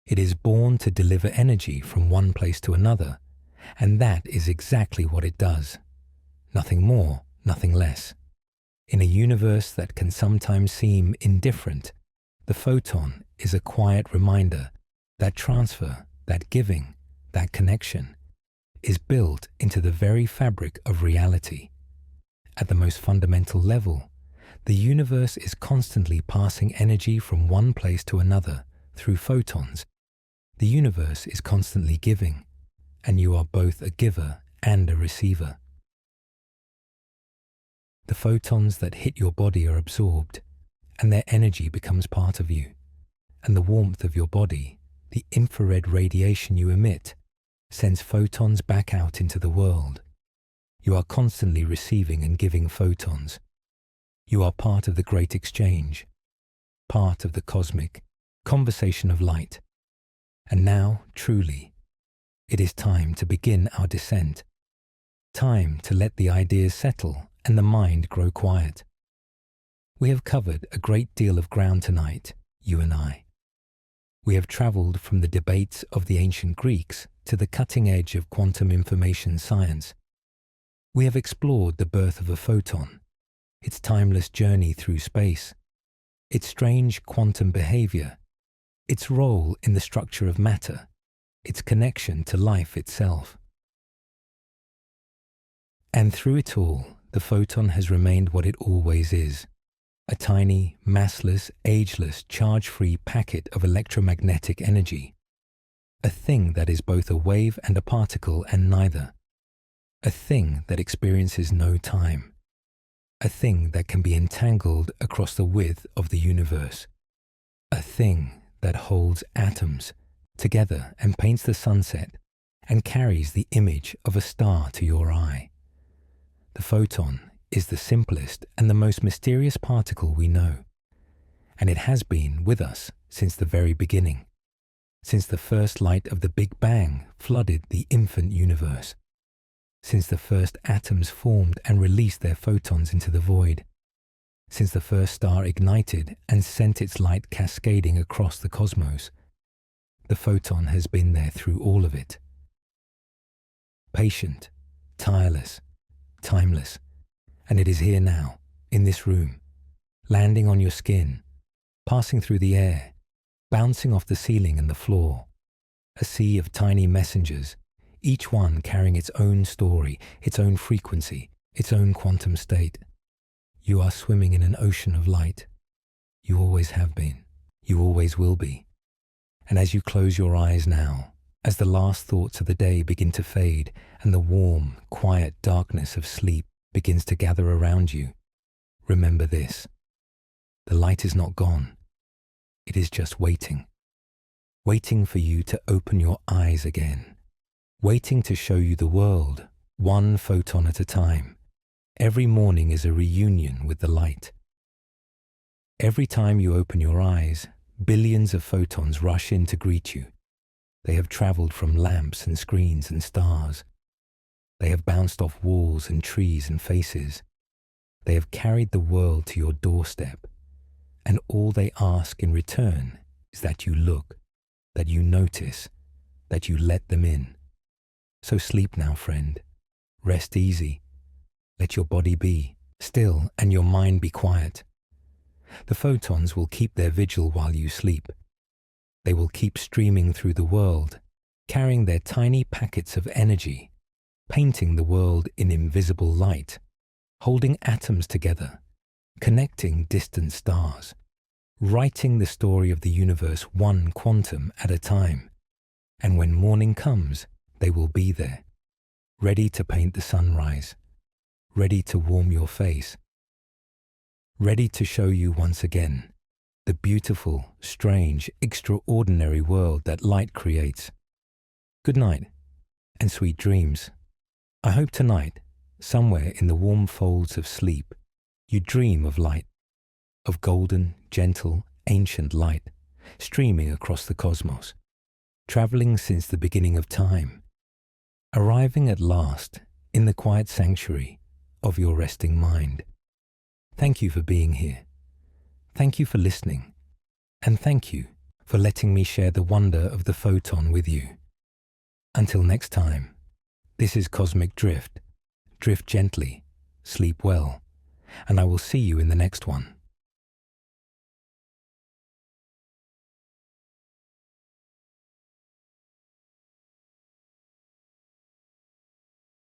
It is born to deliver energy from one place to another, and that is exactly what it does. Nothing more, nothing less. In a universe that can sometimes seem indifferent, the photon is a quiet reminder that transfer, that giving, that connection is built into the very fabric of reality. At the most fundamental level, the universe is constantly passing energy from one place to another through photons. The universe is constantly giving, and you are both a giver and a receiver. The photons that hit your body are absorbed, and their energy becomes part of you. And the warmth of your body, the infrared radiation you emit, sends photons back out into the world. You are constantly receiving and giving photons. You are part of the great exchange, part of the cosmic conversation of light. And now, truly, it is time to begin our descent. Time to let the ideas settle and the mind grow quiet. We have covered a great deal of ground tonight, you and I. We have travelled from the debates of the ancient Greeks to the cutting edge of quantum information science. We have explored the birth of a photon, its timeless journey through space, its strange quantum behavior, its role in the structure of matter, its connection to life itself. And through it all, the photon has remained what it always is, a tiny, massless, ageless, charge-free packet of electromagnetic energy, a thing that is both a wave and a particle and neither, a thing that experiences no time, a thing that can be entangled across the width of the universe, a thing that holds atoms together and paints the sunset and carries the image of a star to your eye. The photon is the simplest and the most mysterious particle we know, and it has been with us since the very beginning, since the first light of the Big Bang flooded the infant universe, since the first atoms formed and released their photons into the void, since the first star ignited and sent its light cascading across the cosmos. The photon has been there through all of it. Patient, tireless, timeless, and it is here now, in this room, landing on your skin, passing through the air, bouncing off the ceiling and the floor, a sea of tiny messengers, each one carrying its own story, its own frequency, its own quantum state. You are swimming in an ocean of light. You always have been. You always will be. And as you close your eyes now, as the last thoughts of the day begin to fade and the warm, quiet darkness of sleep begins to gather around you, remember this. The light is not gone. It is just waiting. Waiting for you to open your eyes again. Waiting to show you the world, one photon at a time. Every morning is a reunion with the light. Every time you open your eyes, billions of photons rush in to greet you. They have traveled from lamps and screens and stars. They have bounced off walls and trees and faces. They have carried the world to your doorstep. And all they ask in return is that you look, that you notice, that you let them in. So sleep now, friend. Rest easy. Let your body be still and your mind be quiet. The photons will keep their vigil while you sleep. They will keep streaming through the world, carrying their tiny packets of energy, painting the world in invisible light, holding atoms together, connecting distant stars, writing the story of the universe one quantum at a time. And when morning comes, they will be there, ready to paint the sunrise, ready to warm your face, ready to show you once again the beautiful, strange, extraordinary world that light creates. Good night and sweet dreams. I hope tonight, somewhere in the warm folds of sleep, you dream of light, of golden, gentle, ancient light, streaming across the cosmos, traveling since the beginning of time, arriving at last in the quiet sanctuary of your resting mind. Thank you for being here. Thank you for listening. And thank you for letting me share the wonder of the photon with you. Until next time, this is Cosmic Drift. Drift gently, sleep well, and I will see you in the next one.